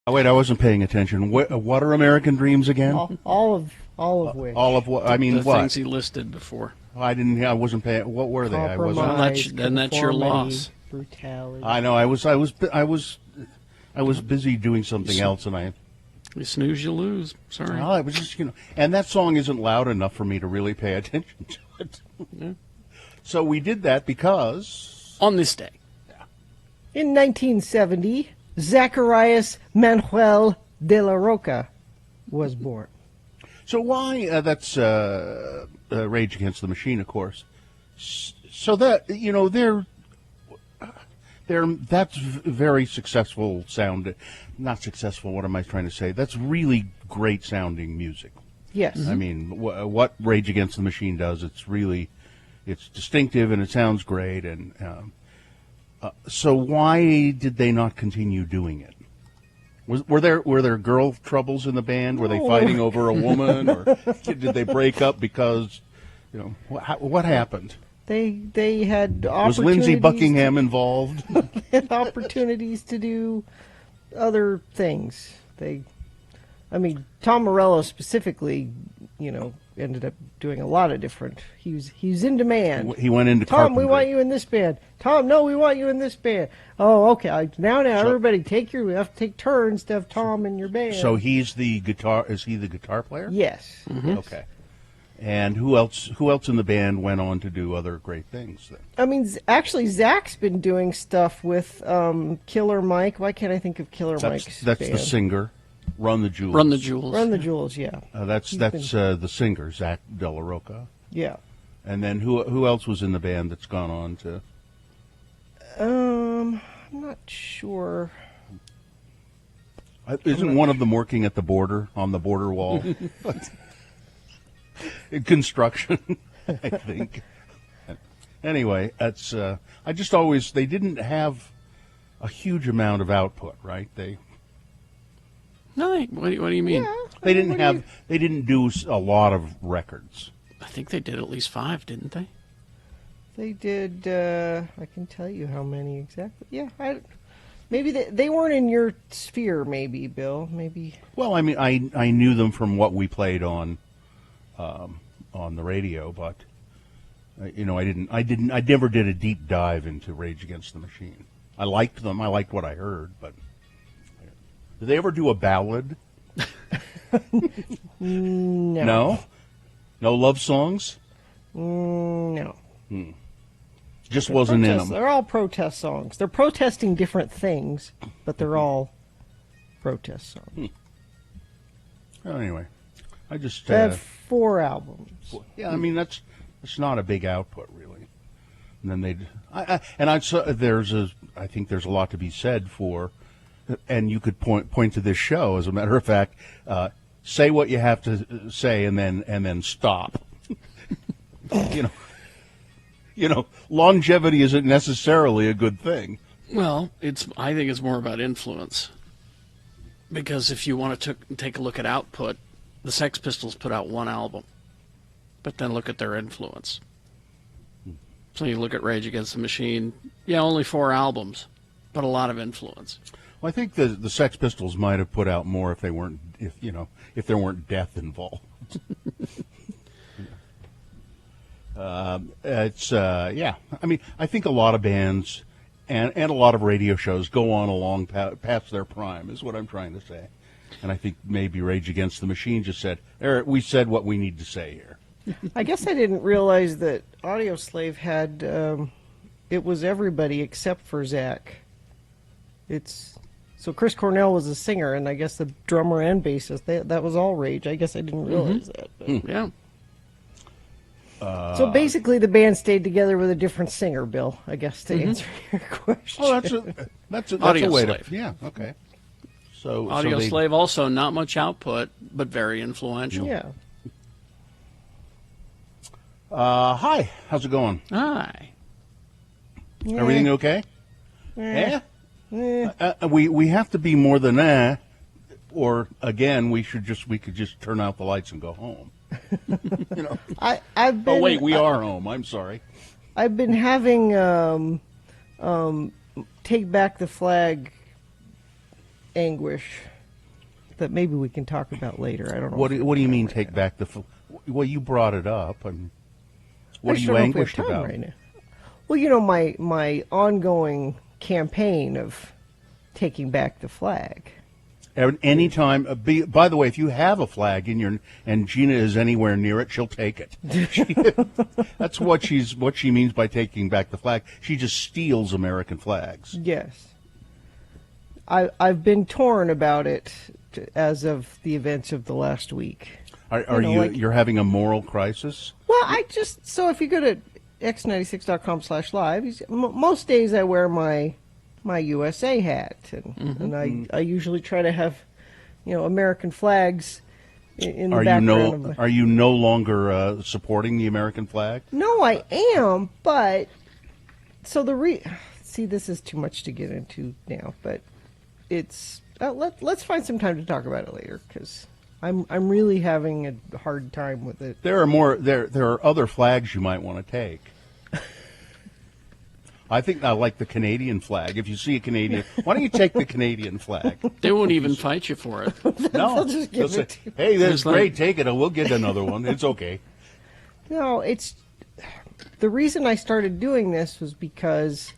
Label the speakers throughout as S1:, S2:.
S1: Oh, wait, I wasn't paying attention. What are American Dreams again?
S2: All of which.
S1: All of what? I mean,
S3: the
S1: what?
S3: things he listed before.
S1: I didn't. I wasn't paying. What were they? I wasn't.
S2: Compromise,
S3: then that's your
S2: conformity,
S3: loss.
S2: Brutality.
S1: I know. I was busy doing something else, and I.
S3: You snooze, you lose. Sorry.
S1: Well, I was just, and that song isn't loud enough for me to really pay attention to it.
S3: Yeah.
S1: So we did that because
S3: On this day.
S2: In 1970, Zacharias Manuel de la Roca was born.
S1: So why? That's Rage Against the Machine, of course. So that that's very successful sound. Not successful. What am I trying to say? That's really great sounding music.
S2: Yes.
S1: I mean, what Rage Against the Machine does, it's distinctive and it sounds great. And so why did they not continue doing it? Were there girl troubles in the band? Were they fighting over a woman, or did they break up because, what happened?
S2: They had opportunities.
S1: Was Lindsey Buckingham involved?
S2: Had opportunities to do other things. Tom Morello specifically, ended up doing a lot of different. He was in demand.
S1: He went into
S2: Tom,
S1: carpentry.
S2: we want you in this band. Tom, no, we want you in this band. Oh, okay. Now,
S1: So-
S2: everybody, we have to take turns to have Tom in your band.
S1: So he's the guitar. Is he the guitar player?
S2: Yes.
S1: Okay. And who else in the band went on to do other great things then?
S2: Actually, Zach's been doing stuff with Killer Mike. Why can't I think of Killer Mike's
S1: That's
S2: band?
S1: the singer, Run the Jewels.
S3: Run the Jewels.
S2: Run the Jewels, yeah.
S1: That's the singer, Zach De La Roca.
S2: Yeah.
S1: And then who else was in the band that's gone on to?
S2: I'm not sure.
S1: Isn't one of them working at the border, on the border wall? In construction, I think. Anyway, that's I just always, they didn't have a huge amount of output, right?
S3: No, what do you mean?
S1: They didn't do a lot of records.
S3: I think they did at least 5, didn't they?
S2: They did, I can tell you how many exactly. Yeah, maybe they weren't in your sphere, maybe, Bill. Maybe.
S1: Well, I mean, I knew them from what we played on the radio, but I never did a deep dive into Rage Against the Machine. I liked them. I liked what I heard, but did they ever do a ballad?
S2: No.
S1: No love songs?
S2: No.
S1: Just wasn't in them.
S2: They're all protest songs. They're protesting different things, but they're all protest songs.
S1: Well, anyway, I just
S2: They have 4 albums.
S1: yeah. I mean, that's not a big output, really. And then I think there's a lot to be said for, and you could point to this show. As a matter of fact, say what you have to say, and then stop. Longevity isn't necessarily a good thing.
S3: Well, I think it's more about influence. Because if you want to take a look at output, the Sex Pistols put out 1 album. But then look at their influence. So you look at Rage Against the Machine, only 4 albums, but a lot of influence.
S1: Well, I think the Sex Pistols might have put out more if there weren't death involved. Yeah. I mean, I think a lot of bands and a lot of radio shows go on along past their prime, is what I'm trying to say. And I think maybe Rage Against the Machine just said, we said what we need to say here.
S2: I guess I didn't realize that Audioslave had, it was everybody except for Zach. So Chris Cornell was a singer, and I guess the drummer and bassist, that was all Rage. I guess I didn't realize that. But.
S3: Yeah.
S2: So basically, the band stayed together with a different singer, Bill. I guess to answer your question.
S1: Oh, that's a way to.
S3: Audioslave.
S1: Yeah. Okay. So
S3: Audioslave also not much output, but very influential.
S2: Yeah.
S1: Hi. How's it going?
S3: Hi.
S1: Everything okay?
S2: Eh.
S1: We have to be more than or again we could just turn out the lights and go home.
S2: I've been.
S1: Oh wait, we are home. I'm sorry.
S2: I've been having Take Back the Flag anguish that maybe we can talk about later. I don't know.
S1: What do you mean take back the? Well, you brought it up, and what
S2: I
S1: are
S2: just
S1: you
S2: don't know if we have
S1: anguished
S2: time
S1: about?
S2: right now. Well, you know, my ongoing campaign of taking back the flag.
S1: Anytime. By the way, if you have a flag in your and Gina is anywhere near it, she'll take it. That's what she means by taking back the flag. She just steals American flags.
S2: Yes. I've been torn about it as of the events of the last week.
S1: Are
S2: know,
S1: you
S2: like-
S1: you're having a moral crisis?
S2: Well, so if you go to x96.com/live, most days I wear my USA hat, and I usually try to have, American flags in the background.
S1: Are you no longer supporting the American flag?
S2: No, I am, but so see, this is too much to get into now, but it's let's find some time to talk about it later, because I'm really having a hard time with it.
S1: There are other flags you might want to take. I think I like the Canadian flag. If you see a Canadian, why don't you take the Canadian flag?
S3: They won't even fight you for it.
S1: No,
S2: They'll just give
S1: they'll
S2: it
S1: say,
S2: to you.
S1: hey, that's
S3: It's like-
S1: great. Take it. We'll get another one. It's okay.
S2: No, it's the reason I started doing this was because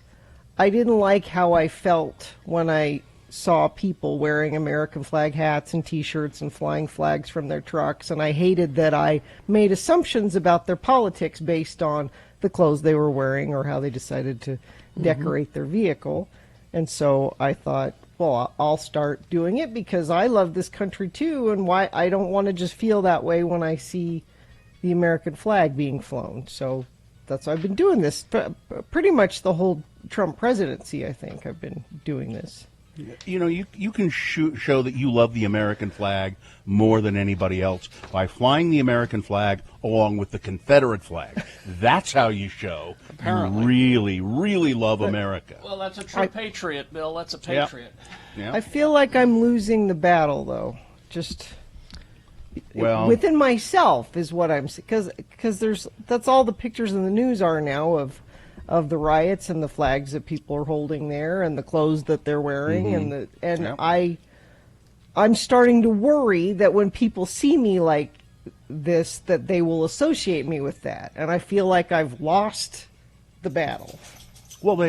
S2: I didn't like how I felt when I saw people wearing American flag hats and T-shirts and flying flags from their trucks, and I hated that I made assumptions about their politics based on the clothes they were wearing or how they decided to decorate their vehicle. And so I thought, well, I'll start doing it because I love this country too, and why I don't want to just feel that way when I see the American flag being flown. So that's why I've been doing this pretty much the whole Trump presidency. I think I've been doing this.
S1: You know, you can show that you love the American flag more than anybody else by flying the American flag along with the Confederate flag. That's how you show
S3: Apparently.
S1: you really, really love America.
S3: Well, that's a true patriot, Bill. That's a patriot.
S1: Yeah.
S2: I feel like I'm losing the battle, though. Just
S1: Well-
S2: within myself is what I'm because that's all the pictures in the news are now of the riots and the flags that people are holding there and the clothes that they're wearing and
S1: Yep.
S2: I'm starting to worry that when people see me like this that they will associate me with that, and I feel like I've lost the battle.
S1: Well,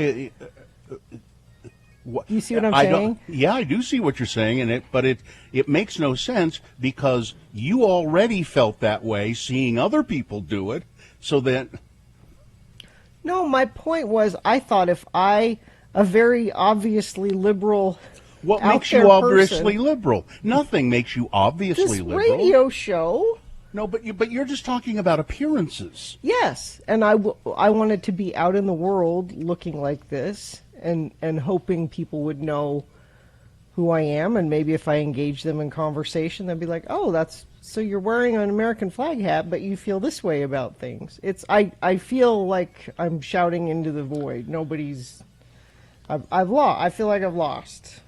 S2: You see what I'm
S1: I
S2: saying?
S1: Yeah, I do see what you're saying, but it makes no sense because you already felt that way seeing other people do it. So that
S2: No, my point was I thought if a very obviously liberal
S1: what
S2: out
S1: makes you
S2: there
S1: obviously
S2: person-
S1: liberal? Nothing makes you obviously
S2: this
S1: liberal.
S2: radio show,
S1: No, but you're just talking about appearances.
S2: yes, and I wanted to be out in the world looking like this and hoping people would know who I am, and maybe if I engage them in conversation, they'd be like, "Oh, so you're wearing an American flag hat, but you feel this way about things." I feel like I'm shouting into the void. I feel like I've lost.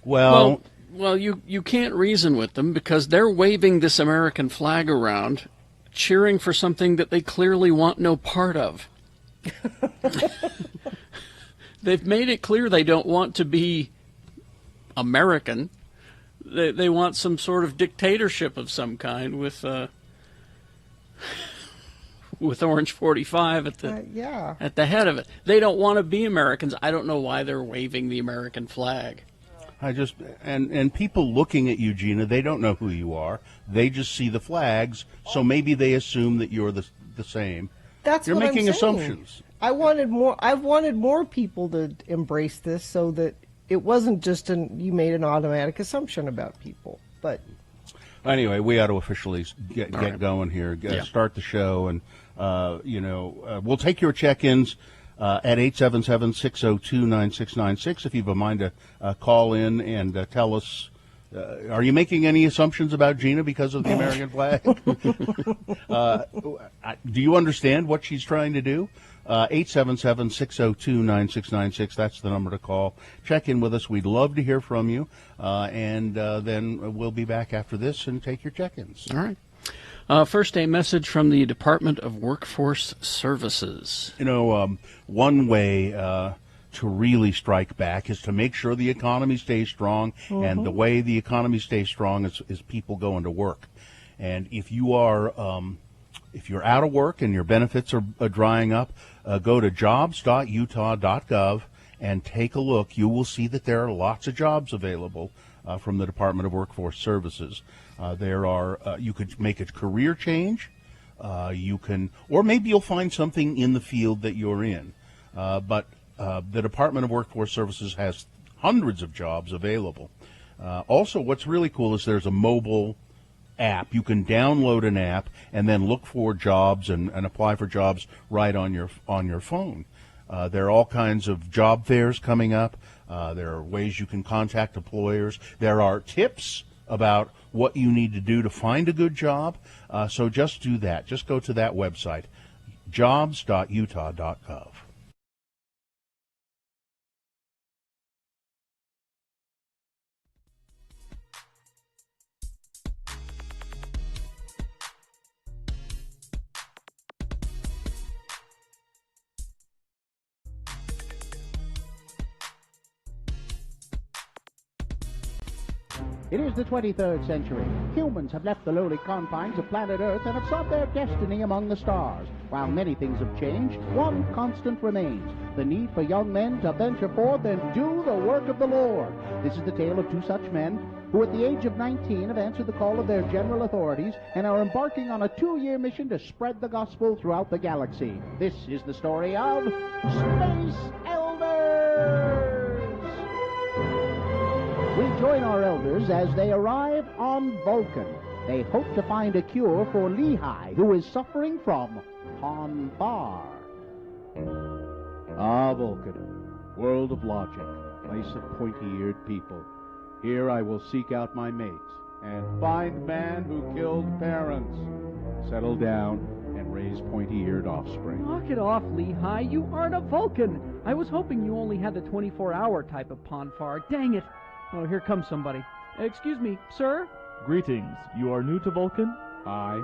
S1: Well,
S3: Well, you can't reason with them because they're waving this American flag around, cheering for something that they clearly want no part of. They've made it clear they don't want to be American. They want some sort of dictatorship of some kind with Orange 45 at the
S2: Yeah.
S3: at the head of it. They don't want to be Americans. I don't know why they're waving the American flag.
S1: and people looking at you, Gina, they don't know who you are. They just see the flags, so maybe they assume that you're the same.
S2: That's
S1: You're
S2: what I'm
S1: making
S2: saying.
S1: assumptions.
S2: I've wanted more people to embrace this so that it wasn't just you made an automatic assumption about people. But
S1: Anyway, we ought to officially get
S3: right.
S1: going here.
S3: Yeah.
S1: Start the show, and we'll take your check-ins at 877-602-9696 if you have a mind to call in and tell us. Are you making any assumptions about Gina because of the American flag? Do you understand what she's trying to do? 877-602-9696. That's the number to call. Check in with us. We'd love to hear from you. And then we'll be back after this and take your check-ins.
S3: All right. First, a message from the Department of Workforce Services.
S1: You know, one way to really strike back is to make sure the economy stays strong, and the way the economy stays strong is people going to work. And if you are if you're out of work and your benefits are drying up, go to jobs.utah.gov and take a look. You will see that there are lots of jobs available from the Department of Workforce Services. There are you could make a career change. You can, or maybe you'll find something in the field that you're in. But the Department of Workforce Services has hundreds of jobs available. Also, what's really cool is there's a mobile app. You can download an app and then look for jobs and apply for jobs right on your phone. There are all kinds of job fairs coming up. There are ways you can contact employers. There are tips about what you need to do to find a good job. So just do that. Just go to that website, jobs.utah.gov.
S4: It is the 23rd century. Humans have left the lowly confines of planet Earth and have sought their destiny among the stars. While many things have changed, one constant remains: the need for young men to venture forth and do the work of the Lord. This is the tale of two such men who at the age of 19 have answered the call of their general authorities and are embarking on a 2-year mission to spread the gospel throughout the galaxy. This is the story of Space Elders! We join our elders as they arrive on Vulcan. They hope to find a cure for Lehi, who is suffering from Ponfar.
S5: Ah, Vulcan, world of logic, place of pointy-eared people. Here I will seek out my mate and find man who killed parents. Settle down and raise pointy-eared offspring.
S6: Knock it off, Lehi. You aren't a Vulcan. I was hoping you only had the 24-hour type of Ponfar. Dang it. Oh, here comes somebody. Excuse me, sir?
S7: Greetings. You are new to Vulcan?
S5: Hi,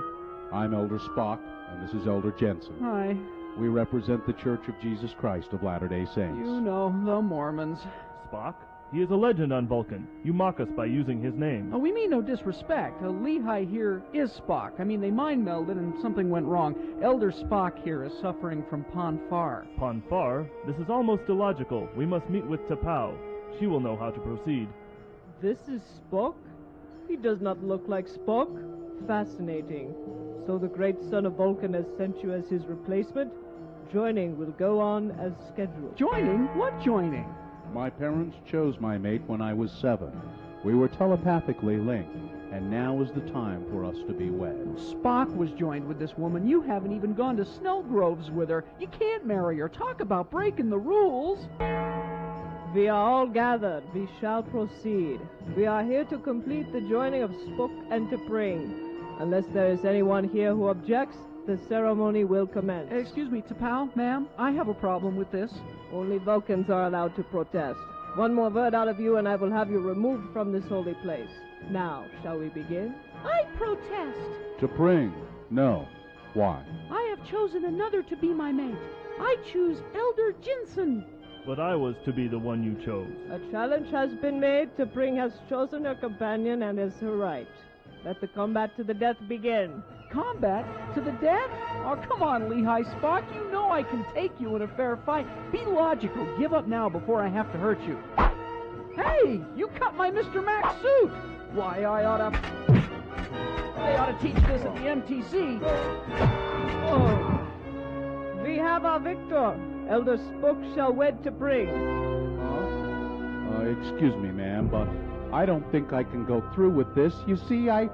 S5: I'm Elder Spock, and this is Elder Jensen.
S6: Hi.
S5: We represent the Church of Jesus Christ of Latter-day Saints.
S6: You know, the Mormons.
S7: Spock? He is a legend on Vulcan. You mock us by using his name.
S6: Oh, we mean no disrespect. Lehi here is Spock. I mean, they mind melded and something went wrong. Elder Spock here is suffering from Ponfar.
S7: Ponfar? This is almost illogical. We must meet with T'Pau. She will know how to proceed.
S8: This is Spock? He does not look like Spock. Fascinating. So the great son of Vulcan has sent you as his replacement? Joining will go on as scheduled.
S6: Joining? What joining?
S5: My parents chose my mate when I was 7. We were telepathically linked, and now is the time for us to be wed.
S6: Spock was joined with this woman. You haven't even gone to Snellgroves with her. You can't marry her. Talk about breaking the rules.
S8: We are all gathered. We shall proceed. We are here to complete the joining of Spock and T'Pring. Unless there is anyone here who objects, the ceremony will commence.
S6: Excuse me, T'Pau, ma'am, I have a problem with this.
S8: Only Vulcans are allowed to protest. One more word out of you and I will have you removed from this holy place. Now, shall we begin?
S9: I protest.
S5: T'Pring, no. Why?
S9: I have chosen another to be my mate. I choose Elder Jensen.
S7: But I was to be the one you chose.
S8: A challenge has been made. T'Pring has chosen her companion and is her right. Let the combat to the death begin.
S6: Combat? To the death? Oh, come on, Lehi Spock. You know I can take you in a fair fight. Be logical. Give up now before I have to hurt you. Hey, you cut my Mr. Max suit. Why, they ought to teach this at the MTC.
S8: Oh. We have our victor. Elder Spock shall wed T'Pring.
S5: Excuse me, ma'am, but I don't think I can go through with this. You see, I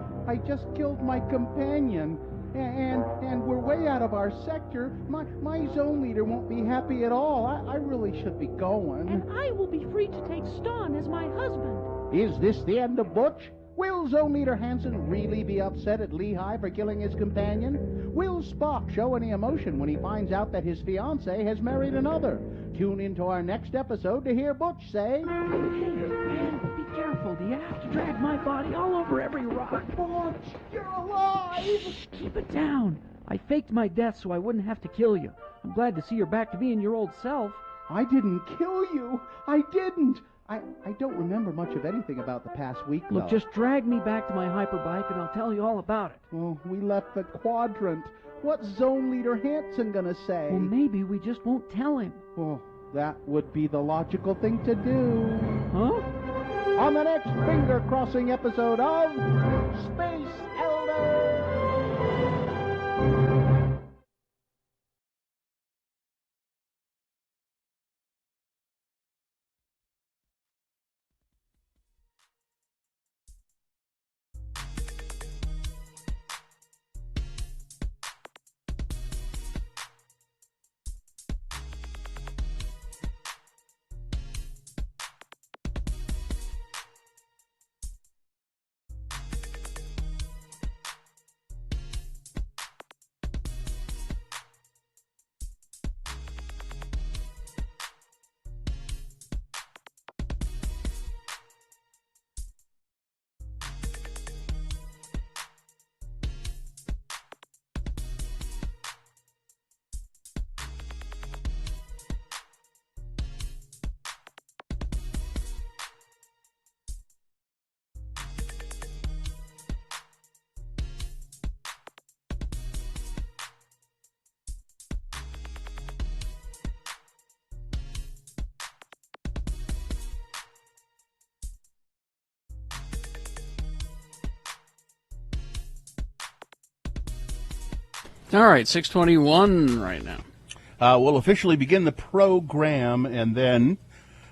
S5: just killed my companion, and we're way out of our sector. My zone leader won't be happy at all. I really should be going.
S9: And I will be free to take Ston as my husband.
S4: Is this the end of Butch? Will Zone Leader Hansen really be upset at Lehi for killing his companion? Will Spock show any emotion when he finds out that his fiancée has married another? Tune into our next episode to hear Butch say...
S6: Hey, man, be careful. Do you have to drag my body all over every rock?
S4: Butch, you're alive!
S6: Shh, keep it down. I faked my death so I wouldn't have to kill you. I'm glad to see you're back to being your old self.
S5: I didn't kill you. I didn't. I don't remember much of anything about the past week, though.
S6: Look, just drag me back to my hyperbike and I'll tell you all about it.
S5: Well, we left the quadrant. What's Zone Leader Hanson gonna say?
S6: Well, maybe we just won't tell him.
S5: Well, that would be the logical thing to do.
S6: Huh?
S5: On the next finger-crossing episode of Space Elder!
S3: All right, 6:21 right now.
S1: We'll officially begin the program and then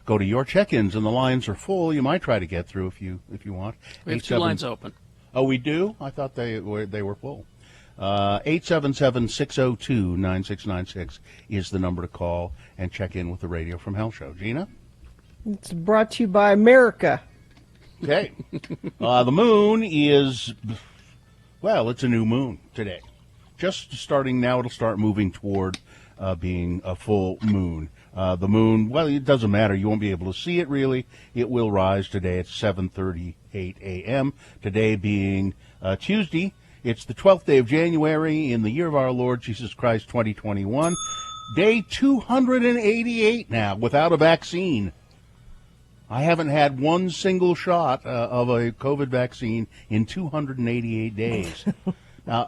S1: go to your check-ins, and the lines are full. You might try to get through if you want.
S3: We have 2 lines open.
S1: Oh, we do? I thought they were full. 877-602-9696 is the number to call and check in with the Radio from Hell show. Gina?
S2: It's brought to you by America.
S1: Okay. The moon is, well, it's a new moon today. Just starting now, it'll start moving toward being a full moon. The moon, well, it doesn't matter. You won't be able to see it, really. It will rise today at 7:38 a.m. Today being Tuesday. It's the 12th day of January in the year of our Lord Jesus Christ, 2021. Day 288 now, without a vaccine. I haven't had one single shot of a COVID vaccine in 288 days.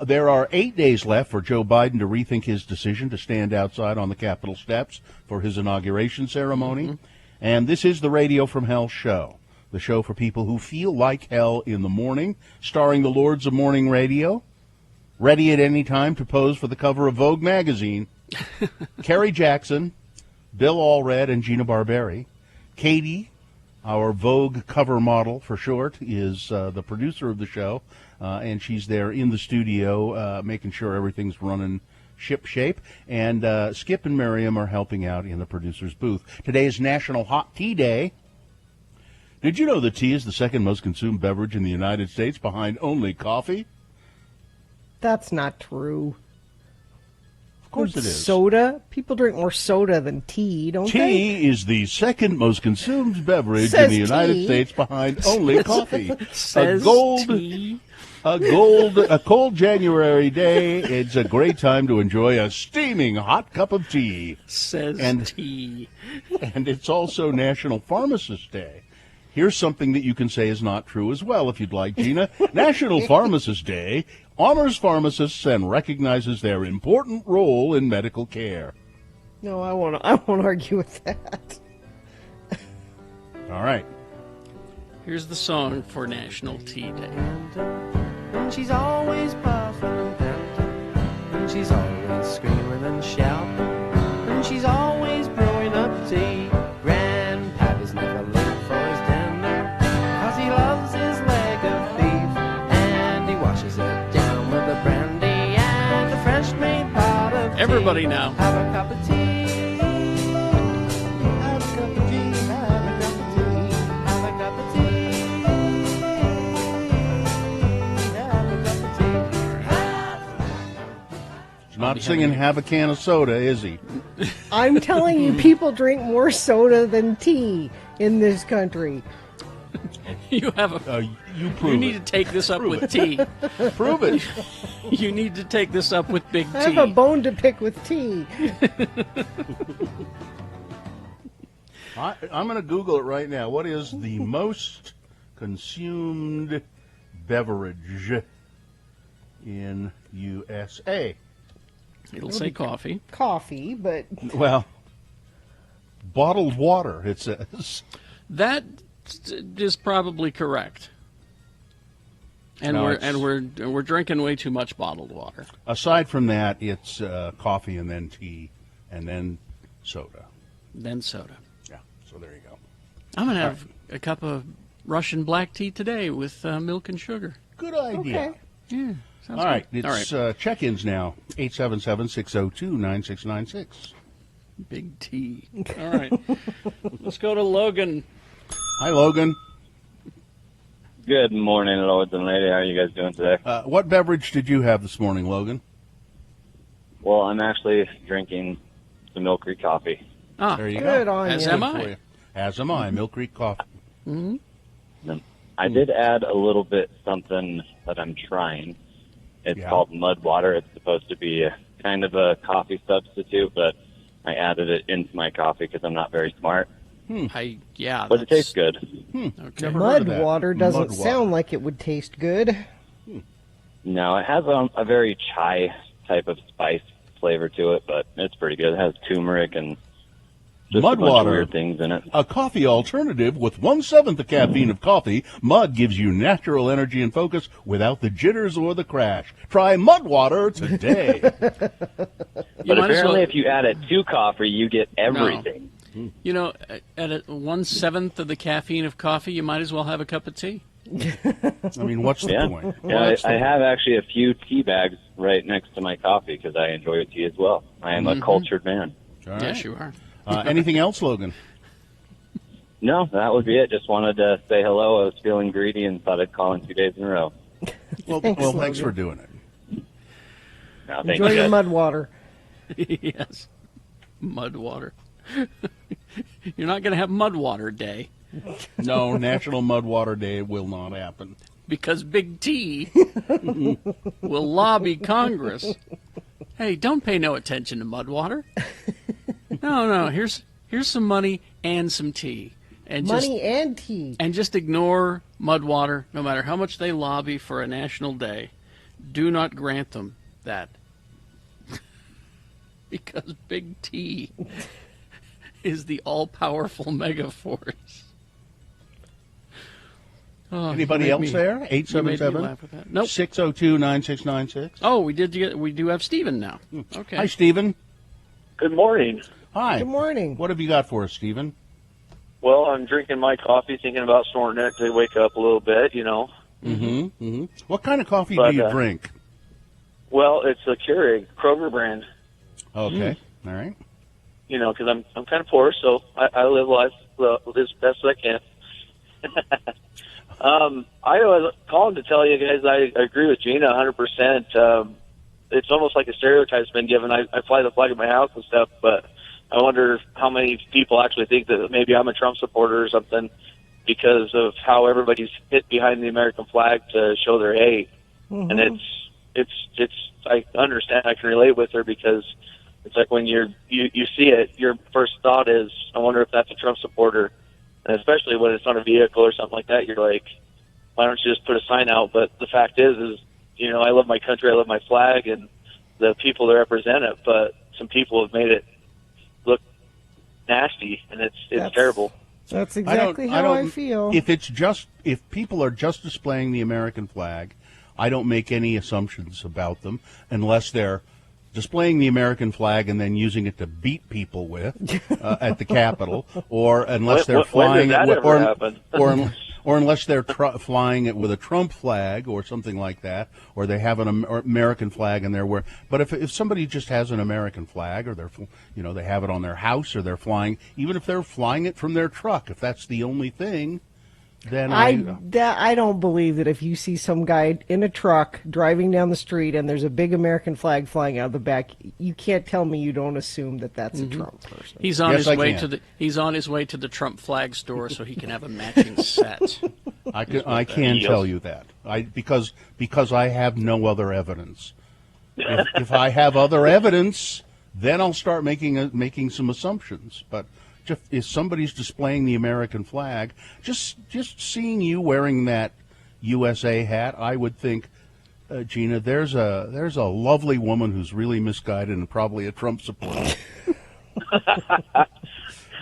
S1: There are 8 days left for Joe Biden to rethink his decision to stand outside on the Capitol steps for his inauguration ceremony. Mm-hmm. And this is the Radio from Hell show, the show for people who feel like hell in the morning, starring the Lords of Morning Radio, ready at any time to pose for the cover of Vogue magazine. Kerry Jackson, Bill Allred, and Gina Barberi. Katie, our Vogue cover model for short, is the producer of the show. And she's there in the studio making sure everything's running ship-shape. And Skip and Miriam are helping out in the producer's booth. Today is National Hot Tea Day. Did you know that tea is the second most consumed beverage in the United States behind only coffee?
S2: That's not true.
S1: Of course it is.
S2: Soda? People drink more soda than tea, don't they?
S1: Tea is the second most consumed beverage in the United States behind only coffee.
S3: Says tea.
S1: A cold January day, it's a great time to enjoy a steaming hot cup of tea.
S3: Says tea.
S1: And it's also National Pharmacist Day. Here's something that you can say is not true as well, if you'd like, Gina. National Pharmacist Day honors pharmacists and recognizes their important role in medical care.
S2: No, I won't argue with that.
S1: All right.
S3: Here's the song for National Tea Day.
S10: And she's always puffing and panting, and she's always screaming and shouting, and she's always brewing up tea. Grandpappy's never late for his dinner, 'cause he loves his leg of beef, and he washes it down with a brandy and a fresh made pot of tea.
S3: Everybody now.
S10: Have a cup of tea. Have a cup of tea. Have a cup of tea. Have a cup of tea.
S1: Not singing "Have a Can of Soda," is he?
S2: I'm telling you, people drink more soda than tea in this country.
S3: You have a.
S1: You prove
S3: You need
S1: it.
S3: to take this up with tea.
S1: Prove it.
S3: You need to take this up with Big T.
S2: I have a bone to pick with tea.
S1: I'm going to Google it right now. What is the most consumed beverage in USA?
S3: It'll say coffee.
S2: Coffee, but
S1: Well, bottled water, it says.
S3: That is probably correct. And
S1: No,
S3: we're drinking way too much bottled water.
S1: Aside from that, it's coffee and then tea and then soda.
S3: Then soda.
S1: Yeah, so there you go.
S3: I'm gonna have a cup of Russian black tea today with milk and sugar.
S1: Good idea.
S2: okay.
S3: Yeah. Sounds
S1: All right,
S3: good. All
S1: it's
S3: right.
S1: check-ins now, 877-602-9696.
S3: Big T. All right. Let's go to Logan.
S1: Hi, Logan.
S11: Good morning, Lords and Lady. How are you guys doing today?
S1: What beverage did you have this morning, Logan?
S11: Well, I'm actually drinking some Mill Creek coffee.
S1: There you
S2: Good
S1: go.
S2: on
S3: As
S2: you.
S3: am
S1: For
S3: I.
S1: you. As am I. Mill Creek coffee.
S11: I did add a little bit something that I'm trying. It's
S1: Yeah.
S11: called mud water. It's supposed to be a, kind of a coffee substitute, but I added it into my coffee because I'm not very smart.
S3: But it
S11: But it tastes good.
S3: Okay.
S1: Never heard of
S2: Mud
S1: that.
S2: water doesn't
S1: Mud water.
S2: sound like it would taste good.
S11: No, it has a very chai type of spice flavor to it, but it's pretty good. It has turmeric and just
S1: Mud
S11: a bunch
S1: water.
S11: of weird things in it.
S1: A coffee alternative with 1/7 the caffeine of coffee. Mud gives you natural energy and focus without the jitters or the crash. Try Mud water today.
S11: But
S3: might as
S11: apparently,
S3: well-
S11: if you add it to coffee, you get everything.
S3: You know, at 1/7 of the caffeine of coffee, you might as well have a cup of tea.
S1: I mean, what's the
S11: Yeah,
S1: point?
S11: yeah.
S1: What's the
S11: I
S1: point?
S11: have actually a few tea bags right next to my coffee because I enjoy tea as well. I am a cultured man.
S1: All right.
S3: Yes, you are.
S1: Anything else, Logan?
S11: No, that would be it. Just wanted to say hello. I was feeling greedy and thought I'd call in 2 days in a row.
S1: Well,
S2: Thanks,
S1: thanks
S2: Logan.
S1: for doing it.
S11: No, thank
S2: Enjoy
S11: you,
S2: your
S11: guys.
S2: mud water.
S3: Yes. Mud water. You're not going to have mud water day
S1: No, National Mud Water Day will not happen.
S3: because Big T will lobby Congress. Hey, don't pay no attention to mud water. No, here's some money and some tea. And
S2: Money and tea.
S3: just ignore mud water no matter how much they lobby for a national day. Do not grant them that. Because Big T is the all-powerful mega force. Oh,
S1: Anybody
S3: you made
S1: else
S3: me-
S1: there?
S3: you made me
S1: 877
S3: laugh with that. Nope.
S1: 602-9696.
S3: Oh, we do have Stephen now. Okay.
S1: Hi, Stephen.
S12: Good morning.
S1: Hi.
S2: Good morning.
S1: What have you got for us, Stephen?
S12: Well, I'm drinking my coffee, thinking about snorting it to wake up a little bit, you know.
S1: What kind of coffee
S12: But,
S1: do you drink?
S12: Well, it's a Keurig, Kroger brand,
S1: Okay. All right.
S12: you know, because I'm kind of poor, so I live life as best as I can. I was calling to tell you guys I agree with Gina 100%. It's almost like a stereotype's been given. I fly the flag at my house and stuff, but I wonder how many people actually think that maybe I'm a Trump supporter or something because of how everybody's hit behind the American flag to show their hate. And it's I understand, I can relate with her because it's like when you see it, your first thought is, I wonder if that's a Trump supporter. And especially when it's on a vehicle or something like that, you're like, why don't you just put a sign out? But the fact is, you know, I love my country, I love my flag, and the people that represent it. But some people have made it look nasty, and it's terrible.
S2: That's exactly how I feel.
S1: If people are just displaying the American flag, I don't make any assumptions about them unless they're displaying the American flag and then using it to beat people with at the Capitol, or unless they're flying
S12: when did that ever happen?
S1: or unless they're flying it with a Trump flag or something like that, or they have an American flag and they're wearing. But if somebody just has an American flag, or they have it on their house, or they're flying, even if they're flying it from their truck, if that's the only thing, then
S2: I don't believe that if you see some guy in a truck driving down the street and there's a big American flag flying out of the back, you can't tell me you don't assume that that's a Trump person.
S3: He's on his way to the Trump flag store so he can have a matching set.
S1: I can tell you that because I have no other evidence. If I have other evidence, then I'll start making some assumptions. But if somebody's displaying the American flag, just seeing you wearing that USA hat, I would think, Gina, there's a lovely woman who's really misguided and probably a Trump supporter.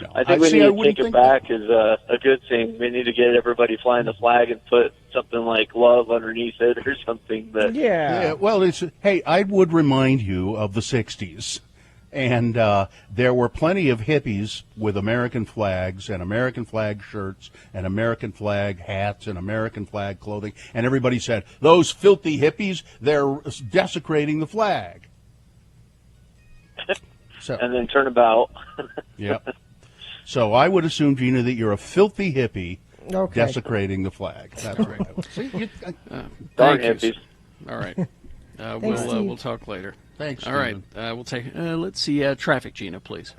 S1: No,
S12: I think we need to take it back as a good thing. We need to get everybody flying the flag and put something like love underneath it or something.
S1: Yeah. Well, hey, I would remind you of the 60s. And there were plenty of hippies with American flags and American flag shirts and American flag hats and American flag clothing. And everybody said, those filthy hippies, they're desecrating the flag. So,
S12: and then turn about.
S1: Yep. So I would assume, Gina, that you're a filthy hippie desecrating the flag. That's right. See,
S12: Darn hippies.
S3: All right.
S2: Thanks, Steve.
S3: We'll talk later.
S1: Thanks,
S3: All right. We'll take. Let's see. Traffic, Gina, please.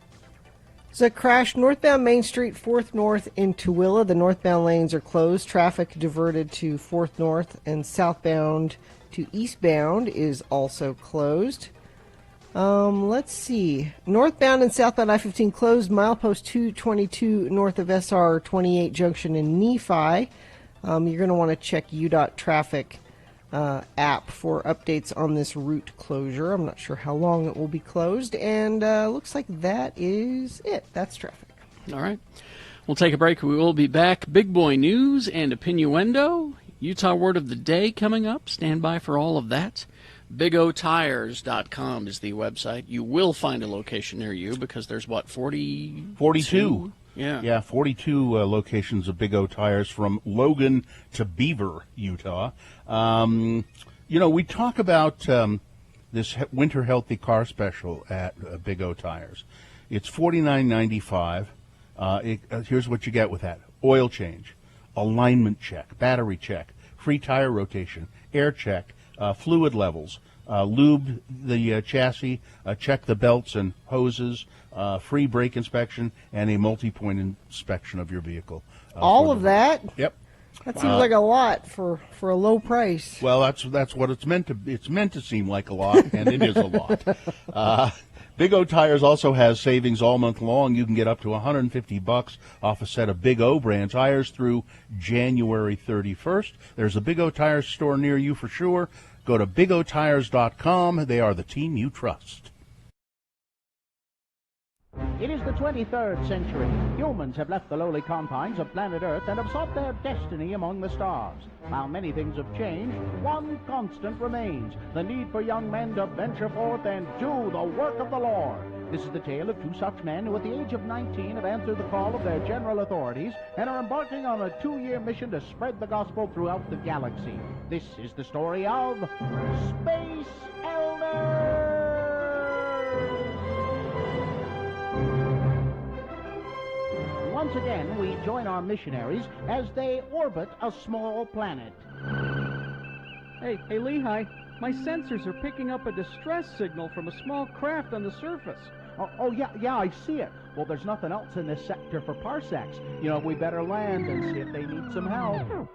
S2: So, crash northbound Main Street, 4th North in Tooele. The northbound lanes are closed. Traffic diverted to 4th North, and southbound to eastbound is also closed. Let's see. Northbound and southbound I-15 closed. Milepost 222 north of SR 28 junction in Nephi. You're going to want to check UDOT traffic app for updates on this route closure. I'm not sure how long it will be closed. And looks like that is it. That's traffic.
S3: All right. We'll take a break. We will be back. Big boy news and opinioendo. Utah word of the day coming up. Stand by for all of that. BigOTires.com is the website. You will find a location near you because there's,
S1: 42. Yeah, 42 locations of Big O Tires from Logan to Beaver, Utah. We talk about this winter healthy car special at Big O Tires. It's $49.95. Here's what you get with that. Oil change, alignment check, battery check, free tire rotation, air check, fluid levels, lube the chassis, check the belts and hoses, free brake inspection, and a multi-point inspection of your vehicle.
S2: All of that?
S1: Yep.
S2: That seems like a lot for a low price.
S1: Well, that's what it's meant to. It's meant to seem like a lot, and it is a lot. Big O Tires also has savings all month long. You can get up to $150 off a set of Big O brand tires through January 31st. There's a Big O Tires store near you for sure. Go to BigOTires.com. They are the team you trust.
S4: It is the 23rd century. Humans have left the lowly confines of planet Earth and have sought their destiny among the stars. While many things have changed, one constant remains: the need for young men to venture forth and do the work of the Lord. This is the tale of two such men who at the age of 19 have answered the call of their general authorities and are embarking on a 2-year mission to spread the gospel throughout the galaxy. This is the story of Space Elders! Once again, we join our missionaries as they orbit a small planet.
S6: Hey, Lehigh, my sensors are picking up a distress signal from a small craft on the surface.
S4: Yeah, I see it. Well, there's nothing else in this sector for parsecs. We better land and see if they need some help.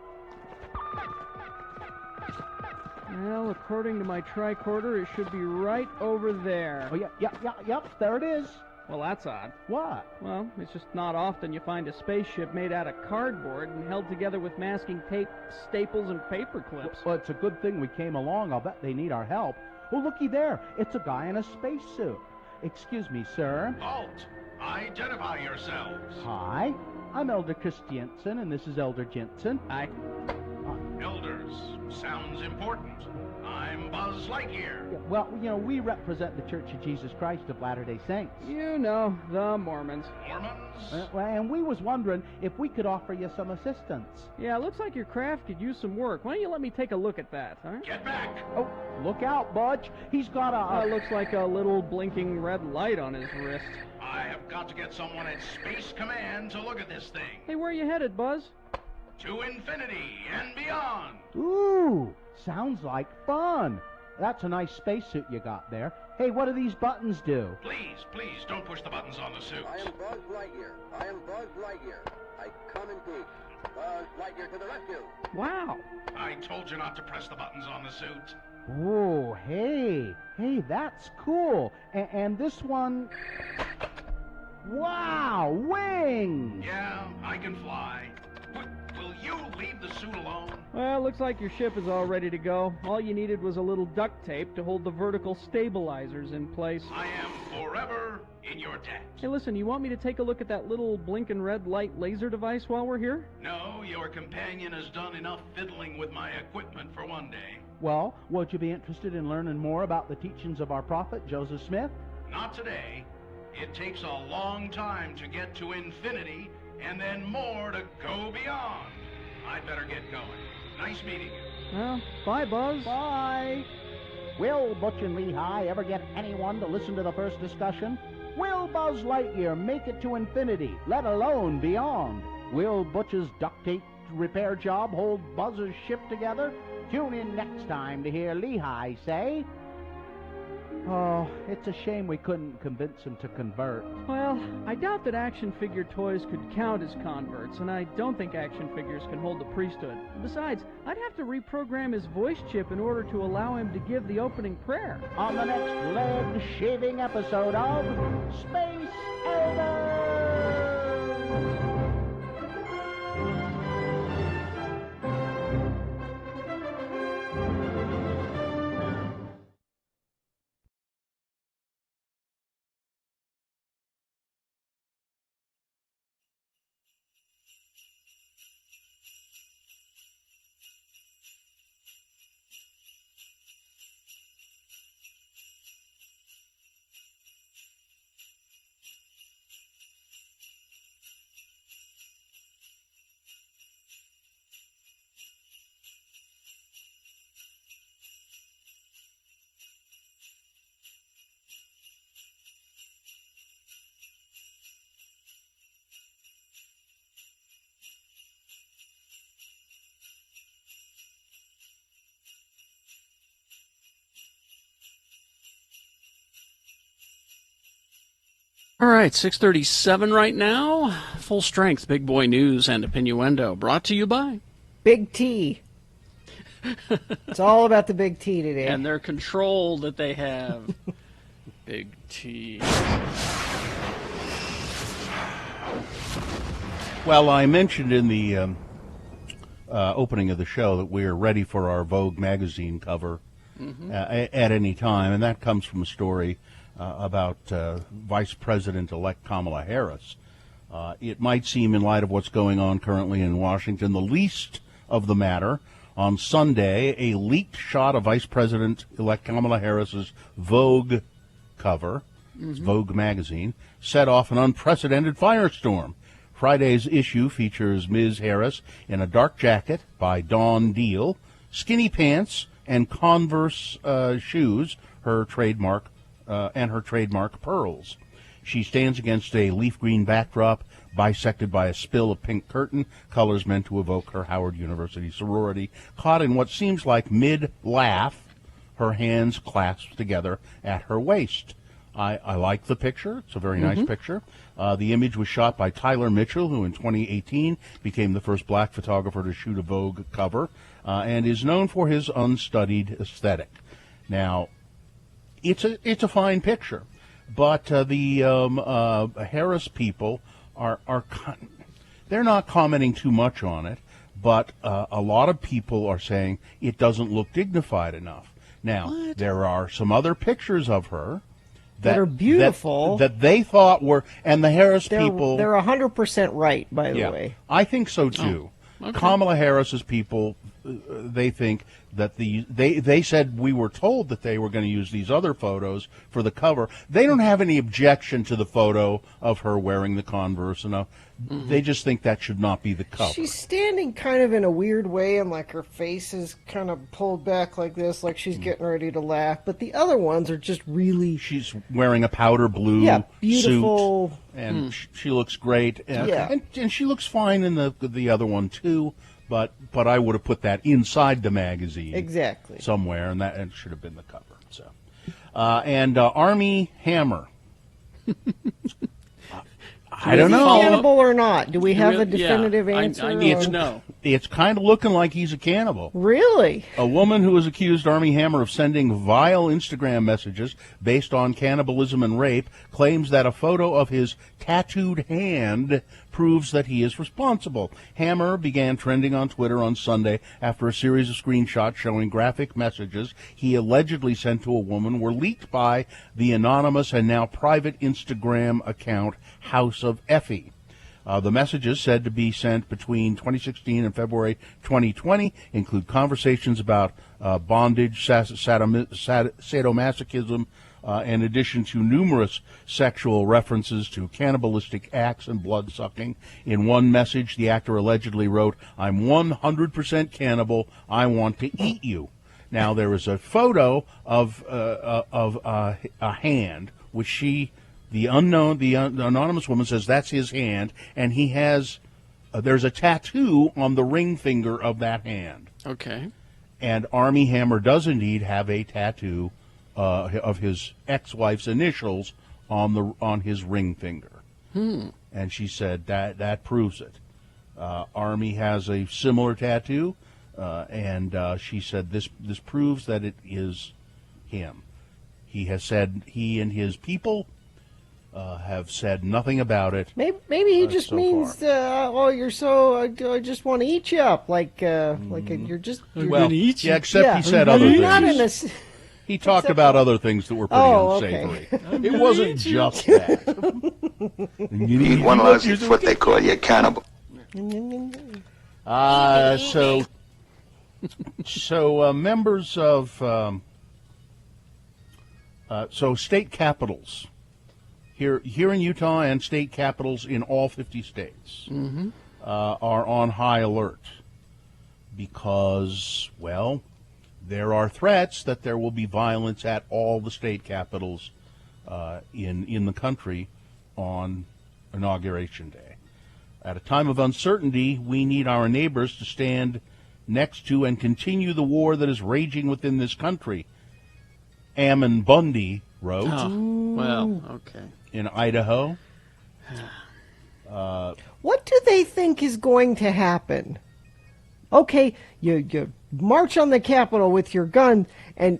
S6: Well, according to my tricorder, it should be right over there.
S4: Oh, yep, there it is.
S6: Well, that's odd.
S4: What?
S6: Well, it's just not often you find a spaceship made out of cardboard and held together with masking tape, staples, and paper clips.
S4: Well, it's a good thing we came along. I'll bet they need our help. Oh, looky there. It's a guy in a spacesuit. Excuse me, sir.
S13: Halt! Identify yourselves.
S4: Hi, I'm Elder Christiansen, and this is Elder Jensen.
S6: Hi.
S13: Elders, sounds important. I'm Buzz Lightyear.
S4: Well, we represent the Church of Jesus Christ of Latter-day Saints.
S6: You know, the Mormons.
S13: Mormons?
S4: And we was wondering if we could offer you some assistance.
S6: Yeah, looks like your craft could use some work. Why don't you let me take a look at that, huh?
S13: Get back!
S4: Oh, look out, Budge. He's got a...
S6: looks like a little blinking red light on his wrist.
S13: I have got to get someone at Space Command to look at this thing.
S6: Hey, where are you headed, Buzz?
S13: To infinity and beyond.
S4: Ooh, sounds like fun. That's a nice spacesuit you got there. Hey, what do these buttons do?
S13: Please, don't push the buttons on the suit.
S14: I am Buzz Lightyear. I come in peace. Buzz Lightyear to the rescue.
S6: Wow.
S13: I told you not to press the buttons on the suit.
S4: Oh, hey, that's cool. And this one... Wow, wings!
S13: Yeah, I can fly. Will you leave the suit alone?
S6: Well, looks like your ship is all ready to go. All you needed was a little duct tape to hold the vertical stabilizers in place.
S13: I am forever in your debt.
S6: Hey, listen, you want me to take a look at that little blinking red light laser device while we're here?
S13: No, your companion has done enough fiddling with my equipment for one day.
S4: Well, would you be interested in learning more about the teachings of our prophet, Joseph Smith?
S13: Not today. It takes a long time to get to infinity, and then more to go beyond. I'd better get going. Nice meeting you.
S6: Well, bye, Buzz.
S4: Bye. Will Butch and Lehigh ever get anyone to listen to the first discussion? Will Buzz Lightyear make it to infinity, let alone beyond? Will Butch's duct tape repair job hold Buzz's ship together? Tune in next time to hear Lehigh say, "Oh, it's a shame we couldn't convince him to convert."
S6: Well, I doubt that action figure toys could count as converts, and I don't think action figures can hold the priesthood. Besides, I'd have to reprogram his voice chip in order to allow him to give the opening prayer.
S4: On the next lead-shaving episode of Space Elders!
S3: All right, 6:37 right now. Full strength, big boy news and opinioendo brought to you by
S2: Big T. It's all about the Big T today.
S3: and their control that they have. Big T.
S1: Well, I mentioned in the opening of the show that we're ready for our Vogue magazine cover at any time, and that comes from a story about Vice President-elect Kamala Harris. It might seem, in light of what's going on currently in Washington, the least of the matter. On Sunday, a leaked shot of Vice President-elect Kamala Harris's Vogue cover, it's Vogue magazine, set off an unprecedented firestorm. Friday's issue features Ms. Harris in a dark jacket by Dawn Deal, skinny pants, and Converse shoes, her trademark pearls. She stands against a leaf green backdrop, bisected by a spill of pink curtain, colors meant to evoke her Howard University sorority, caught in what seems like mid-laugh, her hands clasped together at her waist. I like the picture. It's a very nice picture. The image was shot by Tyler Mitchell, who in 2018 became the first black photographer to shoot a Vogue cover, and is known for his unstudied aesthetic. Now, it's a fine picture, but the Harris people they're not commenting too much on it, but a lot of people are saying it doesn't look dignified enough. Now, there are some other pictures of her
S2: that are beautiful
S1: that they thought were, and the Harris people,
S2: they're 100% right, by the way.
S1: I think so too.
S3: Okay.
S1: Kamala Harris's people, they think that they said we were told that they were going to use these other photos for the cover. They don't have any objection to the photo of her wearing the Converse enough. They just think that should not be the cover.
S2: She's standing kind of in a weird way, and like her face is kind of pulled back like this, like she's getting ready to laugh. But the other ones are just really...
S1: She's wearing a powder blue
S2: beautiful
S1: suit, and she looks great.
S2: Yeah.
S1: And she looks fine in the other one too. But I would have put that inside the magazine
S2: exactly
S1: somewhere, and that should have been the cover. So, and Army Hammer. I don't know.
S2: Is he cannibal or not? Do we have a definitive answer?
S3: I need to know.
S1: It's kind of looking like he's a cannibal.
S2: Really?
S1: A woman who has accused Armie Hammer of sending vile Instagram messages based on cannibalism and rape claims that a photo of his tattooed hand proves that he is responsible. Hammer began trending on Twitter on Sunday after a series of screenshots showing graphic messages he allegedly sent to a woman were leaked by the anonymous and now private Instagram account House of Effie. The messages said to be sent between 2016 and February 2020 include conversations about bondage, sadomasochism, in addition to numerous sexual references to cannibalistic acts and blood-sucking. In one message, the actor allegedly wrote, "I'm 100% cannibal. I want to eat you." Now, there is a photo of a hand, which the anonymous woman says that's his hand, and he has, there's a tattoo on the ring finger of that hand.
S3: Okay.
S1: And Armie Hammer does indeed have a tattoo of his ex-wife's initials on his ring finger. And she said that proves it. Armie has a similar tattoo, and she said this proves that it is him. He has said he and his people have said nothing about it.
S2: Maybe he just
S1: so
S2: means, you're so, I just want to eat you up, like you're just.
S1: Well, yeah, except he said other
S2: Not in
S1: things.
S2: a.
S1: He talked about other things that were pretty unsavory.
S2: Okay.
S1: It wasn't just that.
S15: You eat one of those, it's what they call you a cannibal.
S1: So members of state capitals here in Utah and state capitals in all 50 states are on high alert because, well, there are threats that there will be violence at all the state capitals in the country on Inauguration Day. At a time of uncertainty, we need our neighbors to stand next to and continue the war that is raging within this country. Ammon Bundy wrote.
S3: Well, okay.
S1: In Idaho.
S2: What do they think is going to happen? Okay, you march on the Capitol with your gun, and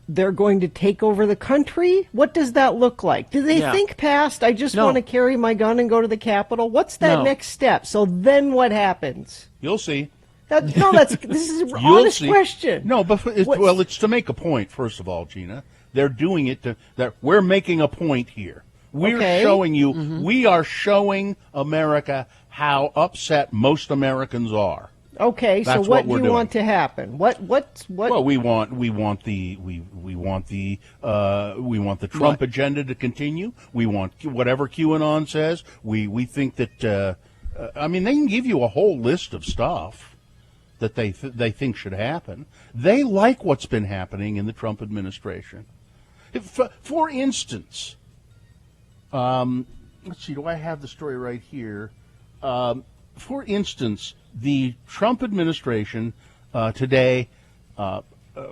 S2: they're going to take over the country? What does that look like? Do they think past, I just want to carry my gun and go to the Capitol? What's that next step? So then what happens?
S1: You'll see.
S2: This is an honest question.
S1: No, but it's to make a point, first of all, Gina. They're doing it that we're making a point here. We're showing you, we are showing America how upset most Americans are.
S2: Okay,
S1: That's
S2: so what
S1: we're
S2: do you
S1: doing.
S2: want to happen? What?
S1: Well, we want the Trump agenda to continue. We want whatever QAnon says. We think that I mean, they can give you a whole list of stuff that they think should happen. They like what's been happening in the Trump administration. For instance, let's see, do I have the story right here? For instance, the Trump administration today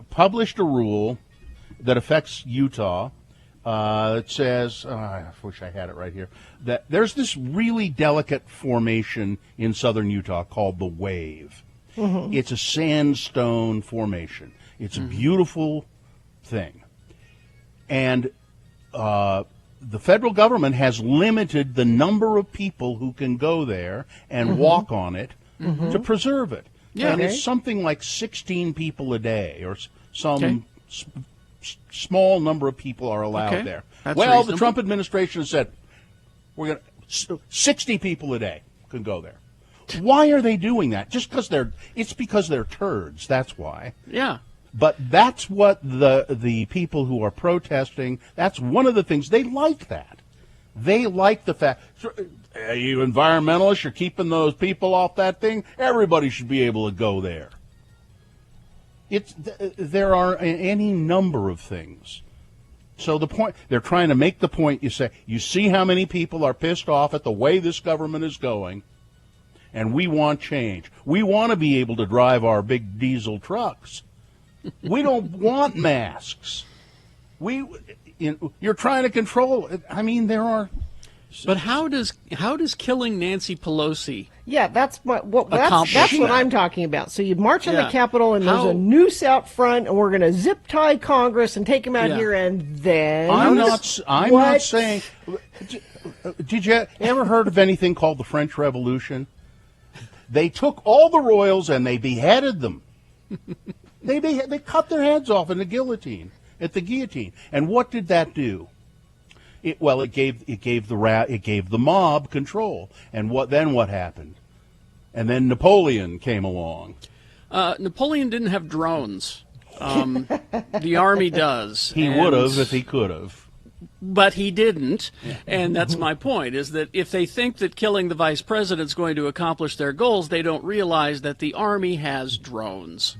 S1: published a rule that affects Utah. It says, I wish I had it right here, that there's this really delicate formation in southern Utah called the Wave. It's a sandstone formation. It's a beautiful thing. And the federal government has limited the number of people who can go there and walk on it to preserve it.
S3: Yeah.
S1: And it's something like 16 people a day or some small number of people are allowed there.
S3: That's
S1: well,
S3: reasonable.
S1: the Trump administration has said, we're going to 60 people a day can go there. Why are they doing that? Just because it's because they're turds. That's why.
S3: Yeah.
S1: But that's what the people who are protesting, that's one of the things, they like that. They like the fact, you environmentalists, you're keeping those people off that thing, everybody should be able to go there. There are any number of things. So the point, they're trying to make the point, you see how many people are pissed off at the way this government is going, and we want change. We want to be able to drive our big diesel trucks. We don't want masks. You're trying to control it. I mean, there are.
S3: But how does killing Nancy Pelosi
S2: Yeah, that's that's what
S3: accomplishment.
S2: I'm talking about. So you march on
S3: Yeah.
S2: the Capitol, and there's
S3: How-
S2: a noose out front, and we're going to zip tie Congress and take them out
S3: Yeah.
S2: here, and then
S1: I'm not
S2: What?
S1: saying. Did you ever heard of anything called the French Revolution? They took all the royals and they beheaded them. They cut their heads off in the guillotine at the guillotine. And what did that do? It gave the mob control. And what happened? And then Napoleon came along.
S3: Napoleon didn't have drones. The army does.
S1: He would have if he could have.
S3: But he didn't, and that's my point, is that if they think that killing the vice president is going to accomplish their goals, they don't realize that the army has drones.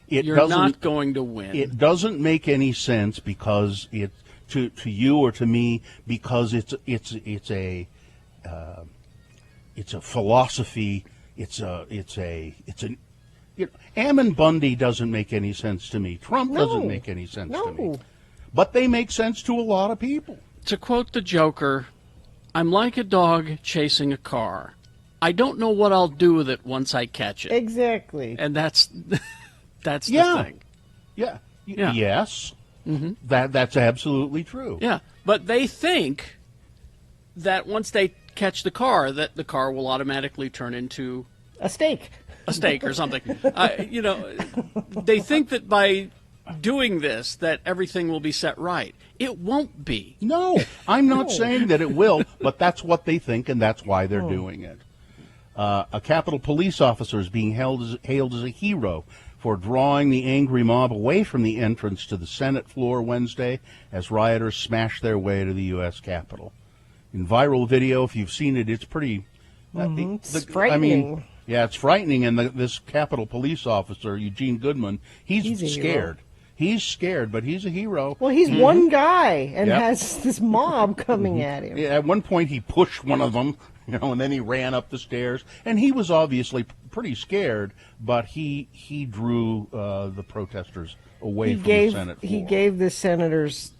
S3: You're not going to win.
S1: It doesn't make any sense because it to you or to me because it's a philosophy. Ammon Bundy doesn't make any sense to me. Trump doesn't make any sense to me. But they make sense to a lot of people.
S3: To quote the Joker, I'm like a dog chasing a car. I don't know what I'll do with it once I catch it.
S2: Exactly.
S3: And that's the thing.
S1: Yeah.
S3: Yeah.
S1: Yes. Mm-hmm. That's absolutely true.
S3: Yeah. But they think that once they catch the car, that the car will automatically turn into
S2: a steak
S3: or something. They think that by doing this that everything will be set right. It won't be.
S1: No, I'm not saying that it will, but that's what they think, and that's why they're doing it. A Capitol police officer is being hailed as a hero for drawing the angry mob away from the entrance to the Senate floor Wednesday as rioters smashed their way to the U.S. Capitol. In viral video, if you've seen it, it's pretty...
S2: It's frightening.
S1: It's frightening, and this Capitol police officer, Eugene Goodman, he's scared.
S2: Hero.
S1: He's scared, but he's a hero.
S2: Well, he's one guy and has this mob coming at him.
S1: Yeah, at one point, he pushed one of them, and then he ran up the stairs. And he was obviously pretty scared, but he drew the protesters away from the Senate floor.
S2: He gave the senators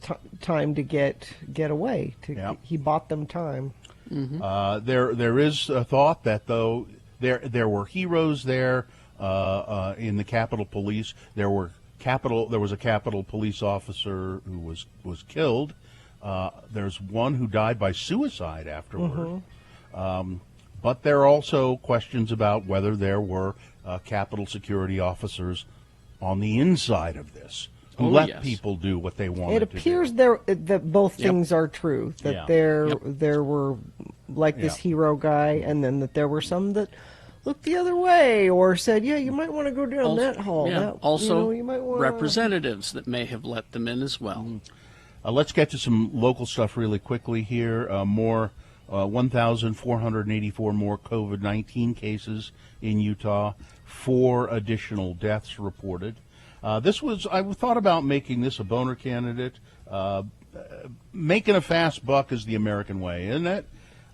S2: time to get away. He bought them time.
S3: Mm-hmm.
S1: There is a thought that though there were heroes there in the Capitol Police. There was a Capitol police officer who was killed. There's one who died by suicide afterward. But there are also questions about whether there were Capitol security officers on the inside of this who let people do what they wanted to do.
S2: It appears that both things are true. That there were this hero guy, and then that there were some that looked the other way or said, you might want to go down that hall.
S3: Yeah. Also,
S2: you might wanna...
S3: representatives that may have let them in as well.
S1: Let's get to some local stuff really quickly here. 1,484 more COVID-19 cases in Utah, 4 additional deaths reported. I thought about making this a boner candidate. Making a fast buck is the American way, isn't it?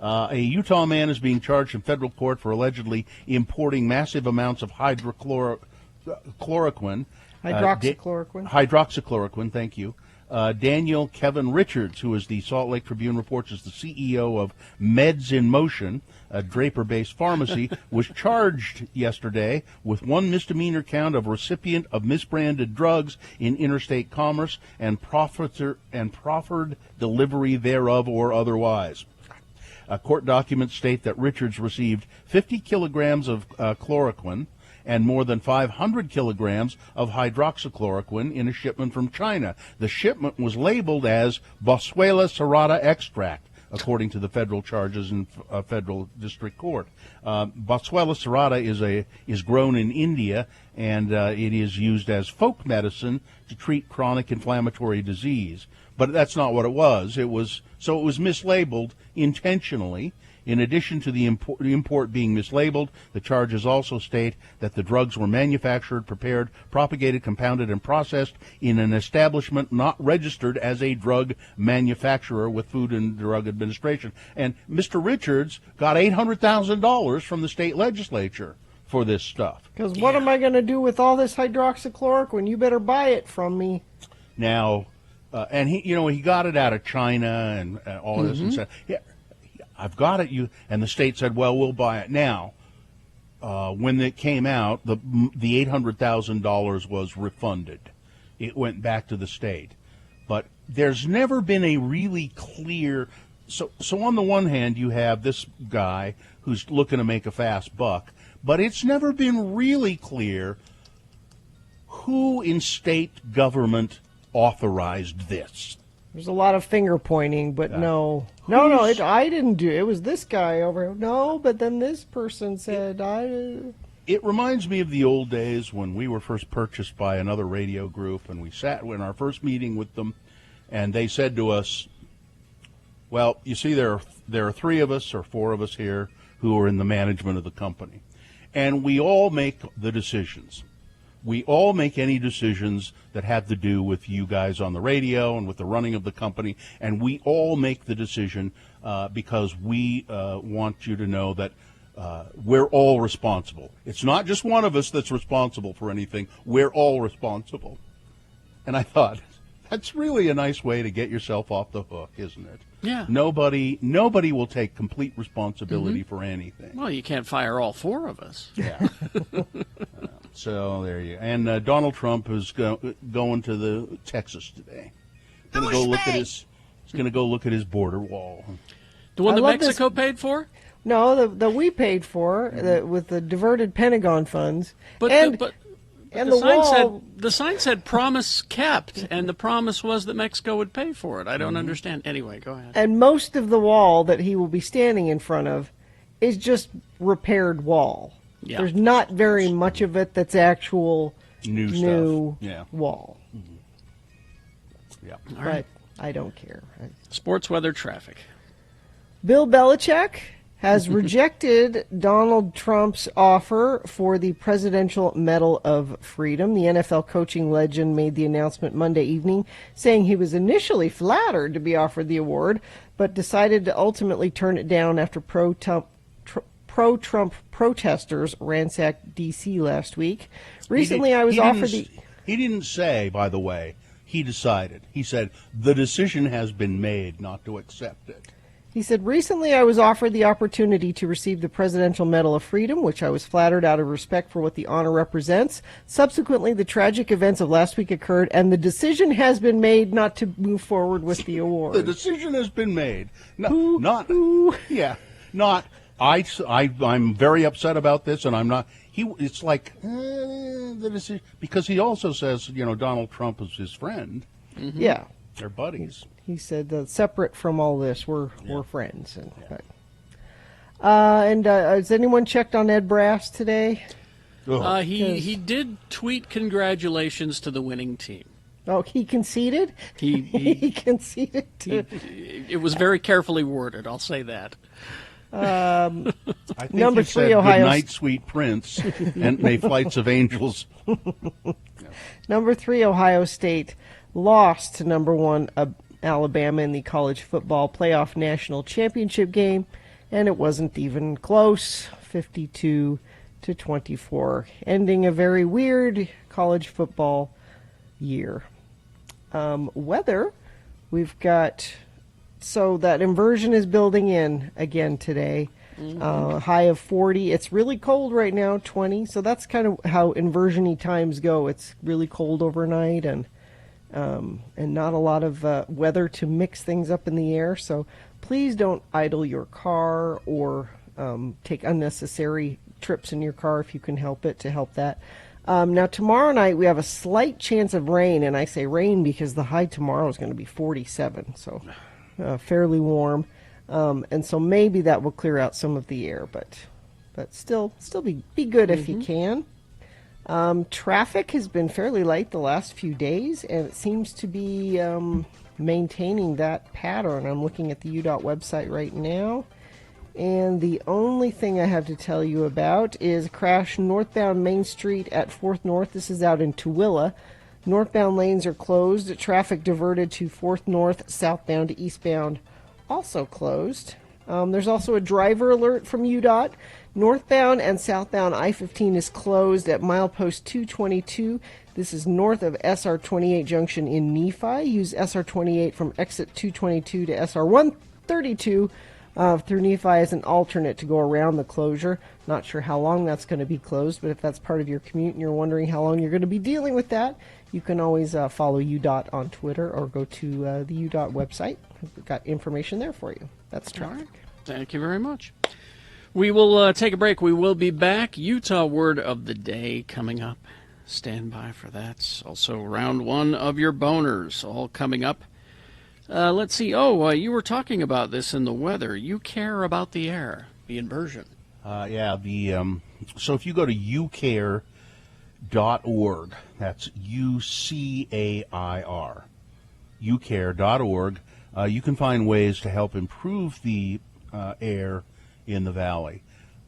S1: A Utah man is being charged in federal court for allegedly importing massive amounts of hydroxychloroquine. Hydroxychloroquine, thank you. Daniel Kevin Richards, who is the Salt Lake Tribune reports is the CEO of Meds in Motion, a Draper-based pharmacy, was charged yesterday with 1 misdemeanor count of recipient of misbranded drugs in interstate commerce and proffered delivery thereof or otherwise. Court documents state that Richards received 50 kilograms of chloroquine and more than 500 kilograms of hydroxychloroquine in a shipment from China. The shipment was labeled as Boswellia serrata extract, according to the federal charges in federal district court. Boswellia serrata is grown in India, and it is used as folk medicine to treat chronic inflammatory disease. But that's not what it was. It was mislabeled intentionally. In addition to the import being mislabeled, the charges also state that the drugs were manufactured, prepared, propagated, compounded, and processed in an establishment not registered as a drug manufacturer with Food and Drug Administration. And Mr. Richards got $800,000 from the state legislature for this stuff.
S2: Because what am I going to do with all this hydroxychloroquine? You better buy it from me.
S1: Now, and he got it out of China and all this and stuff. Yeah. I've got it. And the state said, well, we'll buy it now. When it came out, the $800,000 was refunded. It went back to the state. But there's never been a really clear. So on the one hand, you have this guy who's looking to make a fast buck, but it's never been really clear who in state government authorized this.
S2: There's a lot of finger pointing, but no, I didn't do it. It was this guy over here. No, but then this person said
S1: It reminds me of the old days when we were first purchased by another radio group, and we sat in our first meeting with them, and they said to us, well, you see, there are 3 of us or 4 of us here who are in the management of the company, and we all make the decisions. We all make any decisions that have to do with you guys on the radio and with the running of the company, and we all make the decision because we want you to know that we're all responsible. It's not just one of us that's responsible for anything. We're all responsible. And I thought, that's really a nice way to get yourself off the hook, isn't it?
S3: Yeah.
S1: Nobody will take complete responsibility for anything.
S3: Well, you can't fire all 4 of us.
S1: Yeah. So there you go. And Donald Trump is going to the Texas today. He's going to go look at his border wall.
S3: The one that Mexico paid for?
S2: No, the we paid for with the diverted Pentagon funds.
S3: But the sign said promise kept, and the promise was that Mexico would pay for it. I don't understand. Anyway, go ahead.
S2: And most of the wall that he will be standing in front of is just repaired wall.
S3: Yeah.
S2: There's not very much of it that's actual new wall.
S1: Mm-hmm. Yeah.
S3: All right.
S2: But I don't care.
S3: Sports, weather, traffic.
S2: Bill Belichick has rejected Donald Trump's offer for the Presidential Medal of Freedom. The NFL coaching legend made the announcement Monday evening, saying he was initially flattered to be offered the award, but decided to ultimately turn it down after pro-Trump protesters ransacked D.C. last week. Recently, I was offered the...
S1: He didn't say, by the way, he decided. He said, the decision has been made not to accept it.
S2: He said, recently I was offered the opportunity to receive the Presidential Medal of Freedom, which I was flattered out of respect for what the honor represents. Subsequently, the tragic events of last week occurred, and the decision has been made not to move forward with the award.
S1: The decision has been made. I'm very upset about this, and I'm not. It's like the decision, because he also says, Donald Trump is his friend.
S2: Mm-hmm. Yeah,
S1: they're buddies.
S2: He said, separate from all this, we're friends. And has anyone checked on Ed Brass today?
S3: He did tweet congratulations to the winning team.
S2: Oh, he conceded? He conceded.
S3: It was very carefully worded, I'll say that.
S1: I think
S2: number
S1: he
S2: 3,
S1: said,
S2: Ohio.
S1: Good night, sweet prince, and may flights of angels.
S2: Number 3, Ohio State lost to number 1 Alabama in the college football playoff national championship game, and it wasn't even close, 52-24, ending a very weird college football year. Weather, we've got, so that inversion is building in again today. High of 40. It's really cold right now, 20. So that's kind of how inversion-y times go. It's really cold overnight and not a lot of weather to mix things up in the air. So please don't idle your car or take unnecessary trips in your car if you can help it, to help that. Now, tomorrow night we have a slight chance of rain, and I say rain because the high tomorrow is going to be 47, so fairly warm. And so maybe that will clear out some of the air, but still be good if you can. Traffic has been fairly light the last few days, and it seems to be maintaining that pattern. I'm looking at the UDOT website right now, and the only thing I have to tell you about is a crash northbound Main Street at 4th North. This is out in Tooele. Northbound lanes are closed. Traffic diverted to 4th North, southbound to eastbound, also closed. There's also a driver alert from UDOT. Northbound and southbound I-15 is closed at milepost 222. This is north of SR-28 junction in Nephi. Use SR-28 from exit 222 to SR-132 through Nephi as an alternate to go around the closure. Not sure how long that's going to be closed, but if that's part of your commute and you're wondering how long you're going to be dealing with that, you can always follow UDOT on Twitter or go to the UDOT website. We've got information there for you. That's traffic.
S3: Thank you very much. We will take a break. We will be back. Utah word of the day coming up. Stand by for that. Also, round one of your boners all coming up. Let's see. You were talking about this in the weather. You care about the air, the inversion.
S1: So if you go to ucair.org, that's UCAIR, ucair.org, you can find ways to help improve the air in the valley.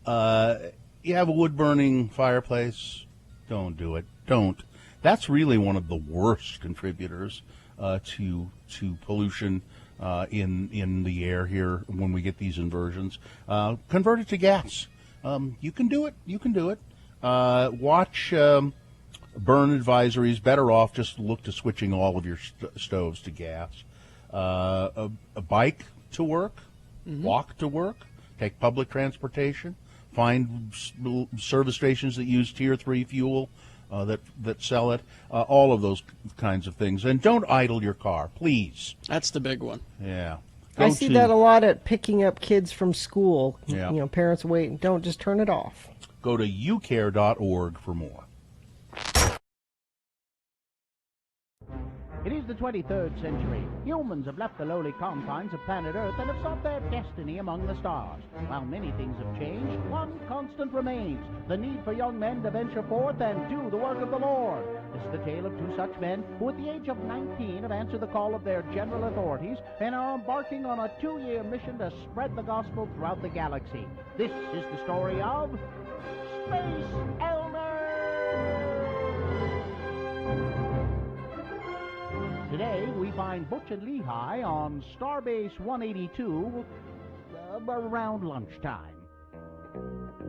S1: You have a wood-burning fireplace, don't do it. Don't. That's really one of the worst contributors to pollution in the air here when we get these inversions. Convert it to gas. You can do it. You can do it. Watch burn advisories. Better off just look to switching all of your stoves to gas. A bike to work, walk to work, take public transportation, find service stations that use Tier 3 fuel that sell it, all of those kinds of things. And don't idle your car, please.
S3: That's the big one.
S1: Yeah.
S2: I see that a lot at picking up kids from school.
S1: Yeah.
S2: You know, parents wait and don't just turn it off.
S1: Go to ucare.org for more.
S4: It is the 23rd century. Humans have left the lowly confines of planet Earth and have sought their destiny among the stars. While many things have changed, one constant remains: the need for young men to venture forth and do the work of the Lord. This is the tale of two such men who at the age of 19 have answered the call of their general authorities and are embarking on a 2-year mission to spread the gospel throughout the galaxy. This is the story of Space Elders! Today, we find Butch and Lehigh on Starbase 182 around lunchtime.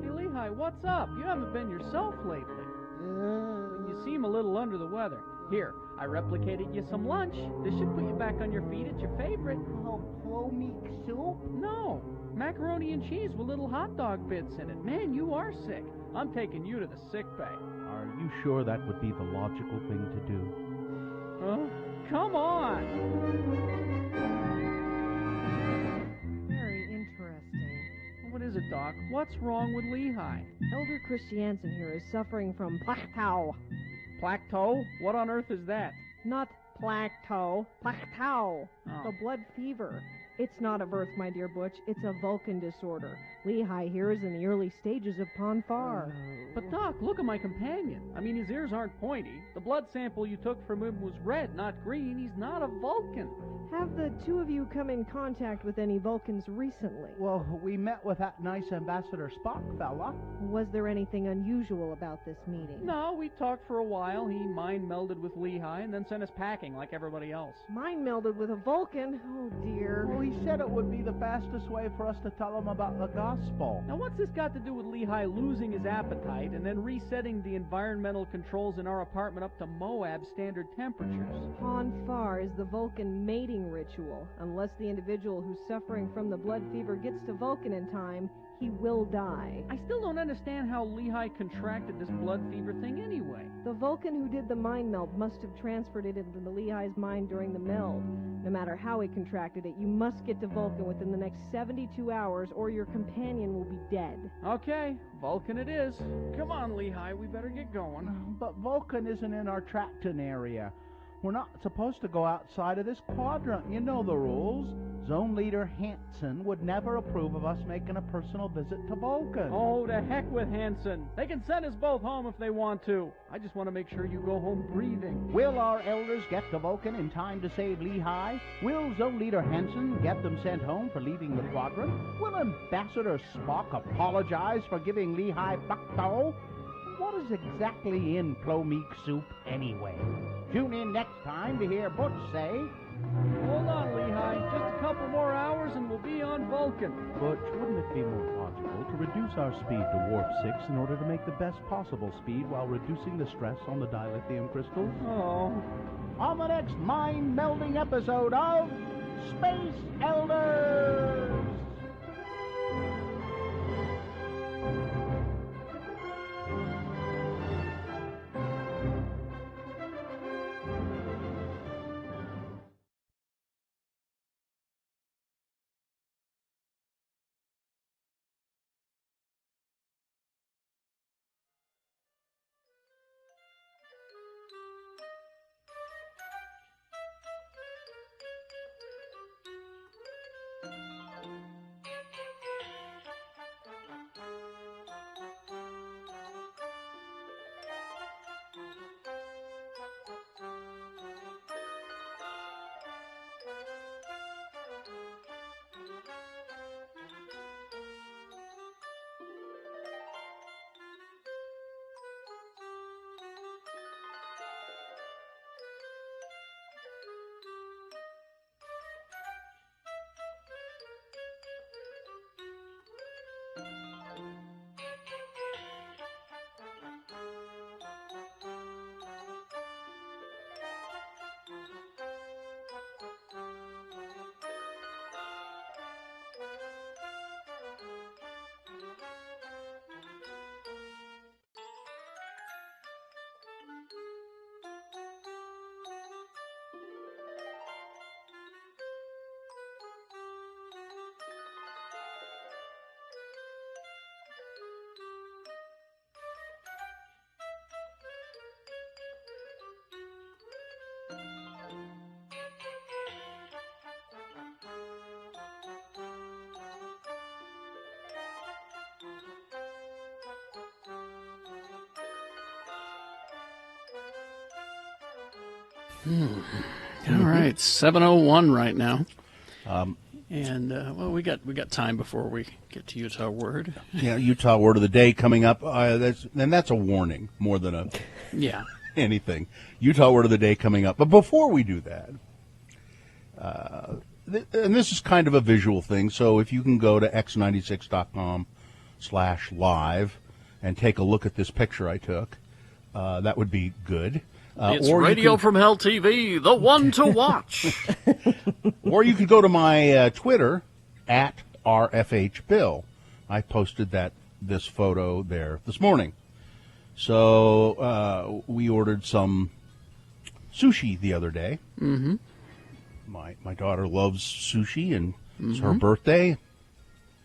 S6: Hey, Lehigh, what's up? You haven't been yourself lately. You seem a little under the weather. Here, I replicated you some lunch. This should put you back on your feet. It's your favorite.
S4: Oh, plomeek soup?
S6: No, macaroni and cheese with little hot dog bits in it. Man, you are sick. I'm taking you to the sick bay.
S5: Are you sure that would be the logical thing to do?
S6: Huh? Come on!
S8: Very interesting.
S6: What is it, Doc? What's wrong with Lehigh?
S8: Elder Christiansen here is suffering from plateau.
S6: Plateau? What on earth is that?
S8: Not plateau. Plateau.
S6: Oh.
S8: The blood fever. It's not of Earth, my dear Butch. It's a Vulcan disorder. Lehigh here is in the early stages of Ponfar.
S6: But Doc, look at my companion. I mean, his ears aren't pointy. The blood sample you took from him was red, not green. He's not a Vulcan.
S8: Have the two of you come in contact with any Vulcans recently?
S4: Well, we met with that nice Ambassador Spock fella.
S8: Was there anything unusual about this meeting?
S6: No, we talked for a while. He mind-melded with Lehigh and then sent us packing like everybody else.
S8: Mind-melded with a Vulcan? Oh, dear.
S4: Well, he said it would be the fastest way for us to tell him about the gospel.
S6: Now, what's this got to do with Lehigh losing his appetite and then resetting the environmental controls in our apartment up to Moab standard temperatures?
S8: Ponfar is the Vulcan mating ritual. Unless the individual who's suffering from the blood fever gets to Vulcan in time, he will die.
S6: I still don't understand how Lehigh contracted this blood fever thing anyway.
S8: The Vulcan who did the mind meld must have transferred it into the Lehigh's mind during the meld. No matter how he contracted it, you must get to Vulcan within the next 72 hours or your companion will be dead.
S6: Okay, Vulcan it is. Come on, Lehigh, we better get going.
S4: But Vulcan isn't in our Tracton area. We're not supposed to go outside of this quadrant. You know the rules. Zone Leader Hansen would never approve of us making a personal visit to Vulcan.
S6: Oh, to heck with Hansen. They can send us both home if they want to. I just want to make sure you go home breathing.
S4: Will our elders get to Vulcan in time to save Lehigh? Will Zone Leader Hansen get them sent home for leaving the quadrant? Will Ambassador Spock apologize for giving Lehigh plateau? What is exactly in plomeek soup anyway? Tune in next time to hear Butch say,
S6: Hold on, Lehigh. Just a couple more hours and we'll be on Vulcan.
S5: Butch, wouldn't it be more logical to reduce our speed to warp 6 in order to make the best possible speed while reducing the stress on the dilithium crystals?
S6: Oh.
S4: On the next mind-melding episode of Space Elders!
S3: All right, 7:01 right now. And well, we got time before we get to Utah Word.
S1: Yeah, Utah Word of the Day coming up. That's a warning more than anything. Utah Word of the Day coming up. But before we do that, and this is kind of a visual thing, so if you can go to x96.com/live and take a look at this picture I took, that would be good.
S3: It's Radio from Hell TV, the one to watch.
S1: Or you could go to my Twitter, at RFHBill. I posted this photo there this morning. So we ordered some sushi the other day.
S3: Mm-hmm.
S1: My daughter loves sushi, and it's her birthday,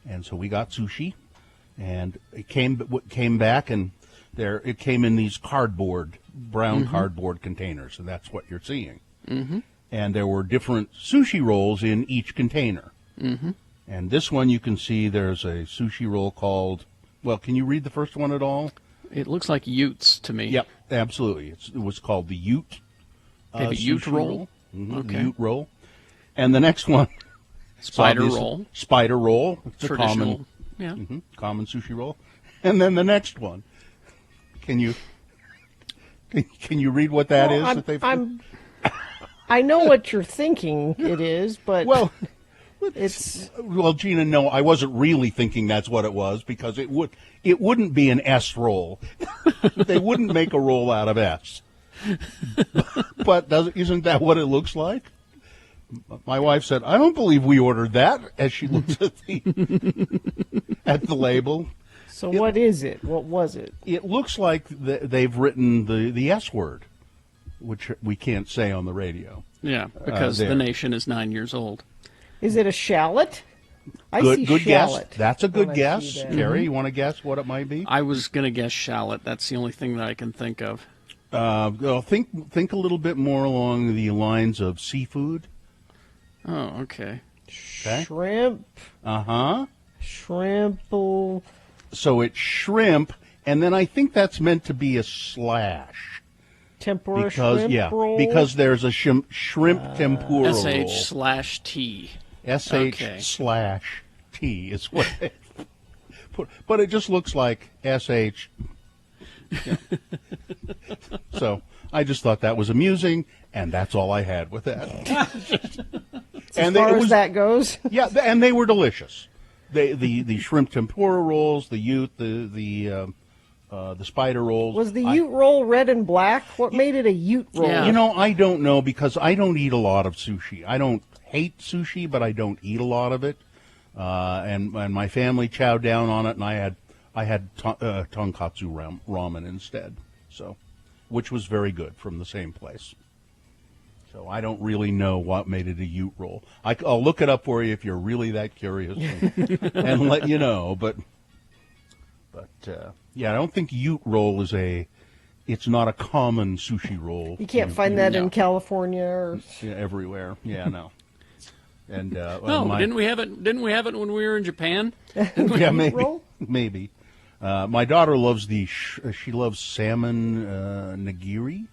S1: and so we got sushi. And it came back, and it came in these brown cardboard containers, and that's what you're seeing.
S3: Mm-hmm.
S1: And there were different sushi rolls in each container.
S3: Mm-hmm.
S1: And this one you can see there's a sushi roll called, well, can you read the first one at all?
S3: It looks like Utes to me.
S1: Yep, absolutely. It was called the Ute.
S3: Maybe Ute roll?
S1: Mm-hmm,
S3: Okay.
S1: The Ute roll. And the next one.
S3: Spider roll.
S1: Spider roll. It's
S3: Traditional.
S1: a common sushi roll. And then the next one. Can you read what that is?
S2: I know what you're thinking it is, but
S1: well,
S2: it's
S1: Gina, no, I wasn't really thinking that's what it was, because it wouldn't be an S roll. They wouldn't make a roll out of S. But isn't that what it looks like? My wife said, "I don't believe we ordered that," as she looked at the label.
S2: So what is it? What was it?
S1: It looks like they've written the S word, which we can't say on the radio.
S3: Yeah, because the nation is 9 years old.
S2: Is it a shallot? I see
S1: good
S2: shallot.
S1: Guess. That's a good guess.
S2: that.
S1: Carrie, you want to guess what it might be?
S3: I was going to guess shallot. That's the only thing that I can think of.
S1: Well, think a little bit more along the lines of seafood.
S3: Oh, okay.
S2: Shrimp. Shrimple.
S1: So it's shrimp, and then I think that's meant to be a slash.
S2: Tempura
S1: because,
S2: shrimp roll?
S1: Because there's a shrimp tempura roll.
S3: SH/T.
S1: SH/T is what they put. But it just looks like SH. Yeah. So I just thought that was amusing, and that's all I had with that.
S2: As far as that goes?
S1: Yeah, and they were delicious. The shrimp tempura rolls, the Ute, the spider rolls.
S2: Was the Ute roll red and black? What made it a Ute roll?
S1: Yeah. You know, I don't know, because I don't eat a lot of sushi. I don't hate sushi, but I don't eat a lot of it. And my family chowed down on it, and I had tonkatsu ramen instead. So, which was very good from the same place. So I don't really know what made it a Ute roll. I'll look it up for you if you're really that curious, and let you know. But yeah, I don't think Ute roll it's not a common sushi roll.
S2: You can't find that in California or
S1: everywhere. Yeah, no. And
S3: didn't we have it? Didn't we have it when we were in Japan?
S1: Yeah, maybe. My daughter loves she loves salmon nigiri.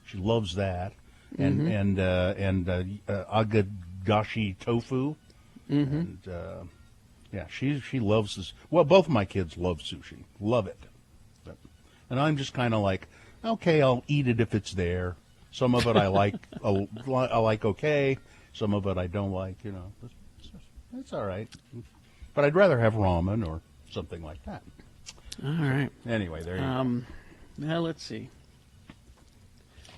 S1: She loves that. And agadashi tofu, and she loves this. Well, both of my kids love sushi, love it, and I'm just kind of like, okay, I'll eat it if it's there. Some of it I like, I like okay. Some of it I don't like. You know, it's all right. But I'd rather have ramen or something like that.
S3: All right.
S1: Anyway, there you go.
S3: Now let's see.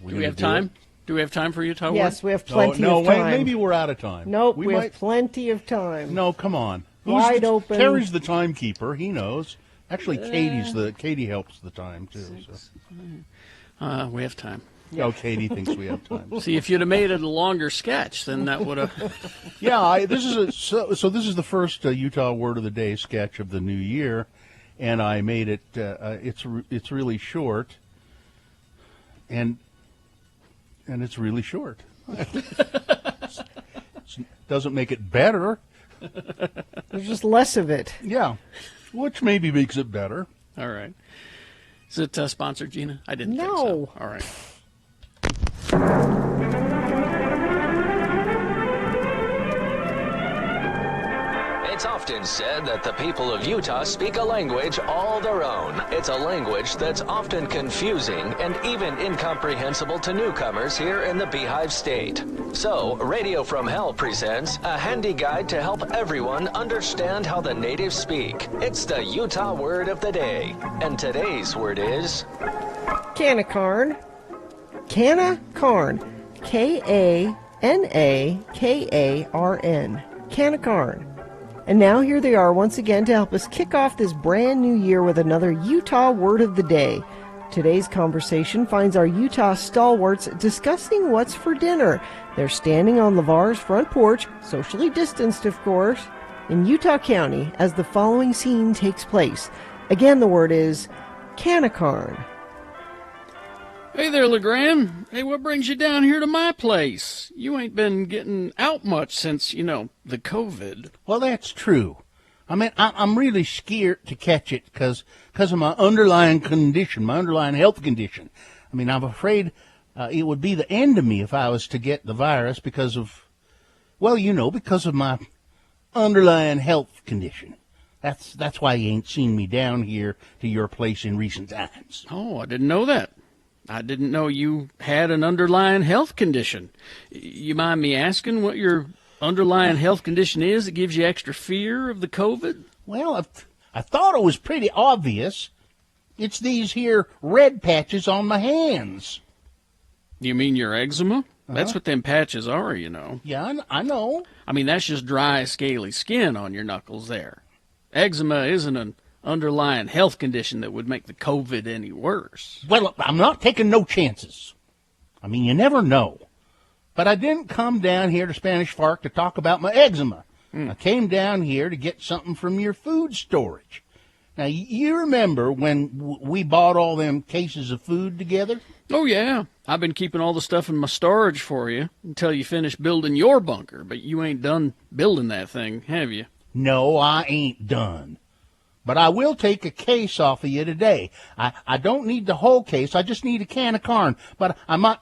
S3: Do we have time? Do we have time for Utah Word?
S2: Yes, we have plenty of time.
S1: Wait, maybe we're out of time.
S2: Nope, we have plenty of time.
S1: No, come on.
S2: Wide open.
S1: Terry's the timekeeper. He knows. Actually, Katie helps the time too.
S3: We have time.
S1: Oh, Katie thinks we have time.
S3: See, if you'd have made it a longer sketch, then that would have.
S1: Yeah, this is the first Utah Word of the Day sketch of the new year, and I made it. It's really short, and it's really short. Doesn't make it better.
S2: There's just less of it.
S1: Yeah, which maybe makes it better.
S3: All right. Is it sponsored, Gina? I didn't think
S2: No.
S3: so. All right.
S16: It's often said that the people of Utah speak a language all their own. It's a language that's often confusing and even incomprehensible to newcomers here in the Beehive State. So, Radio from Hell presents a handy guide to help everyone understand how the natives speak. It's the Utah word of the day. And today's word is...
S2: Canakarn. Canakarn. K-A-N-A-K-A-R-N. Canakarn. And now here they are once again to help us kick off this brand new year with another Utah word of the day. Today's conversation finds our Utah stalwarts discussing what's for dinner. They're standing on LeVar's front porch, socially distanced of course, in Utah County as the following scene takes place. Again, the word is Canakarn.
S3: Hey there, LeGrand. Hey, what brings you down here to my place? You ain't been getting out much since, the COVID.
S1: Well, that's true. I mean, I'm really scared to catch it because of my underlying condition, my underlying health condition. I mean, I'm afraid it would be the end of me if I was to get the virus because of my underlying health condition. That's why you ain't seen me down here to your place in recent times.
S3: Oh, I didn't know that. I didn't know you had an underlying health condition. You mind me asking what your underlying health condition is that gives you extra fear of the COVID?
S1: Well, I thought it was pretty obvious. It's these here red patches on my hands.
S3: You mean your eczema? That's what them patches are,
S1: Yeah, I know.
S3: I mean, that's just dry, scaly skin on your knuckles there. Eczema isn't an underlying health condition that would make the COVID any worse.
S1: Well, I'm not taking no chances. I mean, you never know. But I didn't come down here to Spanish Fork to talk about my eczema. I came down here to get something from your food storage. Now, you remember when we bought all them cases of food together?
S3: Oh, yeah. I've been keeping all the stuff in my storage for you until you finish building your bunker. But you ain't done building that thing, have you?
S1: No, I ain't done. But I will take a case off of you today. I don't need the whole case. I just need a can of corn. But I might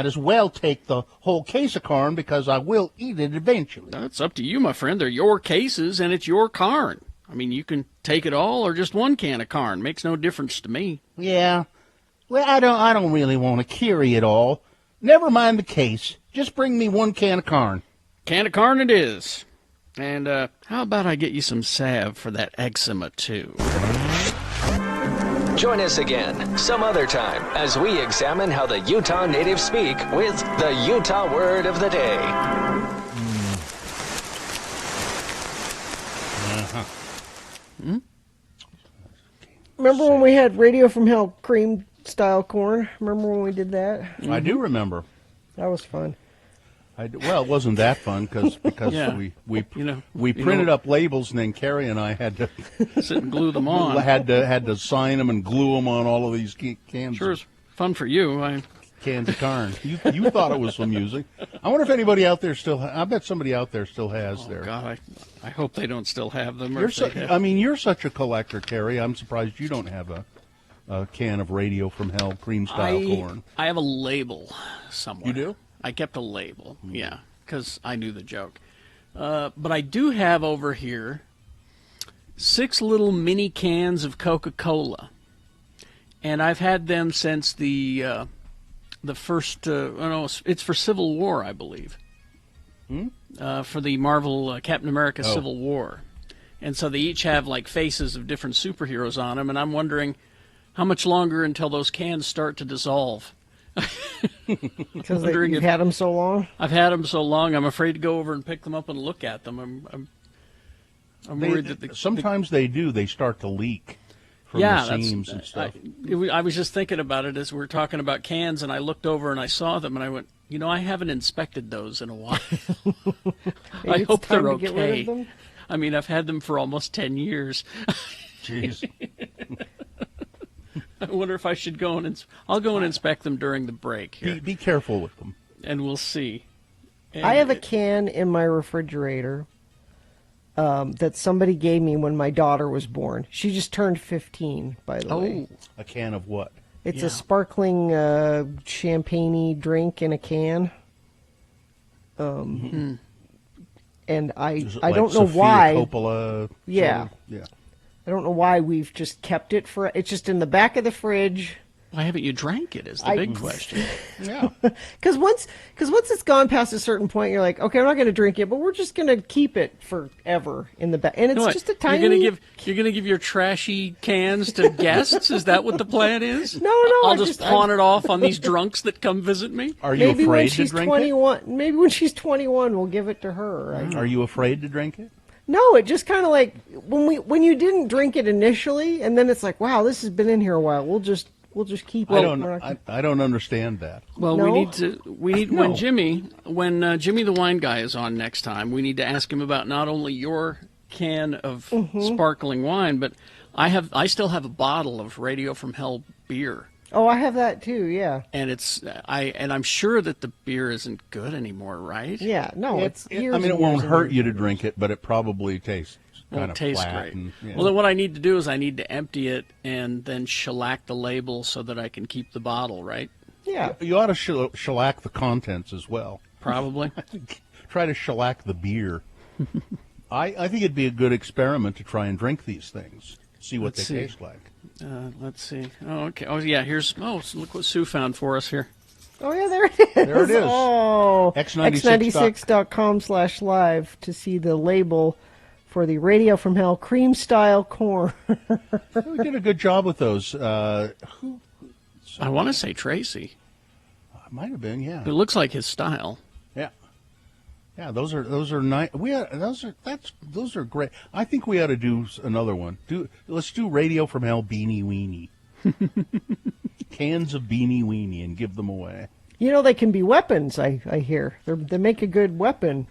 S1: as well take the whole case of corn because I will eat it eventually.
S3: That's up to you, my friend. They're your cases, and it's your corn. I mean, you can take it all or just one can of corn. Makes no difference to me.
S1: Yeah. Well, I don't really want to carry it all. Never mind the case. Just bring me one can of corn.
S3: Can of corn it is. And how about I get you some salve for that eczema, too?
S16: Join us again some other time as we examine how the Utah natives speak with the Utah word of the day.
S2: Remember when we had Radio from Hell cream-style corn? Remember when we did that?
S1: I do remember.
S2: That was fun.
S1: Well, it wasn't that fun because
S3: Yeah.
S1: we printed up labels and then Carrie and I had to
S3: sit and glue them on.
S1: had to sign them and glue them on all of these cans.
S3: Sure, it's fun for you.
S1: Cans of corn. You thought it was amusing. I wonder if anybody out there still. I bet somebody out there still has their.
S3: God, I hope they don't still have them.
S1: You're such a collector, Carrie. I'm surprised you don't have a can of Radio from Hell cream style corn.
S3: I have a label somewhere.
S1: You do?
S3: I kept a label, yeah, because I knew the joke. But I do have over here 6 little mini cans of Coca-Cola, and I've had them since the first. It's for Civil War, I believe. For the Marvel Captain America Civil War, and so they each have like faces of different superheroes on them, and I'm wondering how much longer until those cans start to dissolve.
S2: Because you've had them so long?
S3: I've had them so long, I'm afraid to go over and pick them up and look at them. I'm worried that
S1: sometimes they do. They start to leak from the seams and stuff.
S3: I was just thinking about it as we were talking about cans, and I looked over and I saw them, and I went, I haven't inspected those in a while. I hope they're okay.
S2: Get rid of them?
S3: I mean, I've had them for almost 10 years.
S1: Jeez.
S3: I wonder if I should go I'll go and inspect them during the break here.
S1: Be careful with them.
S3: And we'll see. And
S2: I have a can in my refrigerator that somebody gave me when my daughter was born. She just turned 15, by the way.
S1: A can of what?
S2: It's a sparkling champagne drink in a can. And And I
S1: Is it
S2: I
S1: like
S2: don't know
S1: Sofia
S2: why.
S1: Coppola.
S2: Yeah.
S1: sort of? Yeah.
S2: I don't know why we've just kept it for. It's just in the back of the fridge.
S3: Why haven't you drank it? Is the big question.
S1: Yeah.
S2: Because once it's gone past a certain point, you're like, okay, I'm not going to drink it, but we're just going to keep it forever in the back. And it's
S3: What,
S2: just a tiny.
S3: You're gonna give your trashy cans to guests? Is that what the plan is?
S2: No,
S3: I'll just pawn it off on these drunks that come visit me.
S1: Are you
S2: maybe when
S1: afraid to
S2: she's
S1: drink
S2: 21. Maybe when she's 21, we'll give it to her.
S1: it? Are you afraid to drink it?
S2: No, it just kind of like when you didn't drink it initially, and then it's like, wow, this has been in here a while. We'll just keep it.
S1: I don't understand that.
S3: Well,
S2: No?
S3: we need
S1: No.
S3: when Jimmy the wine guy is on next time, we need to ask him about not only your can of sparkling wine, but I still have a bottle of Radio from Hell beer.
S2: Oh, I have that too. Yeah.
S3: And I'm sure that the beer isn't good anymore, right?
S2: Yeah. No, it's. years
S1: I mean,
S2: and
S1: it won't
S2: years and
S1: hurt
S2: years.
S1: you to drink it, but it probably tastes kind
S3: Won't
S1: of
S3: taste
S1: flat.
S3: great.
S1: And, yeah.
S3: Well, then what I need to do is I need to empty it and then shellac the label so that I can keep the bottle, right?
S2: Yeah.
S1: You ought to shellac the contents as well.
S3: Probably.
S1: Try to shellac the beer. I think it'd be a good experiment to try and drink these things, see what
S3: Let's
S1: they
S3: see.
S1: taste like.
S3: Let's see. Oh, okay. Oh, yeah. So look what Sue found for us here.
S2: Oh, yeah, there it is.
S1: There it is.
S2: Oh,
S1: X96.
S2: x96.com/live to see the label for the Radio from Hell cream style corn.
S1: We did a good job with those.
S3: I want to say Tracy.
S1: Might have been, yeah.
S3: It looks like his style.
S1: Yeah. Yeah, those are nice. Those are great. I think we ought to do another one. Let's do Radio from Hell Beanie Weenie. Cans of Beanie Weenie and give them away.
S2: You know, they can be weapons, I hear. They make a good weapon.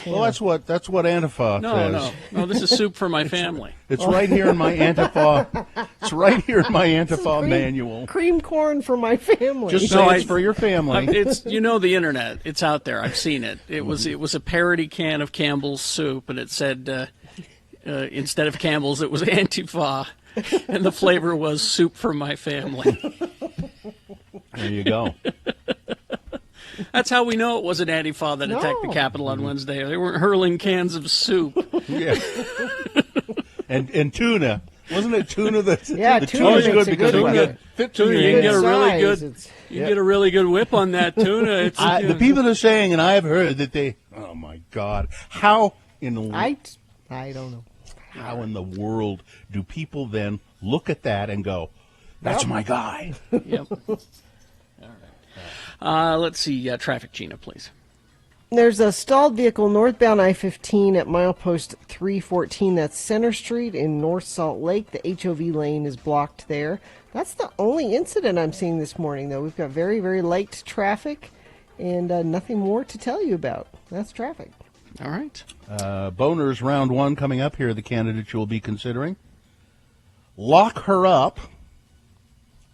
S1: Well, that's what Antifa says.
S3: No, this is soup for my family.
S1: It's right here in my Antifa. It's right here in my Antifa manual.
S2: Cream corn for my family.
S1: Just say it's for your family.
S3: It's the internet. It's out there. I've seen it. It was a parody can of Campbell's soup, and it said instead of Campbell's, it was Antifa, and the flavor was soup for my family.
S1: There you go.
S3: That's how we know it wasn't Antifa that attacked the Capitol on Wednesday. They weren't hurling cans of soup.
S1: Yeah. and tuna. Wasn't it tuna that?
S2: Yeah,
S1: the
S2: tuna
S1: tuna's
S2: makes
S1: good
S2: a
S1: because
S2: good
S1: it
S2: one.
S1: fits
S3: Tuna,
S1: in
S3: you
S1: your
S3: can get a
S1: hand.
S3: really
S2: size.
S3: good. You get a really good whip on that tuna. It's
S1: The people are saying, and I have heard that they. Oh my God! How in the
S2: I don't know.
S1: how in the world do people then look at that and go, "That's my guy"?
S3: Yep. All right. Let's see. Traffic, Gina, please.
S2: There's a stalled vehicle northbound I-15 at milepost 314. That's Center Street in North Salt Lake. The HOV lane is blocked there. That's the only incident I'm seeing this morning, though. We've got very, very light traffic and nothing more to tell you about. That's traffic.
S3: All right.
S1: Boners round one coming up. Here are the candidates you'll be considering. Lock her up.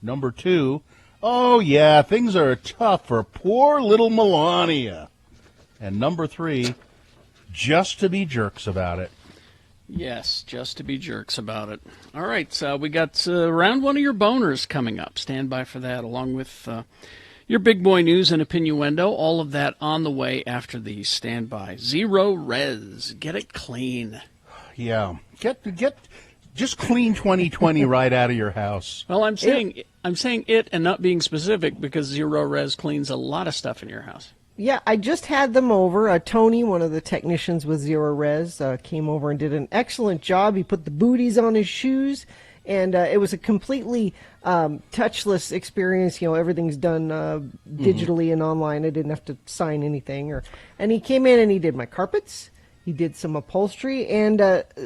S1: Number 2. Oh, yeah, things are tough for poor little Melania. And number 3, just to be jerks about it.
S3: Yes, just to be jerks about it. All right, so we got round one of your boners coming up. Stand by for that, along with your big boy news and opinioendo. All of that on the way after the standby. Zero res. Get it clean.
S1: Yeah. Just clean 2020 right out of your house.
S3: Well, I'm saying it and not being specific because zero res cleans a lot of stuff in your house.
S2: Yeah, I just had them over. Tony, one of the technicians with Zero Res, came over and did an excellent job. He put the booties on his shoes, and it was a completely touchless experience. You know, everything's done digitally and online. I didn't have to sign anything. And he came in and he did my carpets, he did some upholstery, and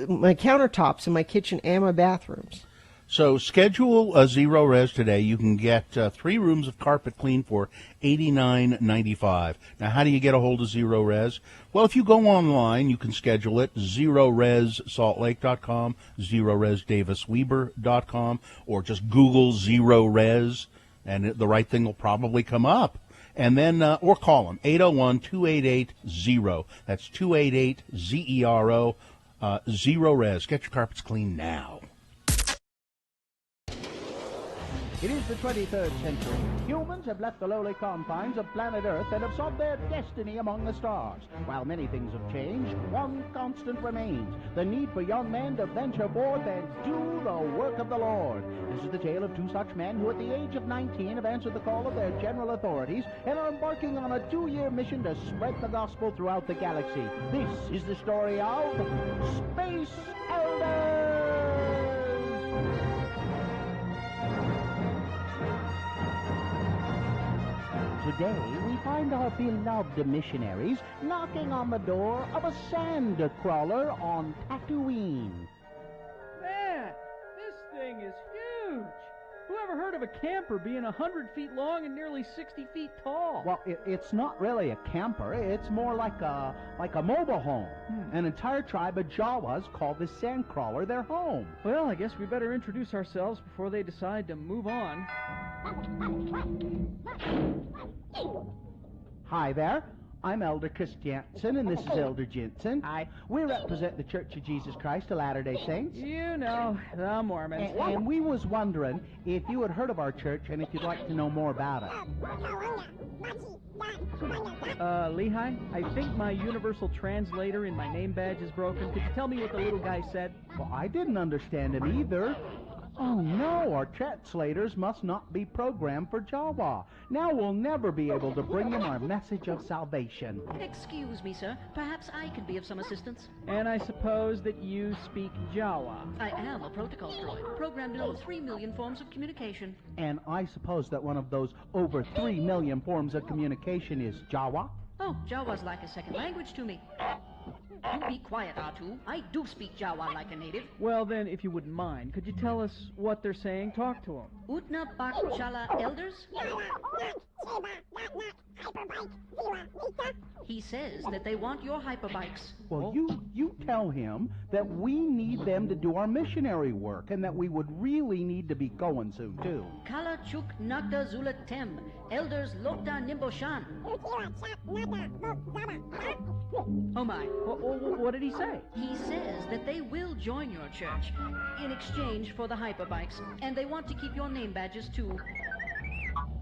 S2: my countertops in my kitchen and my bathrooms.
S1: So schedule a Zero Res today. You can get 3 rooms of carpet clean for $89.95. Now, how do you get a hold of Zero Res? Well, if you go online, you can schedule it, ZeroResSaltLake.com, ZeroResDavisWeber.com, or just Google Zero Res, and the right thing will probably come up. And then, or call them, 801-288-ZERO. That's 288-ZERO, Zero Res. Get your carpets clean now.
S4: It is the 23rd century. Humans have left the lowly confines of planet Earth and have sought their destiny among the stars. While many things have changed, one constant remains: the need for young men to venture forth and do the work of the Lord. This is the tale of two such men who at the age of 19 have answered the call of their general authorities and are embarking on a 2-year mission to spread the gospel throughout the galaxy. This is the story of Space Elders! Today, we find our beloved missionaries knocking on the door of a sand crawler on Tatooine.
S6: Man, this thing is huge! Who ever heard of a camper being 100 feet long and nearly 60 feet tall?
S4: Well, it's not really a camper. It's more like a mobile home. An entire tribe of Jawas call this sand crawler their home.
S6: Well, I guess we better introduce ourselves before they decide to move on.
S4: Hi there. I'm Elder Christiansen, and this is Elder Jensen. Hi. We represent the Church of Jesus Christ of Latter-day Saints.
S6: You know, the Mormons.
S4: And we was wondering if you had heard of our church and if you'd like to know more about it.
S6: Lehigh, I think my universal translator in my name badge is broken. Could you tell me what the little guy said?
S4: Well, I didn't understand him either. Oh no, our translators must not be programmed for Jawa. Now we'll never be able to bring them our message of salvation.
S17: Excuse me, sir. Perhaps I can be of some assistance.
S6: And I suppose that you speak Jawa.
S17: I am a protocol droid, programmed in over 3 million forms of communication.
S4: And I suppose that one of those over 3 million forms of communication is Jawa?
S17: Oh, Jawa's like a second language to me. You be quiet, R2. I do speak Jawa like a native.
S6: Well, then, if you wouldn't mind, could you tell us what they're saying? Talk to them.
S17: Utna Bak Chala Elders? He says that they want your hyperbikes.
S4: Well, you tell him that we need them to do our missionary work and that we would really need to be going soon, too.
S17: Kala Chuk Nagda Zula Tem, Elders Lokta Nimboshan. Oh my.
S6: What did he say?
S17: He says that they will join your church in exchange for the hyperbikes, and they want to keep your name badges too.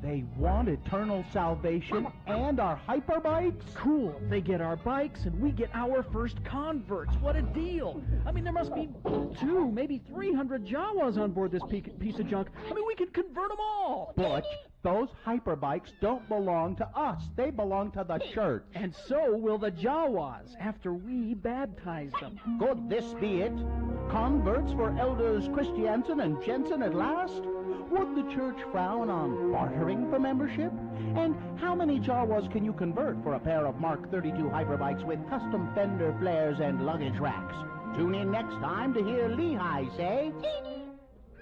S4: They want eternal salvation and our hyperbikes?
S6: Cool. They get our bikes and we get our first converts. What a deal. I mean, there must be 200, maybe 300 Jawas on board this piece of junk. I mean, we could convert them all.
S4: Butch, those hyperbikes don't belong to us. They belong to the church.
S6: And so will the Jawas after we baptize them.
S4: Could this be it? Converts for Elders Christiansen and Jensen at last? Would the church frown on bartering for membership? And how many Jawas can you convert for a pair of Mark 32 hyperbikes with custom fender flares and luggage racks? Tune in next time to hear Lehigh say...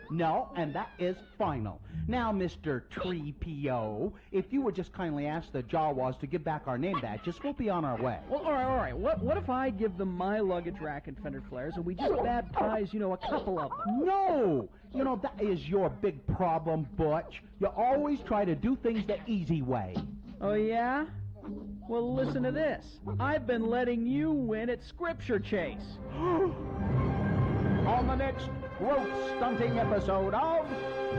S4: No, and that is final. Now, Mr. 3PO, if you would just kindly ask the Jawas to give back our name badges, we'll be on our way.
S6: Well, all right. What if I give them my luggage rack and fender flares and we just baptize, a couple of them?
S4: No! That is your big problem, Butch. You always try to do things the easy way.
S6: Oh, yeah? Well, listen to this. I've been letting you win at Scripture Chase.
S4: On the next growth-stunting episode of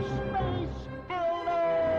S4: Space Elders!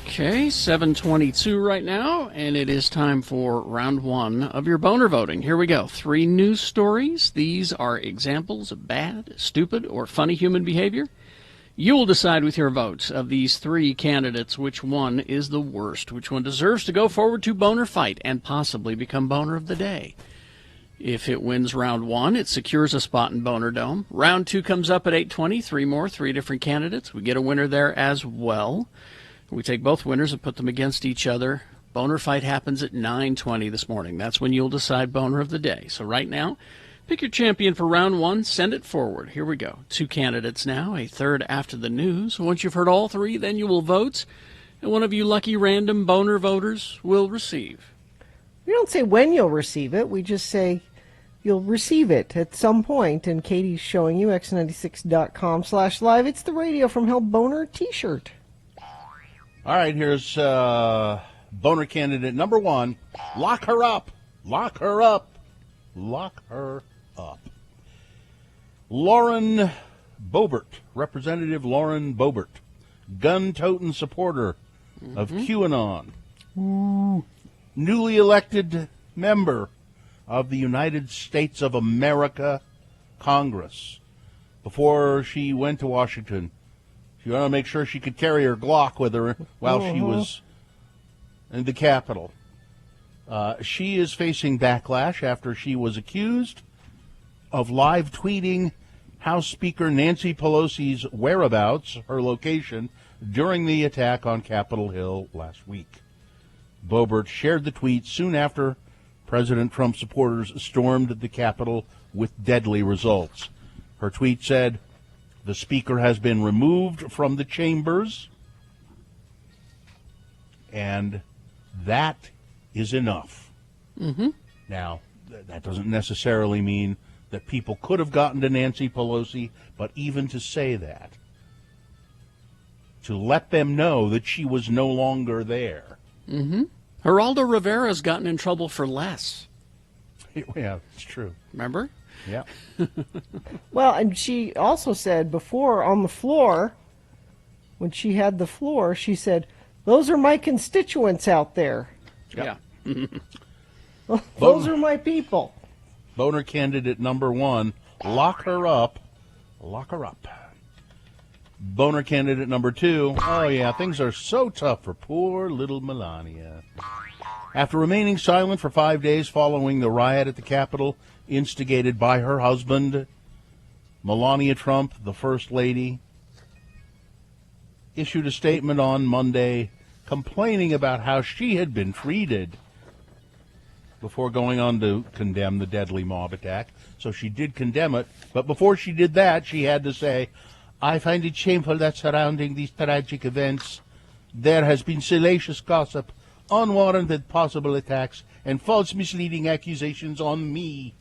S3: Okay, 7:22 right now, and it is time for round one of your boner voting. Here we go. 3 news stories. These are examples of bad, stupid, or funny human behavior. You will decide with your votes of these 3 candidates which one is the worst, which one deserves to go forward to boner fight and possibly become boner of the day. If it wins round 1, it secures a spot in Boner Dome. Round 2 comes up at 8:20. 3 more, 3 different candidates. We get a winner there as well. We take both winners and put them against each other. Boner fight happens at 9:20 this morning. That's when you'll decide boner of the day. So right now, pick your champion for round 1. Send it forward. Here we go. 2 candidates now, a third after the news. Once you've heard all 3, then you will vote, and one of you lucky random boner voters will receive.
S2: We don't say when you'll receive it. We just say you'll receive it at some point. And Katie's showing you x96.com/live. It's the Radio from Hell Boner t-shirt.
S1: All right, here's boner candidate number 1. Lock her up. Lock her up. Lock her up. Lauren Boebert, Representative Lauren Boebert, gun-toting supporter of QAnon. Ooh. Newly elected member of the United States of America Congress. Before she went to Washington, she wanted to make sure she could carry her Glock with her while she was in the Capitol. She is facing backlash after she was accused of live tweeting House Speaker Nancy Pelosi's whereabouts, her location, during the attack on Capitol Hill last week. Boebert shared the tweet soon after President Trump supporters stormed the Capitol with deadly results. Her tweet said, "The Speaker has been removed from the chambers, and that is enough."
S3: Mm-hmm.
S1: Now, that doesn't necessarily mean that people could have gotten to Nancy Pelosi, but even to say that, to let them know that she was no longer there.
S3: Mm-hmm. Geraldo Rivera's gotten in trouble for less.
S1: Yeah, it's true.
S3: Remember?
S1: Yeah.
S2: Well, and she also said before on the floor, when she had the floor, she said, "Those are my constituents out there."
S3: Yeah.
S2: Those are my people.
S1: Boner candidate number 1, lock her up. Lock her up. Boner candidate number 2, oh yeah, things are so tough for poor little Melania. After remaining silent for 5 days following the riot at the Capitol, instigated by her husband, Melania Trump, the First Lady, issued a statement on Monday complaining about how she had been treated before going on to condemn the deadly mob attack. So she did condemn it, but before she did that, she had to say, "I find it shameful that surrounding these tragic events, there has been salacious gossip, unwarranted possible attacks, and false misleading accusations on me."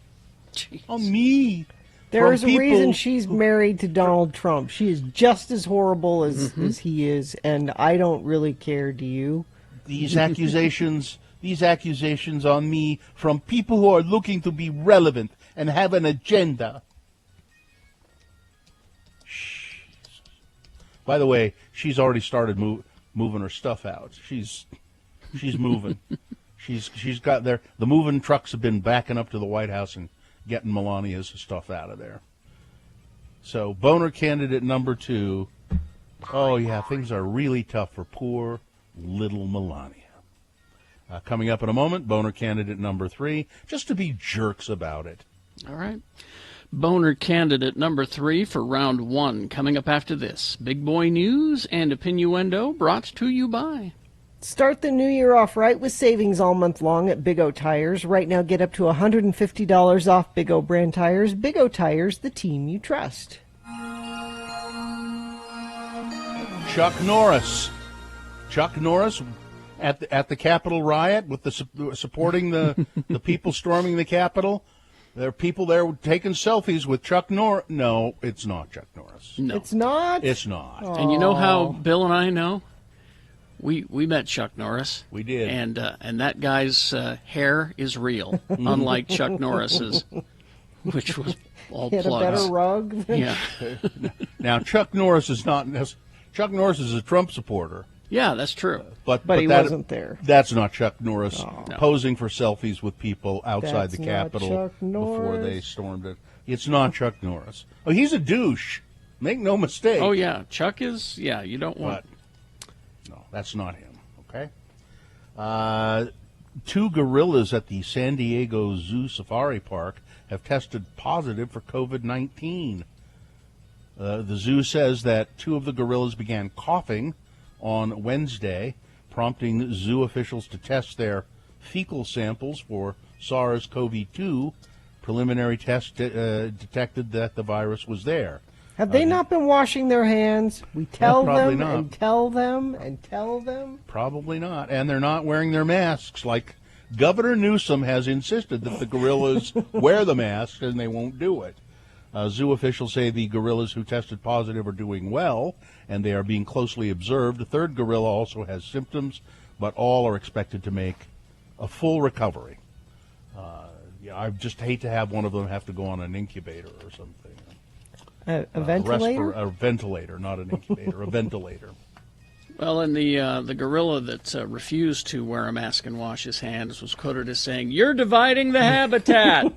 S3: Jeez.
S1: On me.
S2: There is a
S1: people
S2: reason she's married to Donald Trump. She is just as horrible as he is, and I don't really care, do you?
S1: These accusations on me from people who are looking to be relevant and have an agenda. By the way, she's already started moving her stuff out. She's moving. she's got there. The moving trucks have been backing up to the White House and getting Melania's stuff out of there. So, boner candidate number 2. Oh yeah, things are really tough for poor little Melania. Coming up in a moment, boner candidate number 3, just to be jerks about it.
S3: All right. Boner candidate number 3 for round 1 coming up after this. Big boy news and opinioendo brought to you by.
S2: Start the new year off right with savings all month long at Big O Tires. Right now, get up to $150 off Big O brand tires. Big O Tires, the team you trust.
S1: Chuck Norris at the Capitol riot with the supporting the people storming the Capitol. There are people there taking selfies with Chuck Norris. No, it's not Chuck Norris.
S3: No,
S2: it's not.
S1: It's not.
S2: Aww.
S3: And you know how Bill and I know? We met Chuck Norris.
S1: We did.
S3: And that guy's hair is real, unlike Chuck Norris's, which was all
S2: he had
S3: plugs.
S2: a better rug.
S3: Yeah.
S1: Now Chuck Norris is not. Chuck Norris is a Trump supporter.
S3: Yeah, that's true.
S2: But he wasn't there.
S1: That's not Chuck Norris
S3: No.
S1: posing for selfies with people outside
S2: That's
S1: the
S2: not
S1: Capitol
S2: Chuck
S1: before they
S2: Norris.
S1: stormed it. It's not Chuck Norris. Oh, he's a douche. Make no mistake.
S3: Oh, yeah. Chuck is, you don't want.
S1: No, that's not him. Okay. 2 gorillas at the San Diego Zoo Safari Park have tested positive for COVID-19. The zoo says that 2 of the gorillas began coughing on Wednesday, prompting zoo officials to test their fecal samples for SARS-CoV-2. Preliminary tests detected that the virus was there.
S2: Have they not been washing their hands? We tell
S1: probably
S2: them
S1: not.
S2: and tell them and tell them.
S1: Probably not. And they're not wearing their masks. Like Governor Newsom has insisted that the gorillas wear the masks, and they won't do it. Zoo officials say the gorillas who tested positive are doing well, and they are being closely observed. The 3rd gorilla also has symptoms, but all are expected to make a full recovery. I just hate to have one of them have to go on an incubator or something.
S2: A ventilator?
S1: A ventilator, not an incubator, a ventilator.
S3: Well, and the gorilla that refused to wear a mask and wash his hands was quoted as saying, "You're dividing the habitat."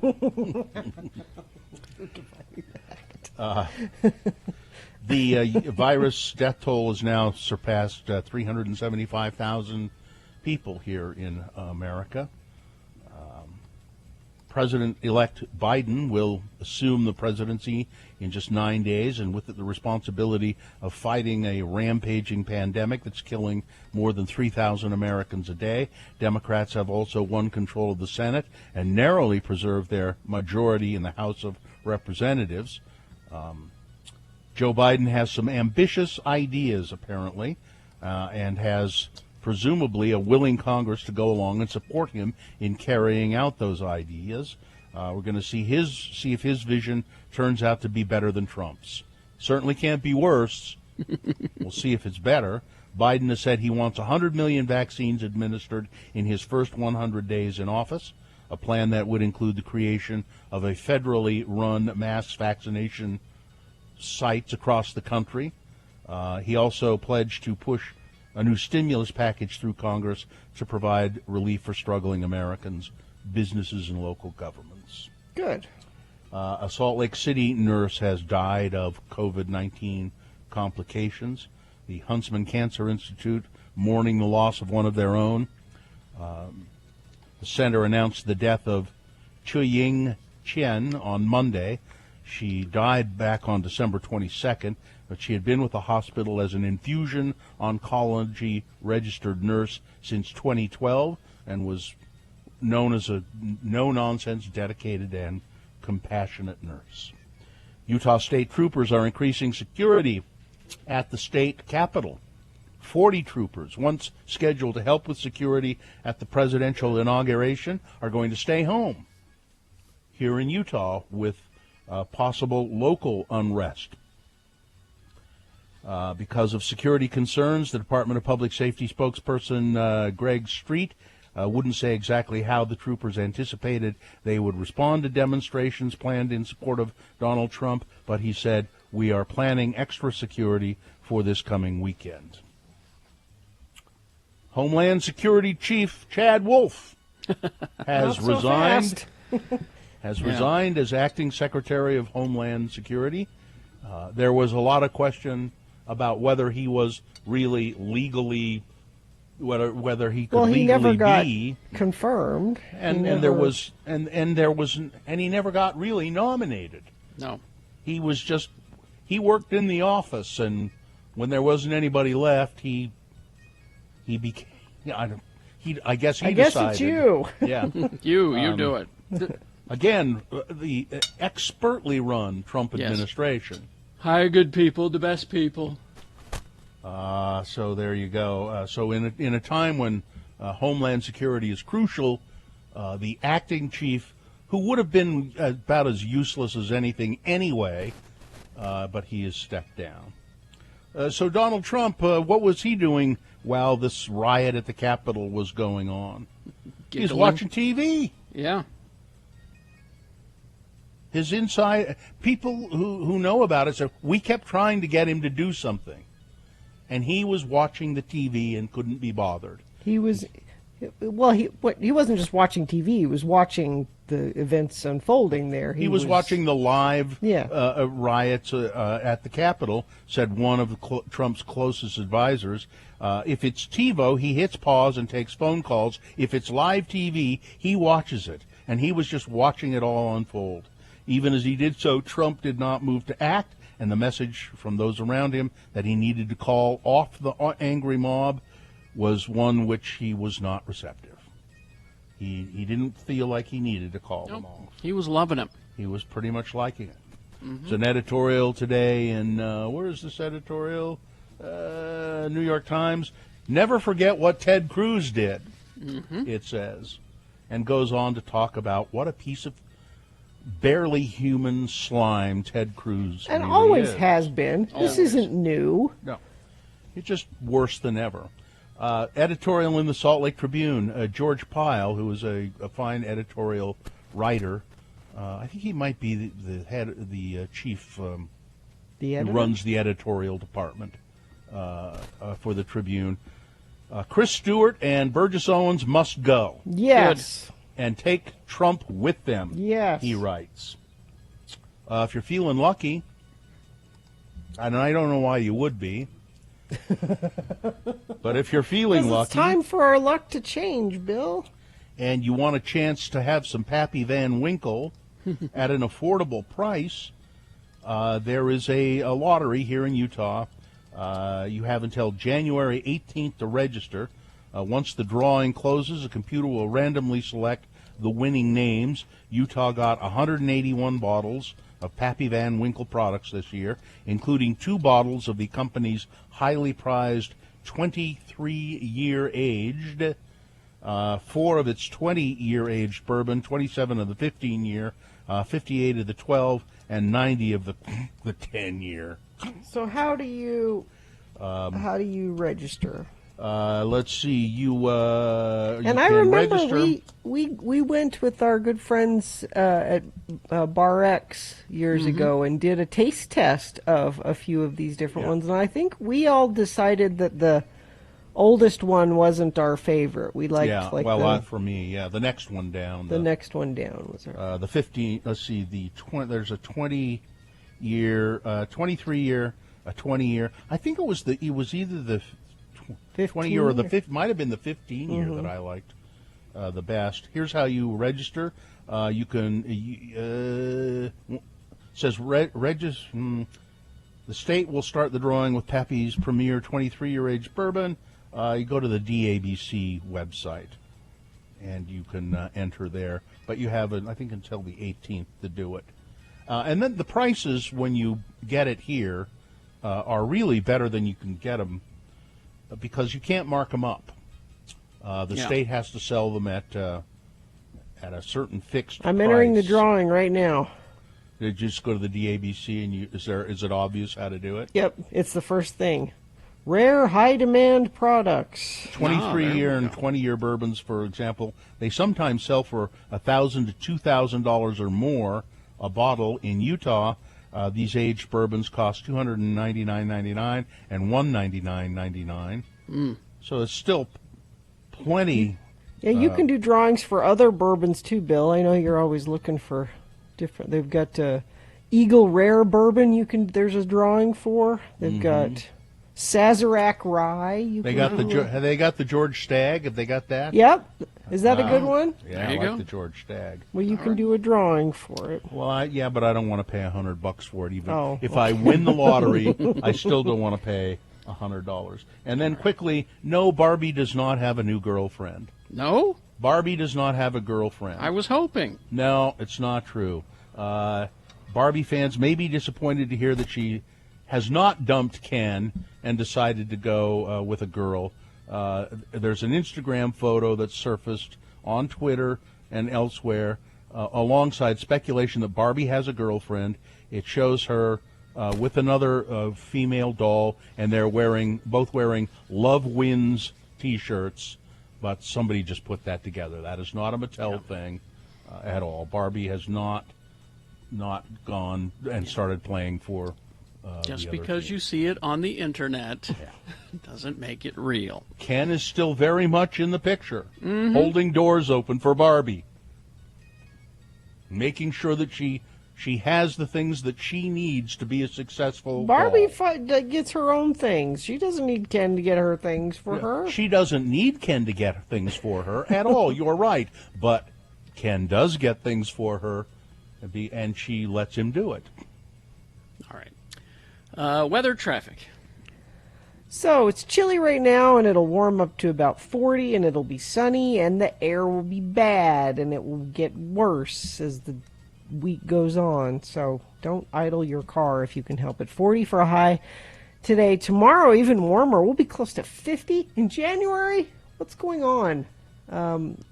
S1: The virus death toll has now surpassed 375,000 people here in America. President-elect Biden will assume the presidency in just 9 days, and with it the responsibility of fighting a rampaging pandemic that's killing more than 3,000 Americans a day. Democrats have also won control of the Senate and narrowly preserved their majority in the House of Representatives. Joe Biden has some ambitious ideas, apparently, and has presumably a willing Congress to go along and support him in carrying out those ideas. We're going to see if his vision turns out to be better than Trump's. Certainly can't be worse. We'll see if it's better. Biden has said he wants 100 million vaccines administered in his first 100 days in office, a plan that would include the creation of a federally run mass vaccination sites across the country. He also pledged to push a new stimulus package through Congress to provide relief for struggling Americans, businesses, and local governments.
S2: Good.
S1: A Salt Lake City nurse has died of COVID-19 complications. The Huntsman Cancer Institute mourning the loss of one of their own. The center announced the death of Chuying Chen on Monday. She died back on December 22nd, but she had been with the hospital as an infusion oncology registered nurse since 2012 and was known as a no-nonsense, dedicated, and compassionate nurse. Utah State troopers are increasing security at the state capitol. 40 troopers, once scheduled to help with security at the presidential inauguration, are going to stay home here in Utah with possible local unrest. Because of security concerns, the Department of Public Safety spokesperson Greg Street wouldn't say exactly how the troopers anticipated they would respond to demonstrations planned in support of Donald Trump, but he said, "We are planning extra security for this coming weekend." Homeland Security Chief Chad Wolf has resigned. Resigned as acting Secretary of Homeland Security. There was a lot of question about whether he was really legally, whether he could legally
S2: he never got
S1: be
S2: confirmed,
S1: and he never got really nominated.
S3: No,
S1: he worked in the office, and when there wasn't anybody left, he became. I guess decided.
S2: It's you.
S1: Yeah,
S3: you do it.
S1: Again, the expertly run Trump administration.
S3: Hire good people, the best people.
S1: So there you go. So in a time when Homeland Security is crucial, the acting chief, who would have been about as useless as anything anyway, but he has stepped down. So Donald Trump, what was he doing while this riot at the Capitol was going on? He's watching TV.
S3: Yeah.
S1: His inside people who know about it said, we kept trying to get him to do something. and he was watching the TV and couldn't be bothered.
S2: He was, well, he wasn't just watching TV. He was watching the events unfolding there.
S1: He was watching the live riots at the Capitol, said one of Trump's closest advisors. If it's TiVo, he hits pause and takes phone calls. If it's live TV, he watches it. And he was just watching it all unfold. Even as he did so, Trump did not move to act, and the message from those around him that he needed to call off the angry mob was one which he was not receptive. He didn't feel like he needed to call them off.
S3: He was loving it.
S1: He was pretty much liking it. It's an editorial today in, where is this editorial? New York Times. Never forget what Ted Cruz did, it says, and goes on to talk about what a piece of barely human slime Ted Cruz
S2: and
S1: really
S2: always
S1: is.
S2: Has been. This isn't new.
S1: No, it's just worse than ever. Editorial in the Salt Lake Tribune. George Pyle, who is a fine editorial writer, I think he might be the head, the chief,
S2: the
S1: who runs the editorial department for the Tribune. Chris Stewart and Burgess Owens must go.
S2: Yes.
S1: Good. And take Trump with them.
S2: Yes.
S1: He writes. If you're feeling lucky, and I don't know why you would be, but if you're feeling lucky,
S2: it's time for our luck to change, Bill.
S1: And you want a chance to have some Pappy Van Winkle at an affordable price, there is a lottery here in Utah. You have until January 18th to register. Once the drawing closes, a computer will randomly select the winning names. Utah got 181 bottles of Pappy Van Winkle products this year, including 2 bottles of the company's highly prized 23-year aged, 4 of its 20-year aged bourbon, 27 of the 15-year, 58 of the 12, and 90 of the 10-year.
S2: So how do you register?
S1: Let's see. You
S2: and I
S1: can
S2: remember
S1: register.
S2: we went with our good friends at Bar X years ago and did a taste test of a few of these different ones, and I think we all decided that the oldest one wasn't our favorite. We liked
S1: for me, the next one down.
S2: The next one down was our
S1: the 15. Let's see. There's a 20-year, 23-year, a 20-year. I think it was either the 20-year or the 15. Might have been the 15-year that I liked the best. Here's how you register. You can says register. The state will start the drawing with Pappy's premier 23-year age bourbon. You go to the DABC website, and you can enter there. But you have, I think, until the 18th to do it. And then the prices when you get it here are really better than you can get them because you can't mark them up. The state has to sell them at a certain fixed price.
S2: I'm entering the drawing right now.
S1: You just go to the DABC and is it obvious how to do it?
S2: Yep, it's the first thing. Rare, high-demand products.
S1: 23-year and 20-year bourbons, for example, they sometimes sell for $1,000 to $2,000 or more a bottle. In Utah, these aged bourbons cost $299.99 and $199.99. So it's still plenty.
S2: Yeah, you can do drawings for other bourbons too, Bill. I know you're always looking for different. They've got Eagle Rare Bourbon. There's a drawing for. They've got Sazerac Rye.
S1: Have they got the George Stagg? Have they got that?
S2: Yep. Is that a good one?
S1: Yeah, I like the George Stagg.
S2: Well, you can do a drawing for it.
S1: Well, but I don't want to pay $100 for it. Even if I win the lottery, I still don't want to pay $100. And then quickly, no, Barbie does not have a new girlfriend.
S3: No?
S1: Barbie does not have a girlfriend.
S3: I was hoping.
S1: No, it's not true. Barbie fans may be disappointed to hear that she has not dumped Ken and decided to go with a girl. There's an Instagram photo that surfaced on Twitter and elsewhere alongside speculation that Barbie has a girlfriend. It shows her with another female doll, and they're both wearing Love Wins T-shirts, but somebody just put that together. That is not a Mattel thing at all. Barbie has not gone and started playing for
S3: Just because you see it on the internet doesn't make it real.
S1: Ken is still very much in the picture,
S3: Mhm.
S1: holding doors open for Barbie, making sure that she has the things that she needs to be a successful
S2: Barbie
S1: doll.
S2: gets her own things. She doesn't need Ken to get her things for her.
S1: She doesn't need Ken to get things for her at all. You're right. But Ken does get things for her, and she lets him do it.
S3: All right. Weather, traffic.
S2: So it's chilly right now, and it'll warm up to about 40, and it'll be sunny, and the air will be bad, and it will get worse as the week goes on. So don't idle your car if you can help it. 40 for a high today. Tomorrow, even warmer. We'll be close to 50 in January. What's going on?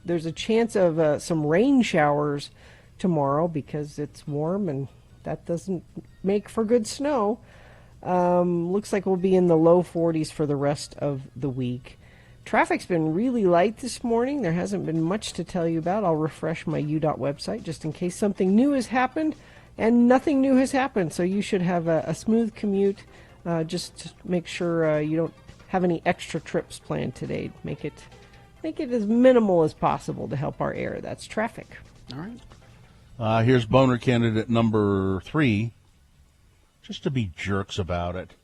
S2: There's a chance of some rain showers tomorrow because it's warm, and that doesn't make for good snow. Looks like we'll be in the low 40s for the rest of the week. Traffic's been really light this morning. There hasn't been much to tell you about. I'll refresh my UDOT website just in case something new has happened, and nothing new has happened. So you should have a smooth commute. Just to make sure you don't have any extra trips planned today. Make it as minimal as possible to help our air. That's traffic.
S3: All right.
S1: Here's boner candidate number 3. Just to be jerks about it.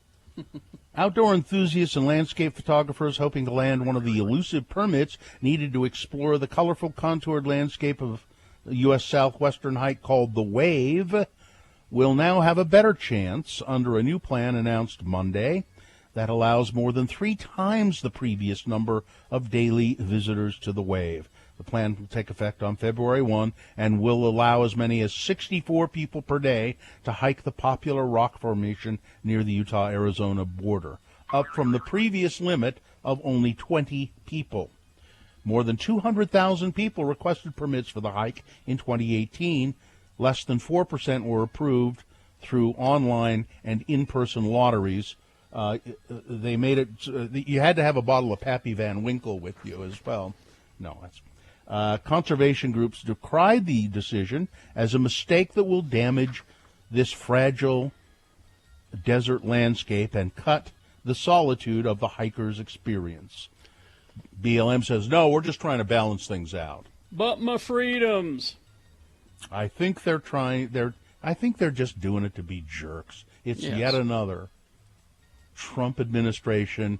S1: Outdoor enthusiasts and landscape photographers hoping to land one of the elusive permits needed to explore the colorful contoured landscape of the U.S. southwestern hike called the Wave will now have a better chance under a new plan announced Monday that allows more than 3 times the previous number of daily visitors to the Wave. The plan will take effect on February 1 and will allow as many as 64 people per day to hike the popular rock formation near the Utah-Arizona border, up from the previous limit of only 20 people. More than 200,000 people requested permits for the hike in 2018. Less than 4% were approved through online and in-person lotteries. They made it. You had to have a bottle of Pappy Van Winkle with you as well. No, that's. Conservation groups decried the decision as a mistake that will damage this fragile desert landscape and cut the solitude of the hiker's experience. BLM says, no, we're just trying to balance things out.
S3: But my freedoms.
S1: I think they're just doing it to be jerks. It's yet another Trump administration.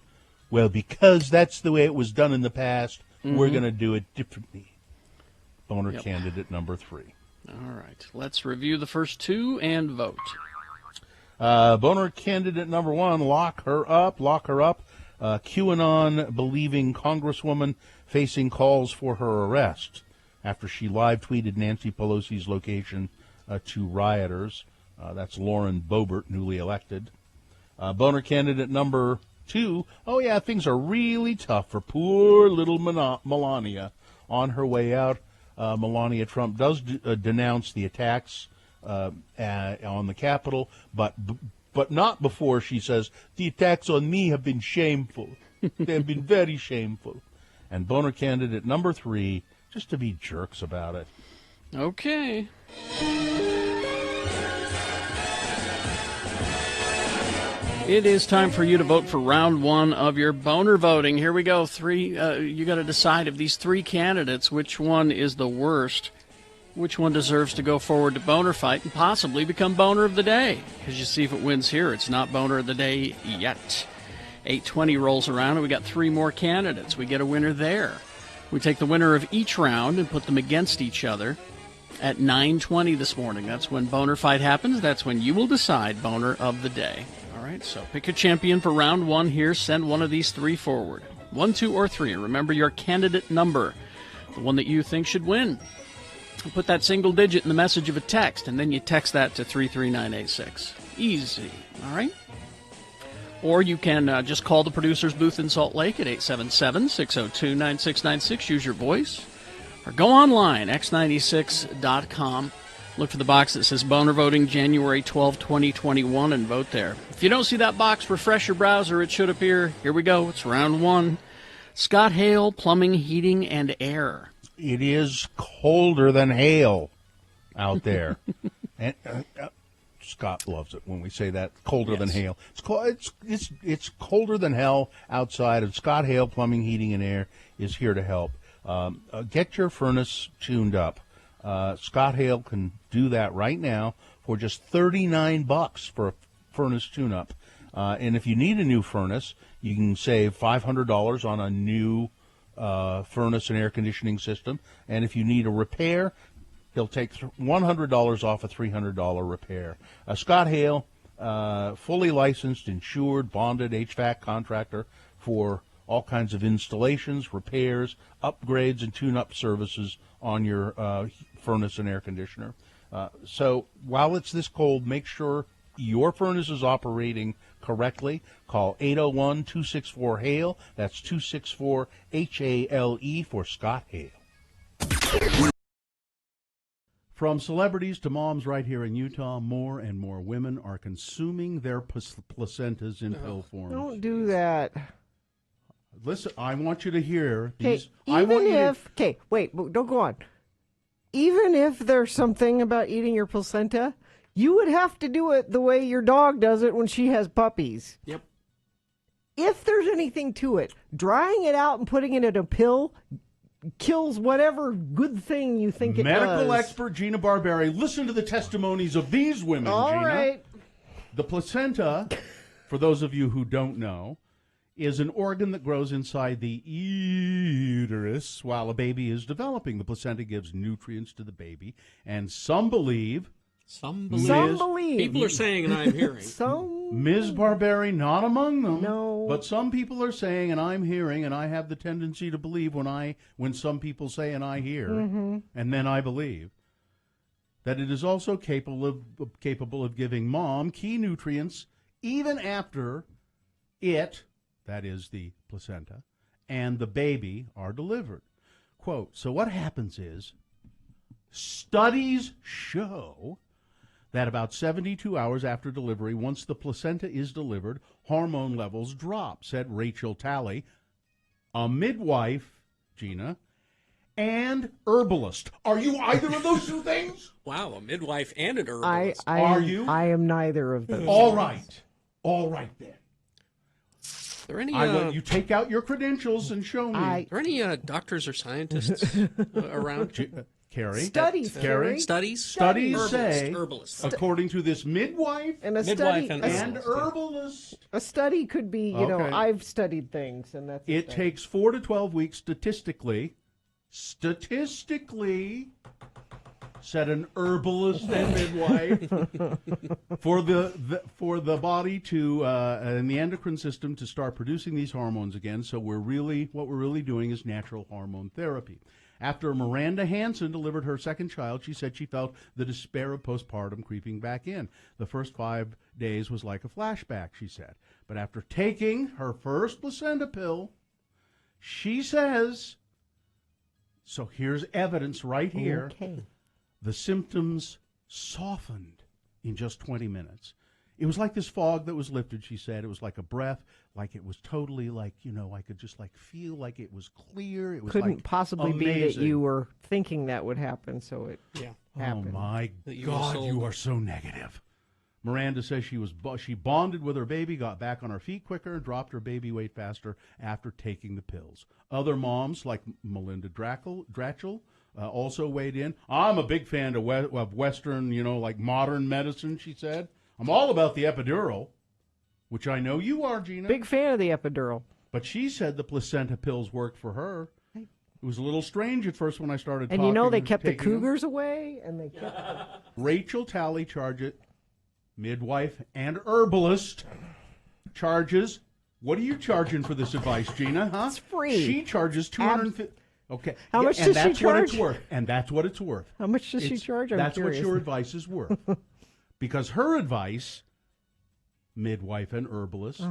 S1: Well, because that's the way it was done in the past, we're going to do it differently. Boner candidate number 3.
S3: All right. Let's review the first 2 and vote.
S1: Boner candidate number 1, lock her up. QAnon-believing Congresswoman facing calls for her arrest after she live-tweeted Nancy Pelosi's location to rioters. That's Lauren Boebert, newly elected. Boner candidate number 2, things are really tough for poor little Melania. On her way out, Melania Trump does denounce the attacks on the Capitol, but not before she says, the attacks on me have been shameful. They have been very shameful. And boner candidate number 3, just to be jerks about it.
S3: Okay. It is time for you to vote for round 1 of your boner voting. Here we go. 3. You got to decide of these 3 candidates, which one is the worst, which one deserves to go forward to boner fight and possibly become boner of the day. Because you see if it wins here, it's not boner of the day yet. 8:20 rolls around and we got 3 more candidates. We get a winner there. We take the winner of each round and put them against each other at 9:20 this morning. That's when boner fight happens. That's when you will decide boner of the day. All right, so pick a champion for round 1 here. Send one of these 3 forward. 1, 2, or 3. Remember your candidate number, the one that you think should win. Put that single digit in the message of a text, and then you text that to 33986. Easy, all right? Or you can just call the producer's booth in Salt Lake at 877-602-9696. Use your voice. Or go online, x96.com. Look for the box that says Boner Voting January 12, 2021, and vote there. If you don't see that box, refresh your browser. It should appear. Here we go. It's round 1. Scott Hale, Plumbing, Heating, and Air.
S1: It is colder than hail out there. And Scott loves it when we say that. Colder than hail. It's colder than hell outside, and Scott Hale Plumbing, Heating, and Air is here to help. Get your furnace tuned up. Scott Hale can do that right now for just $39 for a furnace tune-up. And if you need a new furnace, you can save $500 on a new furnace and air conditioning system. And if you need a repair, he'll take $100 off a $300 repair. Scott Hale, fully licensed, insured, bonded HVAC contractor for all kinds of installations, repairs, upgrades, and tune-up services on your furnace and air conditioner. So while it's this cold, make sure your furnace is operating correctly. Call 801-264-HALE. That's 264-HALE for Scott Hale.
S18: From celebrities to moms right here in Utah, more and more women are consuming their placentas in pill form.
S2: Don't do that.
S18: Listen, I want you to hear
S2: Okay,
S18: these. Wait,
S2: don't go on. Even if there's something about eating your placenta, you would have to do it the way your dog does it when she has puppies.
S3: Yep.
S2: If there's anything to it, drying it out and putting it in a pill kills whatever good thing you think it does.
S18: Medical expert Gina Barberi, listen to the testimonies of these women,
S2: All
S18: Gina.
S2: right.
S18: The placenta, for those of you who don't know, is an organ that grows inside the uterus while a baby is developing. The placenta gives nutrients to the baby, and some believe...
S3: Some believe. People are saying, and I'm hearing.
S18: Ms. Barberi, not among them.
S2: No.
S18: But some people are saying, and I'm hearing, and I have the tendency to believe when some people say and I hear, and then I believe, that it is also capable of giving mom key nutrients even after it, that is the placenta, and the baby are delivered. Quote, so what happens is, studies show that about 72 hours after delivery, once the placenta is delivered, hormone levels drop, said Rachel Talley, a midwife, Gina, and herbalist. Are you either of those two things?
S3: Wow, a midwife and an herbalist.
S18: Are you?
S2: I am neither of those.
S18: All right. All right, then.
S3: Are there any,
S18: you take out your credentials and show me.
S3: Are there any doctors or scientists around?
S18: Carrie?
S2: Studies,
S18: Carrie?
S3: Studies?
S18: Studies say,
S3: Herbalist.
S18: according to this midwife
S2: and
S18: herbalist.
S2: A study could be,
S18: Okay.
S2: I've studied things, and that's
S18: It takes 4 to 12 weeks statistically, said an herbalist and midwife, for the body to and the endocrine system to start producing these hormones again. So what we're really doing is natural hormone therapy. After Miranda Hansen delivered her second child, she said she felt the despair of postpartum creeping back in. The first 5 days was like a flashback, she said. But after taking her first placenta pill, she says, so here's evidence right here, the symptoms softened in just 20 minutes. It was like this fog that was lifted, she said. It was like a breath, like it was totally like, I could just feel like it was clear. It was
S2: couldn't possibly
S18: amazing.
S2: be that you were thinking that would happen, so it happened.
S18: Oh, my God, you are so negative. Miranda says she bonded with her baby, got back on her feet quicker, dropped her baby weight faster after taking the pills. Other moms, like Melinda Dratchell, also weighed in. I'm a big fan of Western, like modern medicine, she said. I'm all about the epidural, which I know you are, Gina.
S2: Big fan of the epidural.
S18: But she said the placenta pills worked for her. It was a little strange at first when I started talking.
S2: And they kept the
S18: taking them.
S2: cougars away, and they kept...
S18: Rachel Talley midwife and herbalist, charges. What are you charging for this advice, Gina? Huh?
S2: It's free.
S18: She charges $250. Okay.
S2: How much does she charge?
S18: And that's what it's worth.
S2: How much does she charge?
S18: That's what your advice is worth. Because her advice, midwife and herbalist,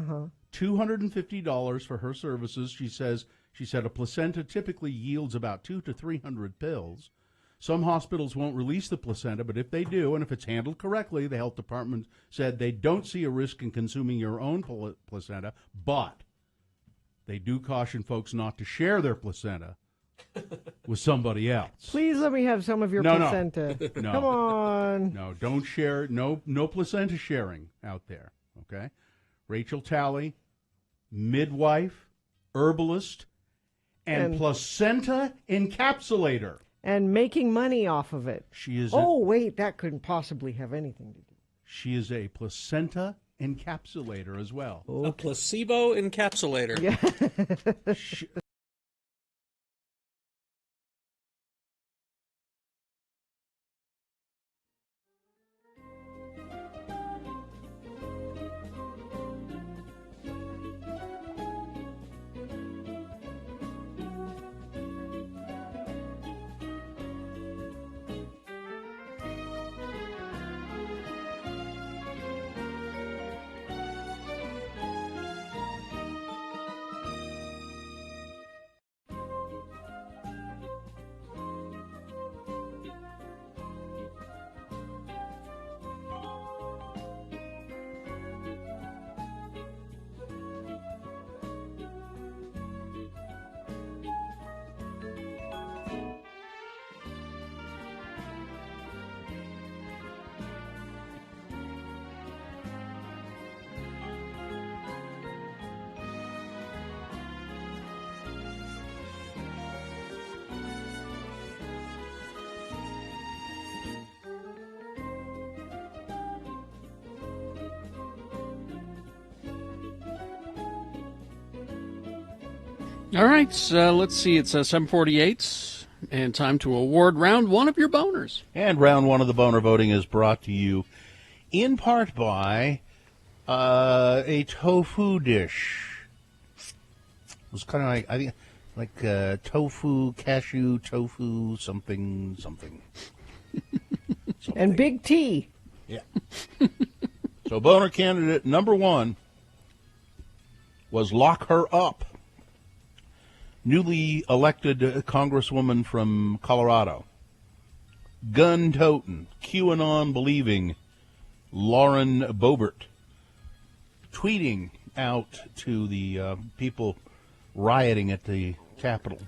S18: $250 for her services. She said a placenta typically yields about 200 to 300 pills. Some hospitals won't release the placenta, but if they do, and if it's handled correctly, the health department said they don't see a risk in consuming your own placenta, but they do caution folks not to share their placenta with somebody else.
S2: Please let me have some of your
S18: No.
S2: placenta.
S18: No.
S2: Come on.
S18: No, don't share. No placenta sharing out there. Okay, Rachel Talley, midwife, herbalist, and placenta encapsulator.
S2: And making money off of it.
S18: She is.
S2: Wait, that couldn't possibly have anything to do.
S18: She is a placenta encapsulator as well.
S19: A placebo encapsulator.
S2: Yeah.
S3: All right, so let's see. It's 7:48, and time to award round one of your boners.
S1: And round one of the boner voting is brought to you in part by a tofu dish. It was kind of like, I think, like tofu, cashew, tofu, something.
S2: And big T.
S1: Yeah. So boner candidate number one was Lock Her Up. Newly elected Congresswoman from Colorado. Gun-toting, QAnon-believing Lauren Boebert tweeting out to the people rioting at the Capitol.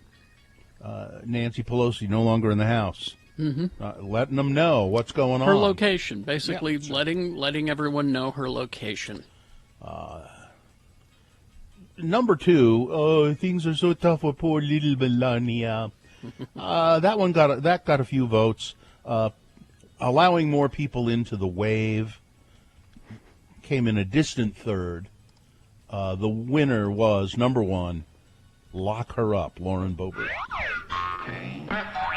S1: Nancy Pelosi no longer in the House.
S3: Mm-hmm.
S1: Letting them know what's going on.
S3: Her location, basically letting everyone know her location.
S1: Number two, things are so tough for poor little Melania. That got a few votes. Allowing more people into the wave came in a distant third. The winner was number one, Lock Her Up, Lauren Boebert.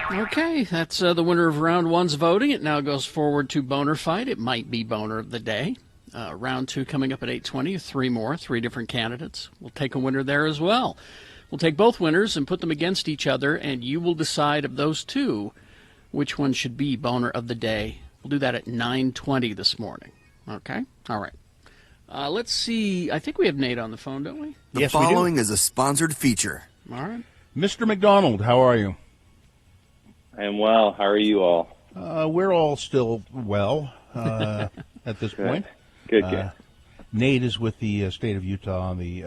S3: Okay, that's the winner of round one's voting. It now goes forward to Boner Fight. It might be Boner of the Day. Round two coming up at 8:20. Three different candidates. We'll take a winner there as well. We'll take both winners and put them against each other, and you will decide of those two which one should be Boner of the Day. We'll do that at 9:20 this morning. Okay? All right. Let's see. I think we have Nate on the phone, don't we?
S20: The following is a sponsored feature.
S3: All right.
S1: Mr. McDonald, how are you?
S11: I am well. How are you all?
S1: We're all still well at this point.
S11: Good.
S1: Nate is with the state of Utah on the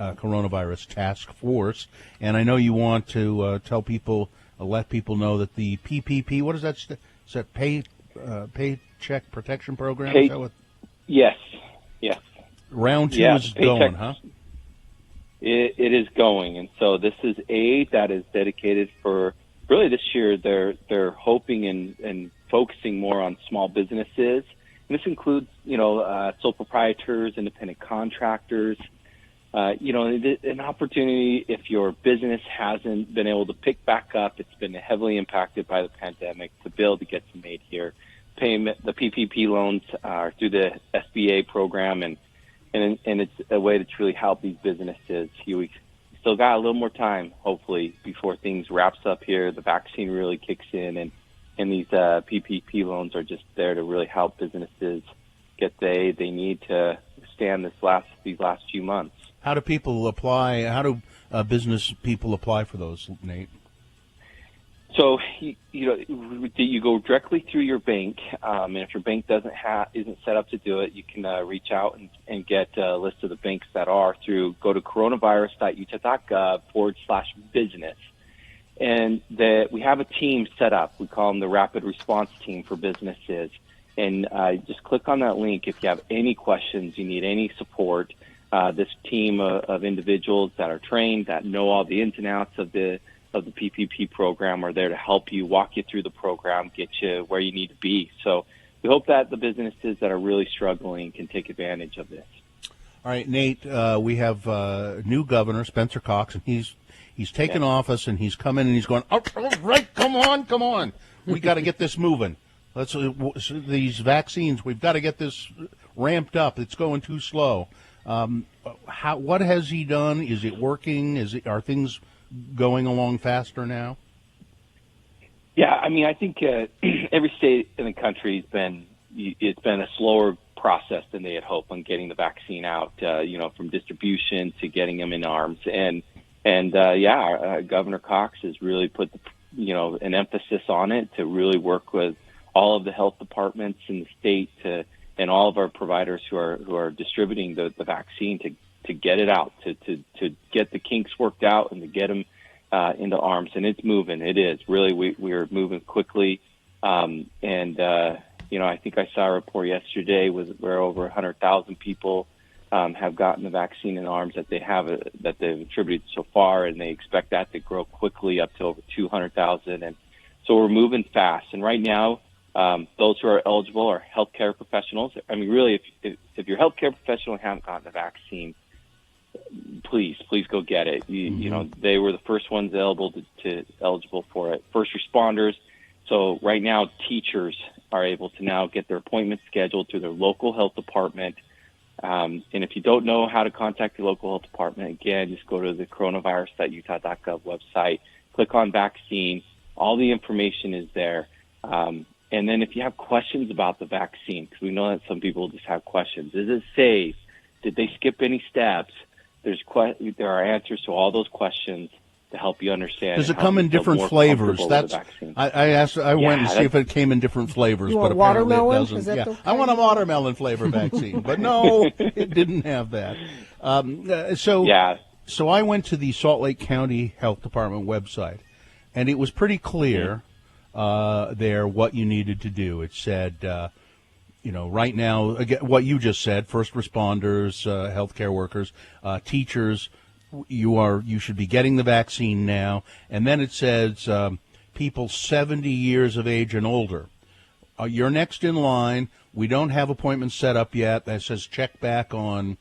S1: coronavirus task force, and I know you want to tell people, let people know that the PPP, what is that? Is that Paycheck Protection Program? Is that what?
S11: Yes.
S1: Round two is going, huh?
S11: It is going, and so this is aid that is dedicated for. Really, this year they're hoping and focusing more on small businesses. And this includes, sole proprietors, independent contractors. An opportunity if your business hasn't been able to pick back up, it's been heavily impacted by the pandemic, to be able to get some aid here. Payment, the PPP loans are through the SBA program, and it's a way to truly help these businesses. We still got a little more time, hopefully, before things wraps up here. The vaccine really kicks in, and these PPP loans are just there to really help businesses get the aid they need to stand these last few months.
S1: How do people apply? How do business people apply for those, Nate?
S11: So you go directly through your bank, and if your bank isn't set up to do it, you can reach out and get a list of the banks that are through. Go to coronavirus.utah.gov/business, and that we have a team set up. We call them the Rapid Response Team for businesses. And just click on that link if you have any questions, you need any support. This team of individuals that are trained, that know all the ins and outs of the PPP program are there to help you, walk you through the program, get you where you need to be. So we hope that the businesses that are really struggling can take advantage of this.
S1: All right, Nate, we have new governor, Spencer Cox, and he's taken office, and he's come in and he's going, all right, come on. We got to get this moving. Let's these vaccines, we've got to get this ramped up. It's going too slow. What has he done? Is it working? Are things going along faster now?
S11: Yeah, I mean, I think every state in the country it's been a slower process than they had hoped on getting the vaccine out. From distribution to getting them in arms, and Governor Cox has really put an emphasis on it to really work with all of the health departments in the state and all of our providers who are distributing the vaccine to get it out, to get the kinks worked out and to get them into arms. And it's moving. It is really, we're moving quickly. I think I saw a report yesterday where over 100,000 people have gotten the vaccine in arms that they've attributed so far, and they expect that to grow quickly up to over 200,000. And so we're moving fast. And right now, those who are eligible are healthcare professionals. I mean, really, if you're a healthcare professional and haven't gotten the vaccine, please go get it. They were the first ones eligible for it. First responders. So right now, teachers are able to now get their appointments scheduled through their local health department. And if you don't know how to contact your local health department, again, just go to the coronavirus.utah.gov website, click on vaccine. All the information is there. And then if you have questions about the vaccine, because we know that some people just have questions. Is it safe? Did they skip any steps? There are answers to all those questions to help you understand.
S1: Does it come in different flavors? That's I went to see if it came in different flavors, but apparently it doesn't.
S2: Is that
S1: I want a watermelon flavor vaccine, but no, it didn't have that. So I went to the Salt Lake County Health Department website, and it was pretty clear there what you needed to do. It said, right now, again, what you just said: first responders, healthcare workers, teachers. You should be getting the vaccine now. And then it says people 70 years of age and older. You're next in line. We don't have appointments set up yet. That says check back on,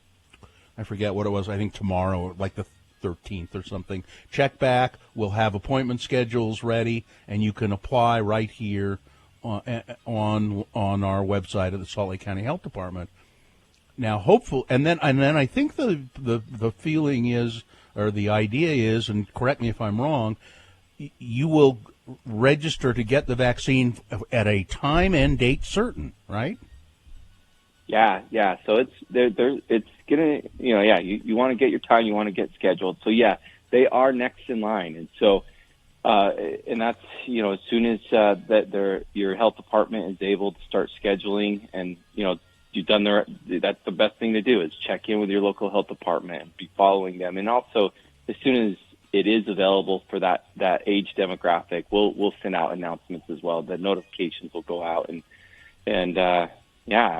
S1: I forget what it was, I think tomorrow, like the 13th or something. Check back. We'll have appointment schedules ready, and you can apply right here on our website at the Salt Lake County Health Department. Now, and then I think the feeling is, or the idea is, and correct me if I'm wrong, you will register to get the vaccine at a time and date certain, right?
S11: Yeah. So it's gonna, you want to get your time, you want to get scheduled. So yeah, they are next in line, and so, and that's as soon as your health department is able to start scheduling, and you've done that's the best thing to do is check in with your local health department and be following them. And also, as soon as it is available for that age demographic, we'll send out announcements as well. The notifications will go out, and I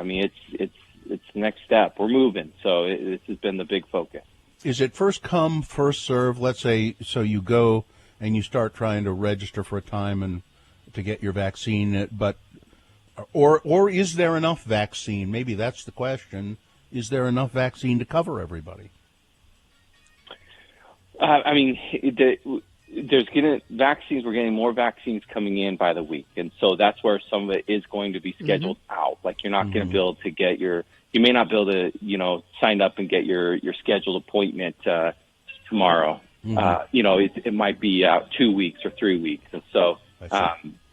S11: mean, it's the next step. We're moving, so this has been the big focus.
S1: Is it first come, first serve? Let's say, so you go and you start trying to register for a time and to get your vaccine, but or is there enough vaccine? Maybe that's the question. Is there enough vaccine to cover everybody?
S11: I mean, vaccines. We're getting more vaccines coming in by the week, and so that's where some of it is going to be scheduled out. Like you're not going to be able to get you may not be able to sign up and get your scheduled appointment tomorrow. It might be out 2 weeks or 3 weeks, and so.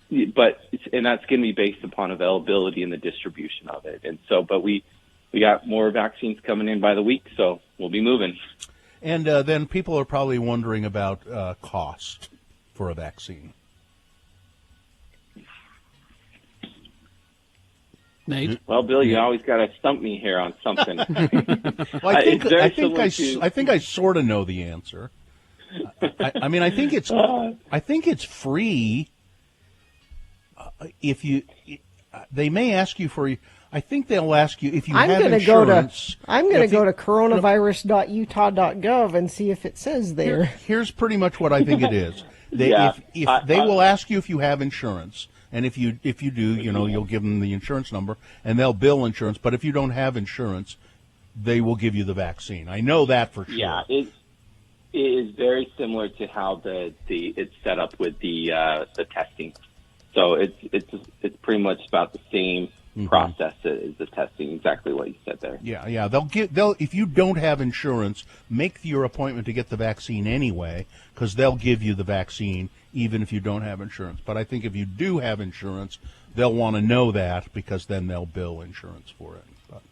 S11: But that's going to be based upon availability and the distribution of it. And so, but we got more vaccines coming in by the week, so we'll be moving.
S1: And then people are probably wondering about cost for a vaccine.
S3: Nate?
S11: Well, Bill, you always got to stump me here on something.
S1: Well, I think I sort of know the answer. I mean, I think it's free. If you, they may ask you for. I think they'll ask you if you have insurance.
S2: I'm going to go to coronavirus.utah.gov and see if it says there.
S1: Here's pretty much what I think it is. They will ask you if you have insurance, and if you do, you'll give them the insurance number, and they'll bill insurance. But if you don't have insurance, they will give you the vaccine. I know that for sure.
S11: Yeah, it is very similar to how it's set up with the testing. So it's pretty much about the same process as the testing. Exactly what you said there.
S1: Yeah. They'll if you don't have insurance, make your appointment to get the vaccine anyway, because they'll give you the vaccine even if you don't have insurance. But I think if you do have insurance, they'll want to know that, because then they'll bill insurance for it. But.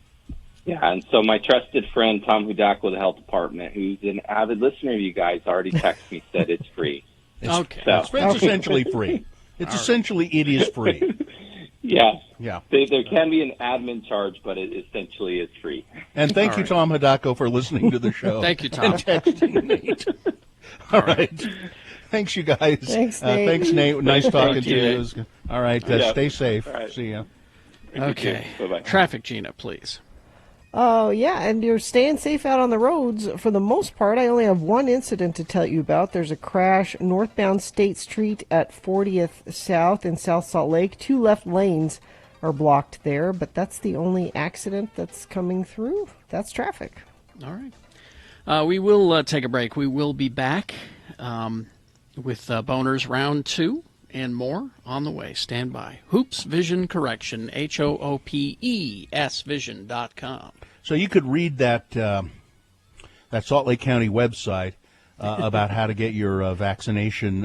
S11: Yeah, and so my trusted friend Tom Hudak with the health department, who's an avid listener of you guys, already texted me, said it's free.
S3: Okay.
S1: It's essentially free. It is free.
S11: Yeah.
S1: Yeah.
S11: There can be an admin charge, but it essentially is free.
S1: And thank you, Tom Hidako, for listening to the show.
S3: Thank you, Tom.
S1: And texting Nate. All right. Thanks, you guys.
S2: Thanks, Nate.
S1: Thanks, Nate. Nice talking to you.
S11: Nate.
S1: All right. Stay safe.
S11: All right.
S1: See ya.
S3: Okay.
S11: Bye-bye.
S3: Traffic, Gina, please.
S2: Oh, yeah, and you're staying safe out on the roads. For the most part, I only have one incident to tell you about. There's a crash northbound State Street at 40th South in South Salt Lake. 2 left lanes are blocked there, but that's the only accident that's coming through. That's traffic.
S3: All right. We will take a break. We will be back with Boners Round 2 and more on the way. Stand by. Hoops Vision Correction, HOOPES Vision.com.
S1: So you could read that Salt Lake County website about how to get your vaccination,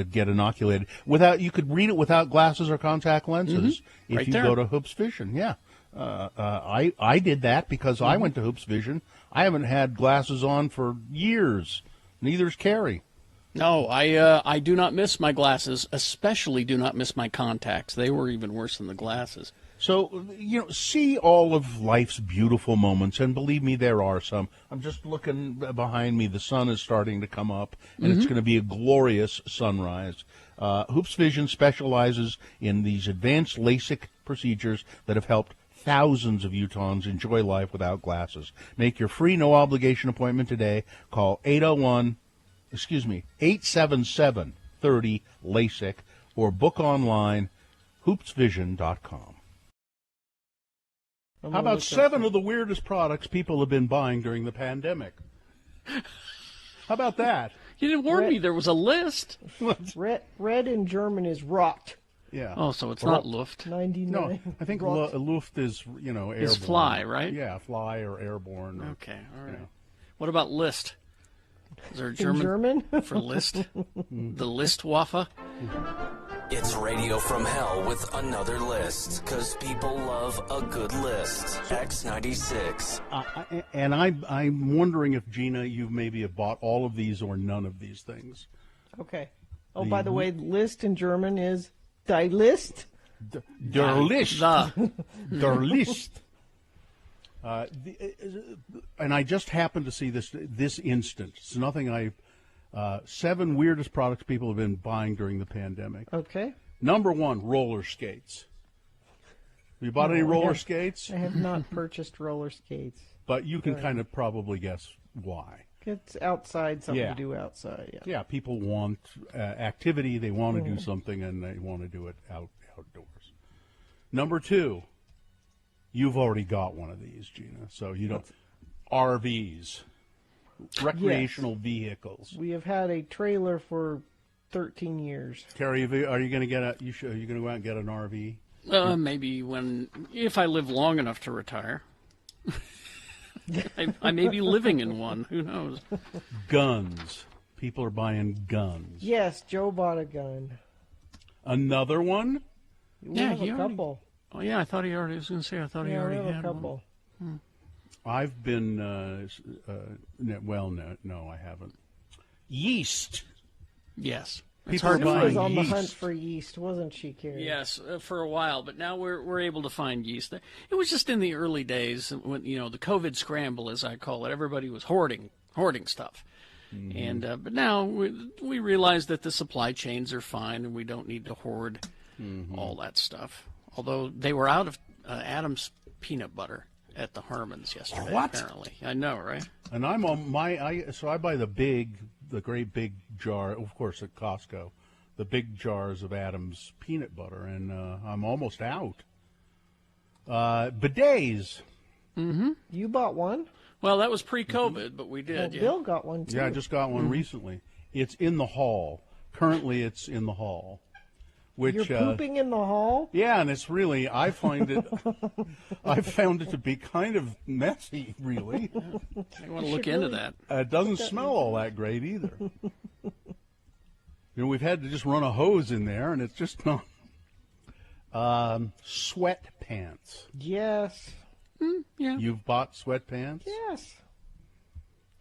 S1: get inoculated. You could read it without glasses or contact lenses if you go to Hoops Vision. Yeah, I did that because I went to Hoops Vision. I haven't had glasses on for years. Neither's Carrie.
S3: No, I do not miss my glasses, especially do not miss my contacts. They were even worse than the glasses.
S1: So, see all of life's beautiful moments, and believe me, there are some. I'm just looking behind me. The sun is starting to come up, and it's going to be a glorious sunrise. Hoops Vision specializes in these advanced LASIK procedures that have helped thousands of Utahns enjoy life without glasses. Make your free, no-obligation appointment today. Call 877-30-LASIK, or book online, hoopsvision.com. How about 7 of the weirdest products people have been buying during the pandemic? How about that?
S3: You didn't warn me there was a list.
S2: Red in German is Rot.
S1: Yeah.
S3: Oh, so it's not Luft.
S2: 99.
S1: No, I think Luft is, airborne.
S3: Is fly, right?
S1: Yeah, fly or airborne.
S3: Okay, all right. What about List? Is there a
S2: German
S3: for List? The Listwaffe?
S16: It's Radio from Hell with another list, because people love a good list. X96.
S1: And I'm wondering if, Gina, you maybe have bought all of these or none of these things.
S2: Okay. Oh, by the way, list in German is Die List.
S1: Der List. Der List. And I just happened to see this instant. It's nothing 7 weirdest products people have been buying during the pandemic.
S2: Okay.
S1: Number 1, roller skates. Have you bought any roller skates?
S2: I have not purchased roller skates.
S1: But you can kind of probably guess why.
S2: It's outside, something to do outside.
S1: Yeah, people want activity. They want to do something, and they want to do it outdoors. Number 2, you've already got one of these, Gina. So you don't. RVs. Recreational vehicles.
S2: We have had a trailer for 13 years.
S1: Terry, are you going to get are you going to go out and get an RV?
S3: Maybe if I live long enough to retire. I may be living in one. Who knows?
S1: Guns. People are buying guns.
S2: Yes, Joe bought a gun.
S1: Another one?
S2: We have a couple.
S3: Oh yeah, I thought he already was going to say. I thought he already had
S2: a couple.
S3: One.
S1: I've been, no, I haven't. Yeast.
S3: Yes.
S2: She was on the hunt for yeast, wasn't she, Carrie?
S3: Yes, for a while, but now we're able to find yeast. It was just in the early days when, the COVID scramble, as I call it, everybody was hoarding stuff. And but now we realize that the supply chains are fine, and we don't need to hoard all that stuff. Although they were out of Adam's peanut butter at the Harmons yesterday.
S1: What?
S3: Apparently, I know, right?
S1: And I'm on so I buy the great big jar, of course, at Costco, the big jars of Adam's peanut butter, and I'm almost out. Bidets.
S3: Mm-hmm.
S2: You bought one?
S3: Well, that was pre-COVID, but we did.
S2: Well,
S3: Yeah.
S2: Bill got one too.
S1: Yeah, I just got one recently. It's in the hall. Currently, it's in the hall. Which,
S2: You're pooping in the hall?
S1: Yeah, and it's really, I found it to be kind of messy, really.
S3: I want to look into that.
S1: It doesn't smell all that great either. We've had to just run a hose in there, and it's just not. Sweatpants.
S2: Yes.
S3: Yeah.
S1: You've bought sweatpants?
S2: Yes.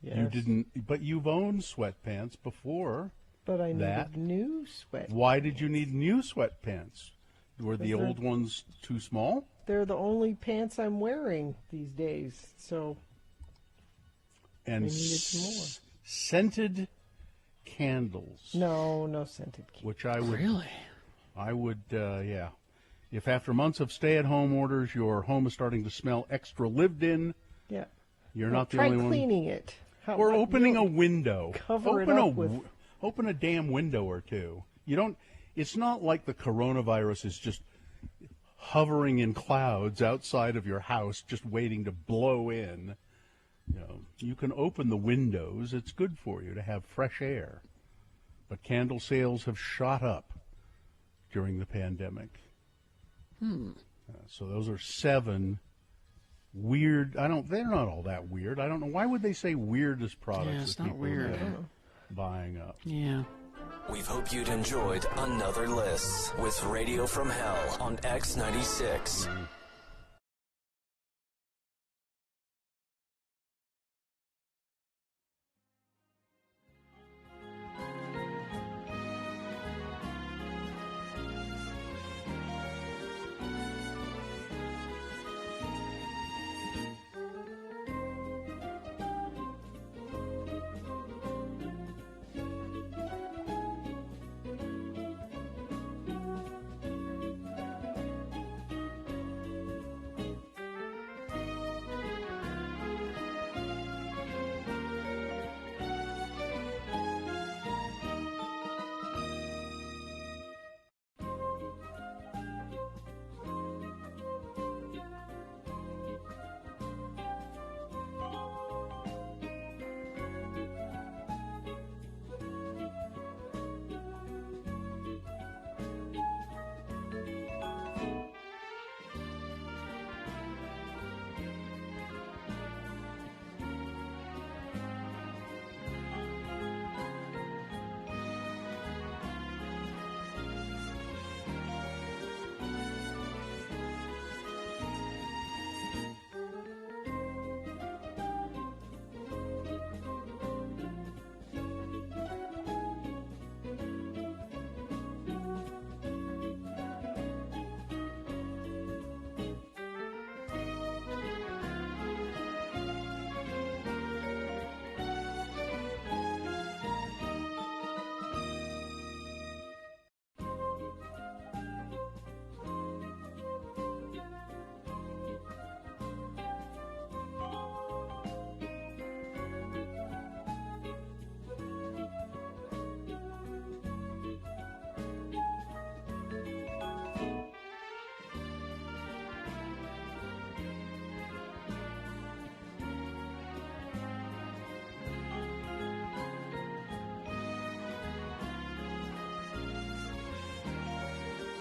S1: You didn't, but you've owned sweatpants before.
S2: But I
S1: that.
S2: needed new sweatpants.
S1: Why did you need new sweatpants? Were the
S2: Because
S1: old ones too small?
S2: They're the only pants I'm wearing these days, so
S1: And
S2: I needed some more.
S1: Scented candles.
S2: No scented candles.
S1: Which I would
S3: Really?
S1: I would, yeah. If after months of stay-at-home orders, your home is starting to smell extra lived in,
S2: Yeah.
S1: you're
S2: Well,
S1: not the
S2: try
S1: only one.
S2: cleaning it.
S1: Or opening a window.
S2: Cover it
S1: Open
S2: up with.
S1: Open a damn window or two. You don't. It's not like the coronavirus is just hovering in clouds outside of your house, just waiting to blow in. You can open the windows. It's good for you to have fresh air. But candle sales have shot up during the pandemic. So those are 7 weird. They're not all that weird. I don't know. Why would they say weirdest products?
S3: Yeah, it's
S1: that
S3: not
S1: people
S3: weird.
S1: have been buying up.
S3: Yeah.
S16: We hope you'd enjoyed another list with Radio from Hell on X96.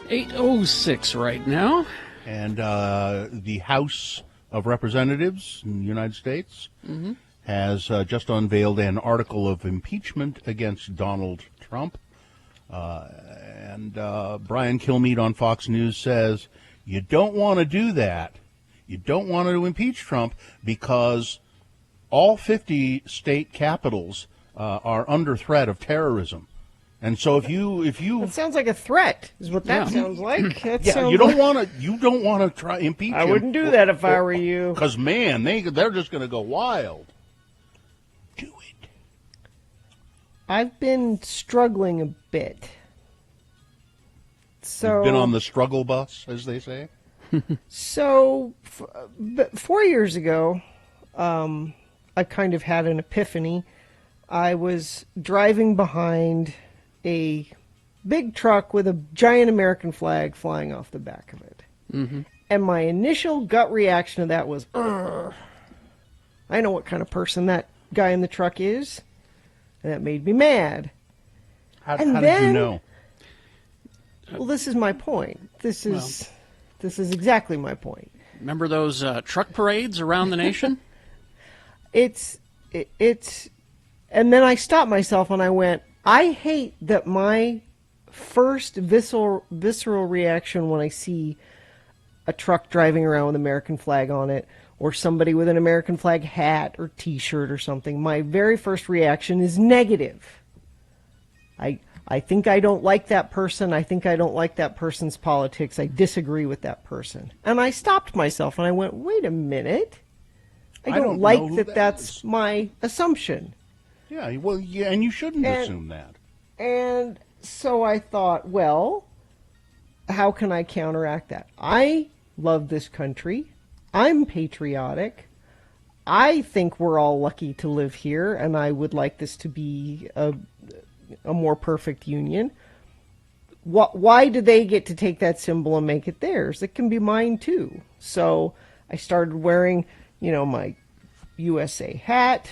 S3: $8:06 right now.
S1: And the House of Representatives in the United States has just unveiled an article of impeachment against Donald Trump. And Brian Kilmeade on Fox News says, you don't want to do that. You don't want to impeach Trump because all 50 state capitals are under threat of terrorism. And so if you
S2: That sounds like a threat, is what that sounds like. That sounds
S1: you don't want to try impeach him.
S2: I wouldn't do that if I were you.
S1: Because man, they're just going to go wild.
S2: I've been struggling a bit. So
S1: You've been on the struggle bus, as they say?
S2: So, 4 years ago, I kind of had an epiphany. I was driving behind a big truck with a giant American flag flying off the back of it.
S3: Mm-hmm.
S2: And my initial gut reaction to that was, "Ugh." I know what kind of person that guy in the truck is. And that made me mad.
S1: How did you know?
S2: Well, this is my point. This is exactly my point.
S3: Remember those truck parades around the nation?
S2: It's, and then I stopped myself and I went, I hate that my first visceral reaction when I see a truck driving around with an American flag on it, or somebody with an American flag hat or T-shirt or something, my very first reaction is negative. I think I don't like that person. I think I don't like that person's politics. I disagree with that person. And I stopped myself and I went, wait a minute. I don't like
S1: know who
S2: that that's my assumption.
S1: Yeah, well, yeah, and you shouldn't assume that.
S2: And so I thought, well, how can I counteract that? I love this country. I'm patriotic. I think we're all lucky to live here, and I would like this to be a more perfect union. Why do they get to take that symbol and make it theirs? It can be mine too. So I started wearing, my USA hat,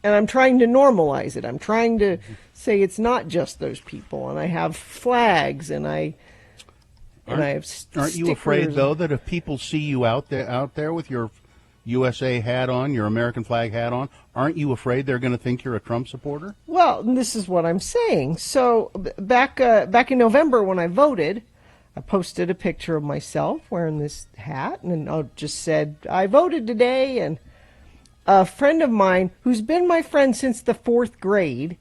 S2: and I'm trying to normalize it. I'm trying to say it's not just those people, and I have flags, and I have
S1: Aren't you afraid, though, that if people see you out there with your USA hat on, your American flag hat on, aren't you afraid they're going to think you're a Trump supporter?
S2: Well, this is what I'm saying. So back in November when I voted, I posted a picture of myself wearing this hat, and I just said, I voted today, and a friend of mine who's been my friend since the 4th grade,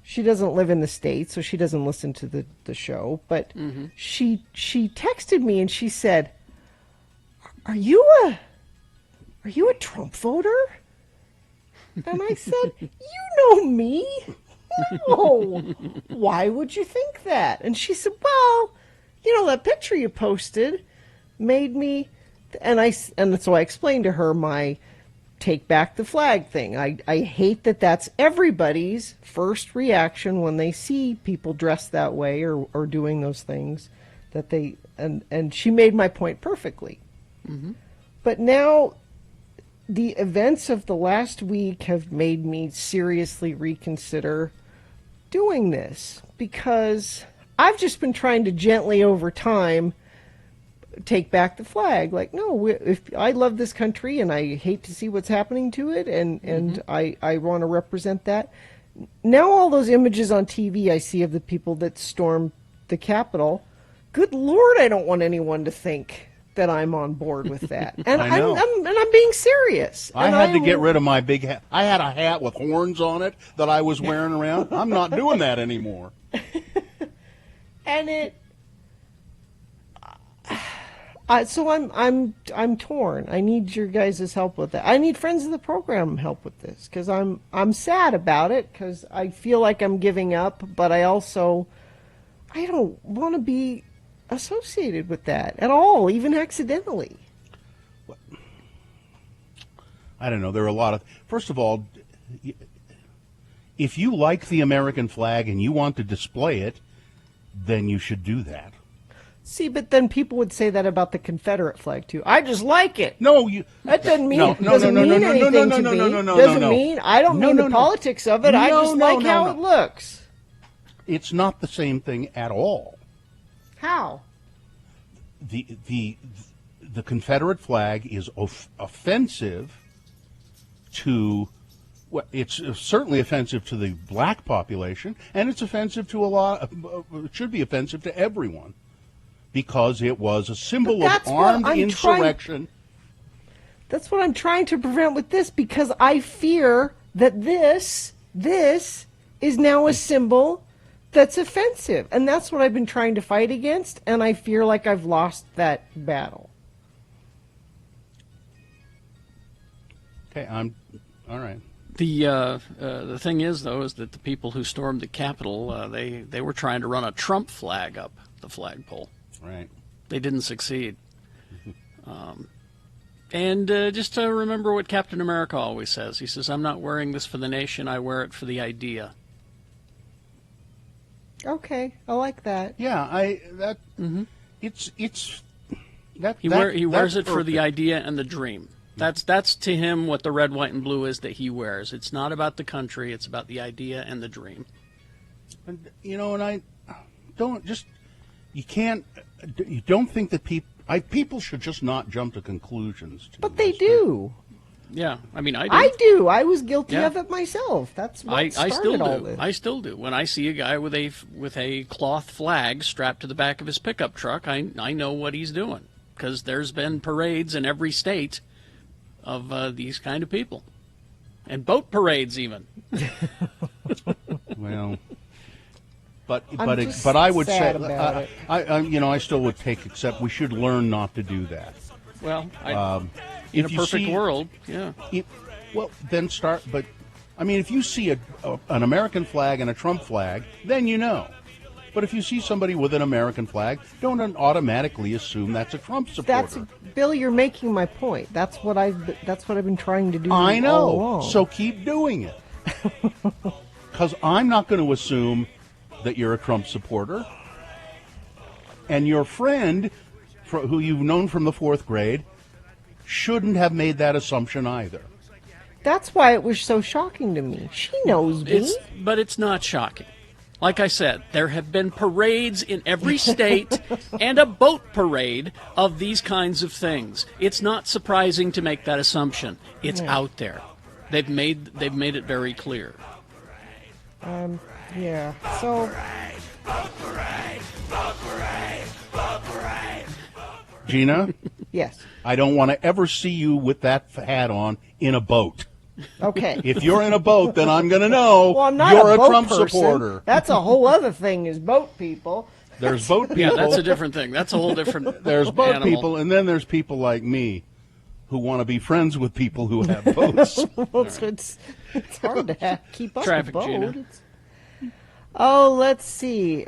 S2: she doesn't live in the States, so she doesn't listen to the show, but she texted me and she said, Are you a Trump voter? And I said, you know me. No. Why would you think that? And she said, well, that picture you posted made me, and so I explained to her my take back the flag thing. I hate that that's everybody's first reaction when they see people dressed that way or doing those things, that they, and she made my point perfectly.
S3: Mm-hmm.
S2: But now the events of the last week have made me seriously reconsider doing this, because I've just been trying to gently over time take back the flag. Like, no, if I love this country and I hate to see what's happening to it, and I want to represent that. Now all those images on TV I see of the people that stormed the Capitol, good Lord, I don't want anyone to think that I'm on board with that. And
S1: I know.
S2: I'm being serious.
S1: I had to get rid of my big hat. I had a hat with horns on it that I was wearing around. I'm not doing that anymore.
S2: And so I'm torn. I need your guys' help with that. I need friends of the program help with this, because I'm sad about it, because I feel like I'm giving up, but I don't want to be associated with that at all, even accidentally.
S1: I don't know. There are a lot of. First of all, if you like the American flag and you want to display it, then you should do that.
S2: See, but then people would say that about the Confederate flag too. I just like it.
S1: No,
S2: that doesn't mean
S1: no,
S2: doesn't mean anything to me. Doesn't mean I don't mean the politics of it. I just like how it looks.
S1: It's not the same thing at all.
S2: How?
S1: The Confederate flag is offensive to. Well, it's certainly offensive to the black population, and it's offensive to a lot. It should be offensive to everyone, because it was a symbol of armed insurrection.
S2: That's what I'm trying to prevent with this, because I fear that this is now a symbol that's offensive, and that's what I've been trying to fight against, and I fear like I've lost that battle.
S1: Okay, I'm all right.
S3: The thing is, though, is that the people who stormed the Capitol, they were trying to run a Trump flag up the flagpole.
S18: Right.
S3: They didn't succeed. And just to remember what Captain America always says. He says, "I'm not wearing this for the nation. I wear it for the idea."
S2: Okay, I like that.
S18: Yeah, it's that
S3: He wears it for the idea and the dream. That's to him what the red, white, and blue is that he wears. It's not about the country. It's about the idea and the dream.
S18: And and I don't just you don't think that people should just not jump to conclusions.
S2: But they do.
S3: Yeah, I mean, I do.
S2: I do. I was guilty
S3: Yeah.
S2: of it myself. That's what
S3: I
S2: started
S3: still
S2: all
S3: do.
S2: this.
S3: I still do. When I see a guy with a cloth flag strapped to the back of his pickup truck, I know what he's doing, because there's been parades in every state of these kind of people, and boat parades even.
S18: Well, but
S2: just
S18: I would say
S2: sad about it.
S18: I still would take, except we should learn not to do that.
S3: Well, in a
S18: if you
S3: perfect
S18: see-
S3: world, yeah.
S18: Well, then start. But I mean, if you see an American flag and a Trump flag, then you know. But if you see somebody with an American flag, don't automatically assume that's a Trump supporter.
S2: Bill, you're making my point. That's what I've been trying to do.
S18: I know.
S2: all along.
S18: So keep doing it. Because I'm not going to assume that you're a Trump supporter. And your friend, who you've known from the 4th grade, shouldn't have made that assumption either.
S2: That's why it was so shocking to me. She knows me.
S3: But it's not shocking. Like I said, there have been parades in every state and a boat parade of these kinds of things. It's not surprising to make that assumption. It's out there. They've made it very clear.
S2: Yeah. So.
S18: Gina?
S2: Yes.
S18: I don't want to ever see you with that hat on in a boat.
S2: Okay.
S18: If you're in a boat, then I'm going to know
S2: Well, I'm not
S18: you're
S2: a boat
S18: Trump
S2: person.
S18: supporter.
S2: That's a whole other thing. Is boat people.
S18: There's boat people.
S3: Yeah, that's a different thing. That's a whole different
S18: There's boat
S3: animal.
S18: people, and then there's people like me who want to be friends with people who have boats.
S2: Well, it's hard to keep up
S3: Traffic,
S2: a boat.
S3: Gina.
S2: It's- Oh, let's see.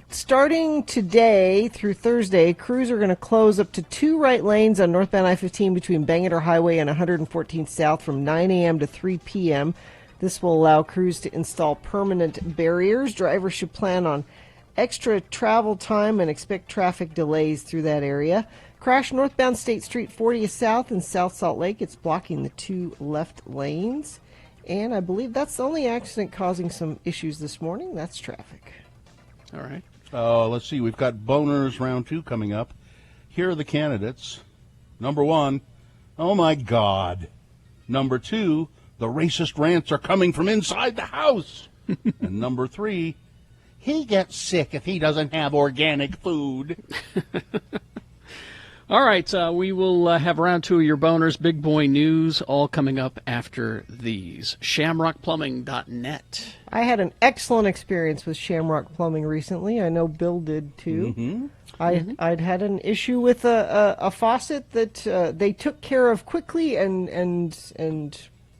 S2: Starting today through Thursday, crews are going to close up to 2 right lanes on northbound I-15 between Bangor Highway and 114th South from 9 a.m. to 3 p.m. This will allow crews to install permanent barriers. Drivers should plan on extra travel time and expect traffic delays through that area. Crash northbound State Street 40th South in South Salt Lake. It's blocking the 2 left lanes. And I believe that's the only accident causing some issues this morning. That's traffic.
S3: All right.
S18: Let's see. We've got boners round 2 coming up. Here are the candidates. Number 1, oh my God. Number 2, the racist rants are coming from inside the house. And number 3, he gets sick if he doesn't have organic food.
S3: All right, we will have round 2 of your boners, big boy news, all coming up after these. ShamrockPlumbing.net.
S2: I had an excellent experience with Shamrock Plumbing recently. I know Bill did too.
S18: Mm-hmm.
S2: I'd had an issue with a faucet that they took care of quickly and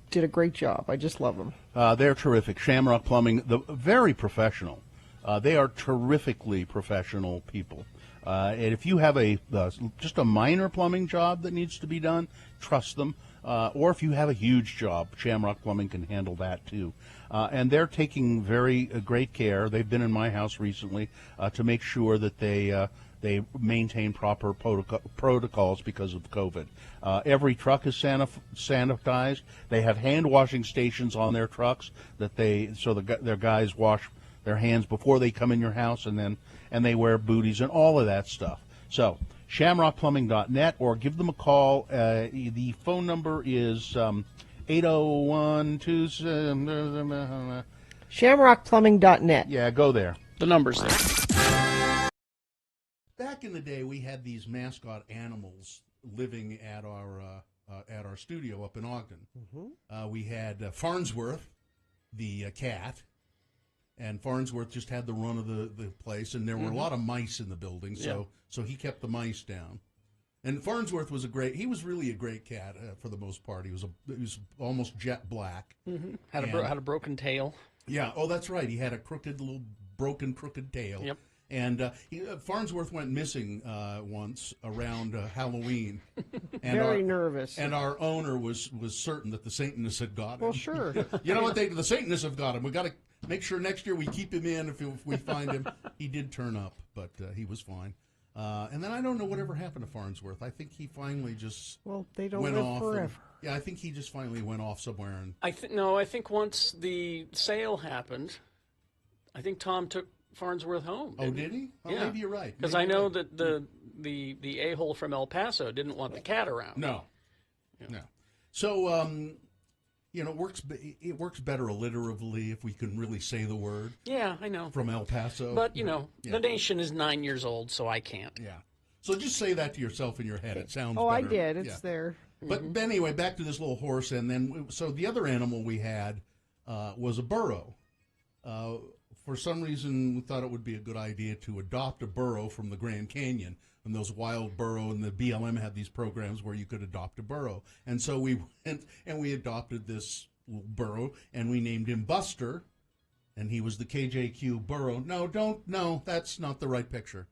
S2: did a great job. I just love them.
S18: They're terrific. Shamrock Plumbing, very professional. They are terrifically professional people. And if you have just a minor plumbing job that needs to be done, trust them. Or if you have a huge job, Shamrock Plumbing can handle that too. And they're taking very great care. They've been in my house recently to make sure that they maintain proper protocols because of COVID. Every truck is sanitized. They have hand washing stations on their trucks so their guys wash their hands before they come in your house, and they wear booties and all of that stuff. So ShamrockPlumbing.net, or give them a call. The phone number is 801-27...
S2: ShamrockPlumbing.net.
S18: Yeah, go there.
S3: The number's there.
S18: Back in the day, we had these mascot animals living at our studio up in Ogden.
S2: Mm-hmm.
S18: We had Farnsworth, the cat. And Farnsworth just had the run of the place, and there were a lot of mice in the building, so he kept the mice down. And Farnsworth was he was really a great cat for the most part. He was almost jet black.
S3: Mm-hmm. Had a broken tail.
S18: Yeah. Oh, that's right. He had a crooked tail.
S3: Yep.
S18: And Farnsworth went missing once around Halloween. And
S2: Very nervous.
S18: And our owner was certain that the Satanists had got him.
S2: Well, sure.
S18: You know what? The Satanists have got him. We got to make sure next year we keep him in if we find him. He did turn up, but he was fine. And then I don't know whatever happened to Farnsworth. I think he finally just
S2: they don't
S18: went
S2: live
S18: off.
S2: forever.
S18: I think he just finally went off somewhere. And
S3: I think once the sale happened, I think Tom took Farnsworth home.
S18: Oh, did he? Oh,
S3: yeah.
S18: Maybe you're right.
S3: Because I know that the a-hole from El Paso didn't want the cat around.
S18: No. Yeah. No. So, it works better alliteratively if we can really say the word.
S3: Yeah, I know.
S18: From El Paso.
S3: But, the nation is 9 years old, so I can't.
S18: Yeah. So just say that to yourself in your head. It sounds better.
S2: I did. It's there.
S18: But anyway, back to this little horse. And then, so the other animal we had was a burro. For some reason, we thought it would be a good idea to adopt a burro from the Grand Canyon. And those wild burro, and the BLM had these programs where you could adopt a burro. And so we went and we adopted this little burro, and we named him Buster, and he was the KJQ burro. No, that's not the right picture.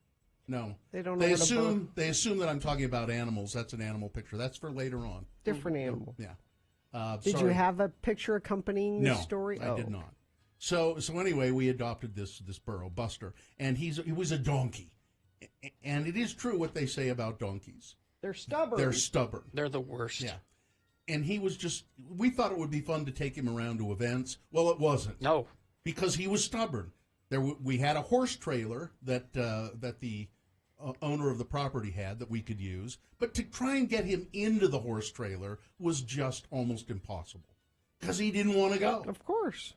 S18: No.
S2: They don't know what
S18: They assume that I'm talking about animals. That's an animal picture. That's for later on.
S2: Different animal.
S18: Yeah.
S2: Did you have a picture accompanying the story?
S18: No, I did not. So anyway, we adopted this burro, Buster, and he was a donkey. And it is true what they say about donkeys.
S2: They're stubborn.
S18: They're stubborn.
S3: They're the worst.
S18: Yeah. And he was we thought it would be fun to take him around to events. Well, it wasn't.
S3: No.
S18: Because he was stubborn. We had a horse trailer that the owner of the property had that we could use. But to try and get him into the horse trailer was just almost impossible. Because he didn't want to go.
S2: Of course.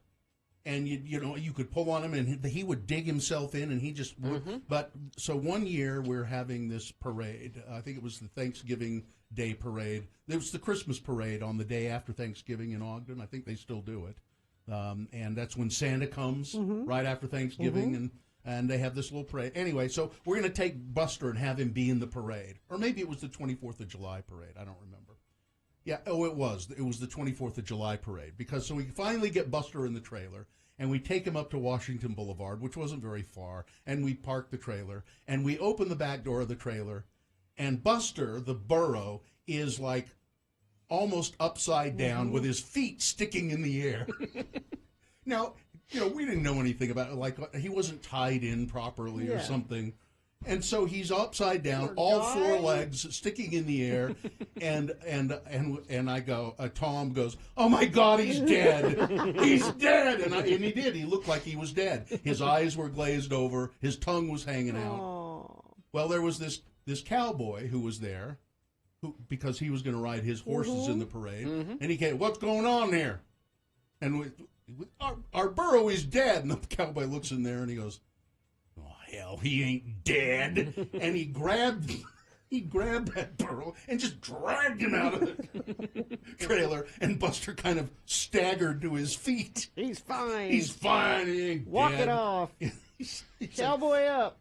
S18: And you could pull on him, and he would dig himself in, and he just. Mm-hmm. But so one year we're having this parade. I think it was the Thanksgiving Day parade. It was the Christmas parade on the day after Thanksgiving in Ogden. I think they still do it, and that's when Santa comes right after Thanksgiving, and they have this little parade. Anyway, so we're going to take Buster and have him be in the parade, or maybe it was the 24th of July parade. I don't remember. Yeah, it was the 24th of July parade, because so we finally get Buster in the trailer, and we take him up to Washington Boulevard, which wasn't very far, and we park the trailer, and we open the back door of the trailer, and Buster, the burro, is like almost upside down with his feet sticking in the air. Now, we didn't know anything about it, like he wasn't tied in properly or something. And so he's upside down, all four legs sticking in the air, and I go. Tom goes, "Oh my God, he's dead! He's dead!" And he did. He looked like he was dead. His eyes were glazed over. His tongue was hanging out.
S2: Aww.
S18: Well, there was this cowboy who was there, because he was going to ride his horses in the parade, and he came. "What's going on here?" And our burro is dead. And the cowboy looks in there and he goes, "Hell, he ain't dead." And he grabbed that burro and just dragged him out of the trailer, and Buster kind of staggered to his feet.
S2: He's fine.
S18: He's fine. He ain't
S2: Walk
S18: dead.
S2: it off. Cowboy up.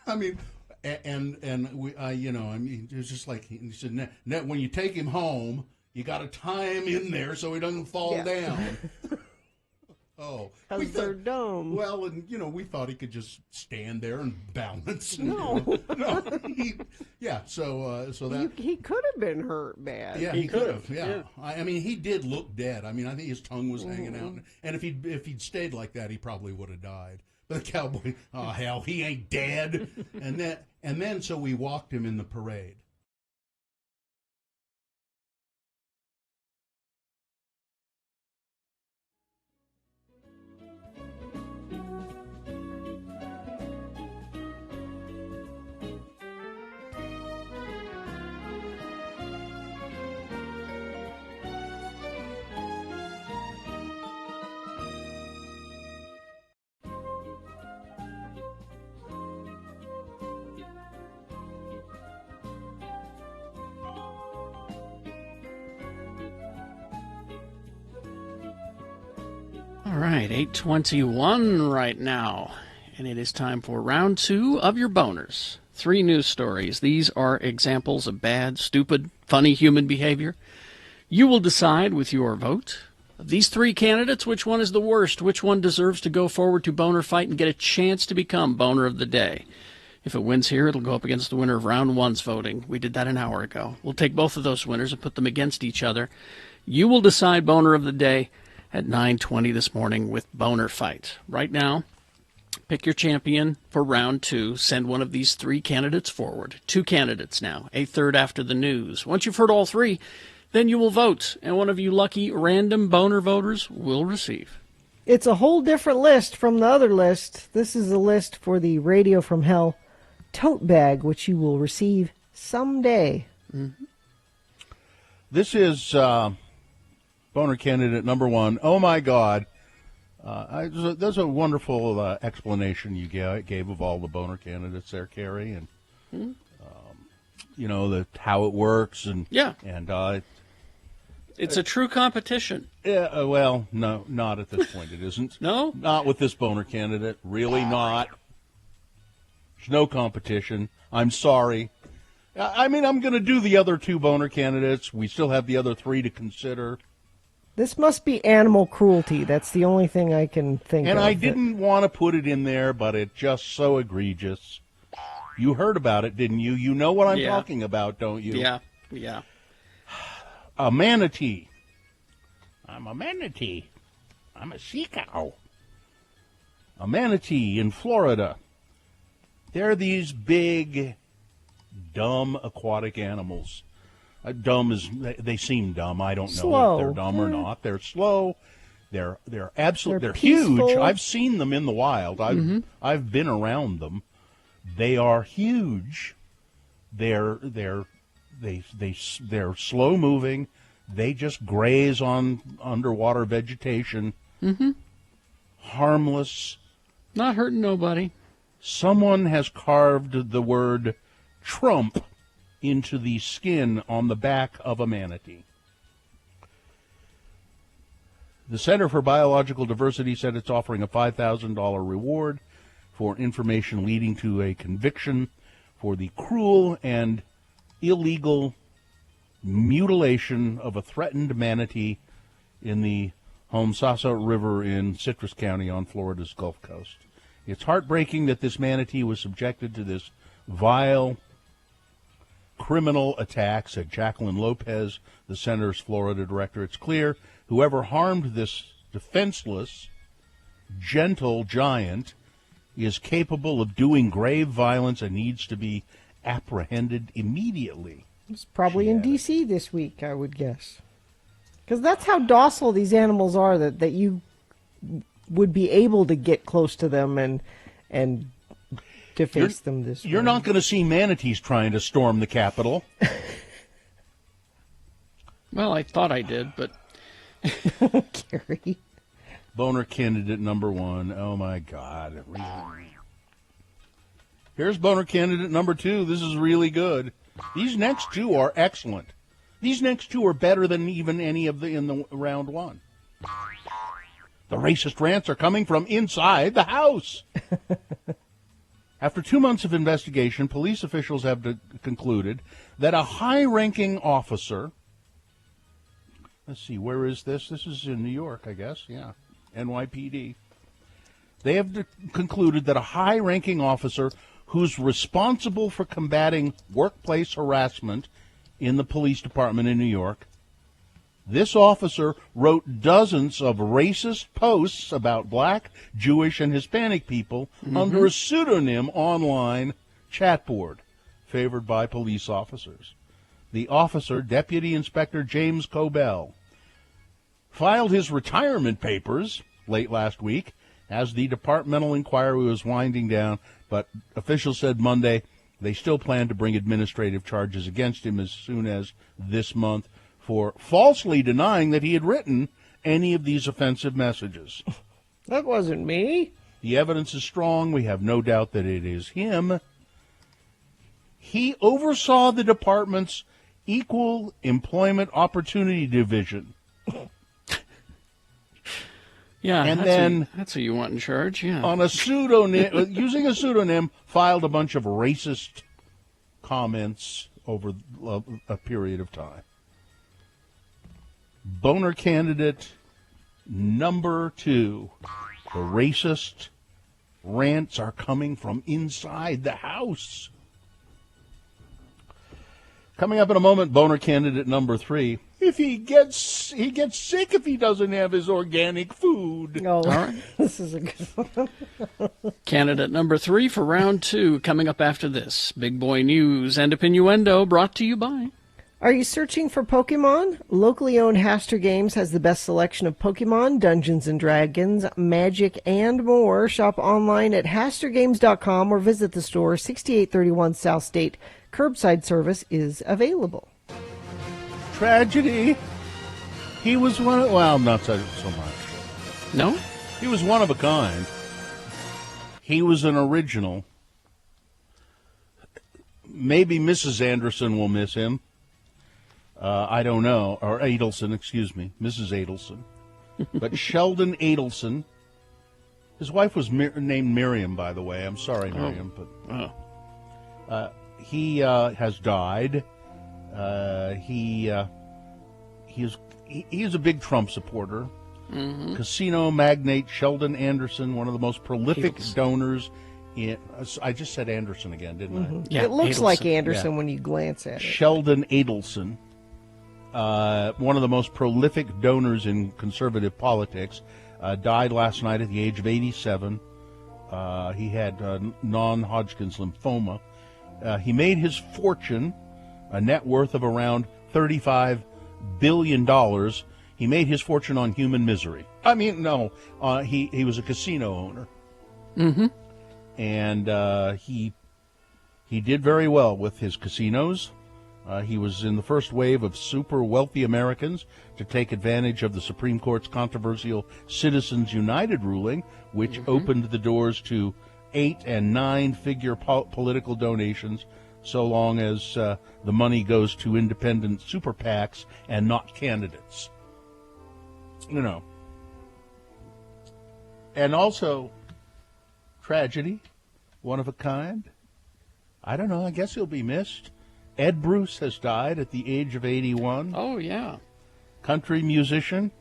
S18: I mean, and we, it was just like, he said, when you take him home, you got to tie him in there so he doesn't fall down. Oh,
S2: because they're dumb.
S18: Well, and we thought he could just stand there and balance.
S2: No,
S18: So that
S2: he could have been hurt bad.
S18: Yeah, he could have. Yeah. I mean, he did look dead. I mean, I think his tongue was hanging out, and if he'd stayed like that, he probably would have died. But the cowboy, oh hell, he ain't dead. And then so we walked him in the parade.
S3: All right, 8:21 right now, and it is time for round 2 of your boners. 3 news stories. These are examples of bad, stupid, funny human behavior. You will decide with your vote. Of these 3 candidates, which one is the worst? Which one deserves to go forward to Boner Fight and get a chance to become Boner of the Day? If it wins here, it'll go up against the winner of round 1's voting. We did that an hour ago. We'll take both of those winners and put them against each other. You will decide Boner of the Day at 9:20 this morning with Boner Fight. Right now, pick your champion for round 2. Send one of these 3 candidates forward. 2 candidates now, a third after the news. Once you've heard all 3, then you will vote, and one of you lucky random Boner voters will receive.
S2: It's a whole different list from the other list. This is a list for the Radio from Hell tote bag, which you will receive someday.
S3: Mm-hmm.
S18: This is Boner candidate number 1. Oh, my God. There's a wonderful explanation you gave of all the Boner candidates there, Carrie, and how it works, and
S3: it's a true competition.
S18: Yeah, well, no, not at this point. It isn't.
S3: No,
S18: not with this Boner candidate. Really not. There's no competition. I'm sorry. I mean, I'm going to do the other 2 Boner candidates. We still have the other 3 to consider.
S2: This must be animal cruelty. That's the only thing I can think of.
S18: And I didn't want to put it in there, but it's just so egregious. You heard about it, didn't you? You know what I'm talking about, don't you?
S3: Yeah.
S18: A manatee. I'm a manatee. I'm a sea cow. A manatee in Florida. They're these big, dumb aquatic animals. They seem dumb. I don't know if they're dumb or not. They're slow. They're huge. I've seen them in the wild. I've been around them. They are huge. They're slow moving. They just graze on underwater vegetation.
S3: Mm-hmm.
S18: Harmless.
S3: Not hurting nobody.
S18: Someone has carved the word Trump into the skin on the back of a manatee. The Center for Biological Diversity said it's offering a $5,000 reward for information leading to a conviction for the cruel and illegal mutilation of a threatened manatee in the Homosassa River in Citrus County on Florida's Gulf Coast. It's heartbreaking that this manatee was subjected to this vile criminal attack, said Jacqueline Lopez, the center's Florida director. It's clear whoever harmed this defenseless, gentle giant is capable of doing grave violence and needs to be apprehended immediately.
S2: It's probably in D.C. this week, I would guess. Because that's how docile these animals are, that you would be able to get close to them and deface them this way.
S18: You're not going to see manatees trying to storm the Capitol.
S3: Well, I thought I did, but...
S2: Gary.
S18: Boner candidate number 1. Oh, my God. Here's Boner candidate number 2. This is really good. These next 2 are excellent. These next 2 are better than even any of in the round 1. The racist rants are coming from inside the house. After 2 months of investigation, police officials have concluded that a high-ranking officer, let's see, where is this? This is in New York, I guess. Yeah, NYPD. They have concluded that a high-ranking officer who's responsible for combating workplace harassment in the police department in New York, this officer wrote dozens of racist posts about black, Jewish, and Hispanic people under a pseudonym online chat board favored by police officers. The officer, Deputy Inspector James Cobell, filed his retirement papers late last week as the departmental inquiry was winding down, but officials said Monday they still plan to bring administrative charges against him as soon as this month for falsely denying that he had written any of these offensive messages.
S2: That wasn't me.
S18: The evidence is strong. We have no doubt that it is him. He oversaw the department's Equal Employment Opportunity Division.
S3: Yeah,
S1: and
S3: that's
S1: then
S3: that's who you want in charge. Yeah,
S1: on a pseudonym, using a pseudonym, filed a bunch of racist comments over a period of time. Boner candidate number 2. The racist rants are coming from inside the House. Coming up in a moment, boner candidate number 3. If he gets sick if he doesn't have his organic food.
S2: Oh,
S3: all right.
S2: This is a good one.
S3: Candidate number 3 for round 2 coming up after this. Big Boy News and Innuendo brought to you by...
S2: Are you searching for Pokemon? Locally owned Haster Games has the best selection of Pokemon, Dungeons & Dragons, Magic, and more. Shop online at HasterGames.com or visit the store, 6831 South State. Curbside service is available.
S1: Tragedy. He was one of, well, not so much.
S3: No?
S1: He was one of a kind. He was an original. Maybe Mrs. Anderson will miss him. I don't know. Or Adelson, excuse me. Mrs. Adelson. But Sheldon Adelson. His wife was named Miriam, by the way. I'm sorry, Miriam. But he has died. He is a big Trump supporter.
S3: Mm-hmm.
S1: Casino magnate Sheldon Anderson, one of the most prolific donors in. I just said Anderson again, didn't I?
S3: Yeah,
S2: it looks
S3: Adelson.
S2: like Anderson when you glance at it.
S1: Sheldon Adelson, one of the most prolific donors in conservative politics, died last night at the age of 87. He had non-Hodgkin's lymphoma. He made his fortune, a net worth of around $35 billion. He made his fortune on human misery. I mean, no, he was a casino owner.
S3: Mm-hmm.
S1: And he did very well with his casinos. He was in the first wave of super wealthy Americans to take advantage of the Supreme Court's controversial Citizens United ruling, which opened the doors to 8- and 9-figure political donations, so long as the money goes to independent super PACs and not candidates. You know. And also, tragedy, one of a kind. I don't know, I guess he'll be missed. Ed Bruce has died at the age of 81.
S3: Oh, yeah.
S1: Country musician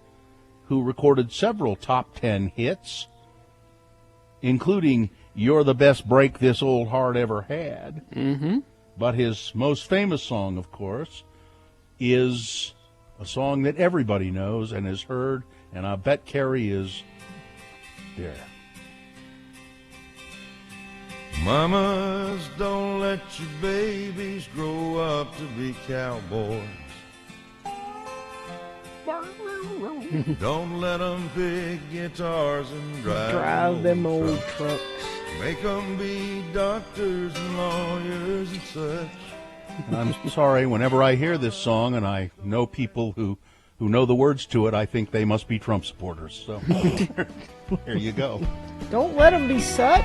S1: who recorded several top 10 hits, including You're the Best Break This Old Heart Ever Had.
S3: Mm-hmm.
S1: But his most famous song, of course, is a song that everybody knows and has heard, and I bet Carrie is there.
S21: Mamas, don't let your babies grow up to be cowboys. Don't let them pick guitars and drive
S2: them old
S21: trucks.
S2: trucks.
S21: Make them be doctors and lawyers and such.
S1: And I'm sorry, whenever I hear this song and I know people who know the words to it, I think they must be Trump supporters. So here you go.
S2: Don't let them be such.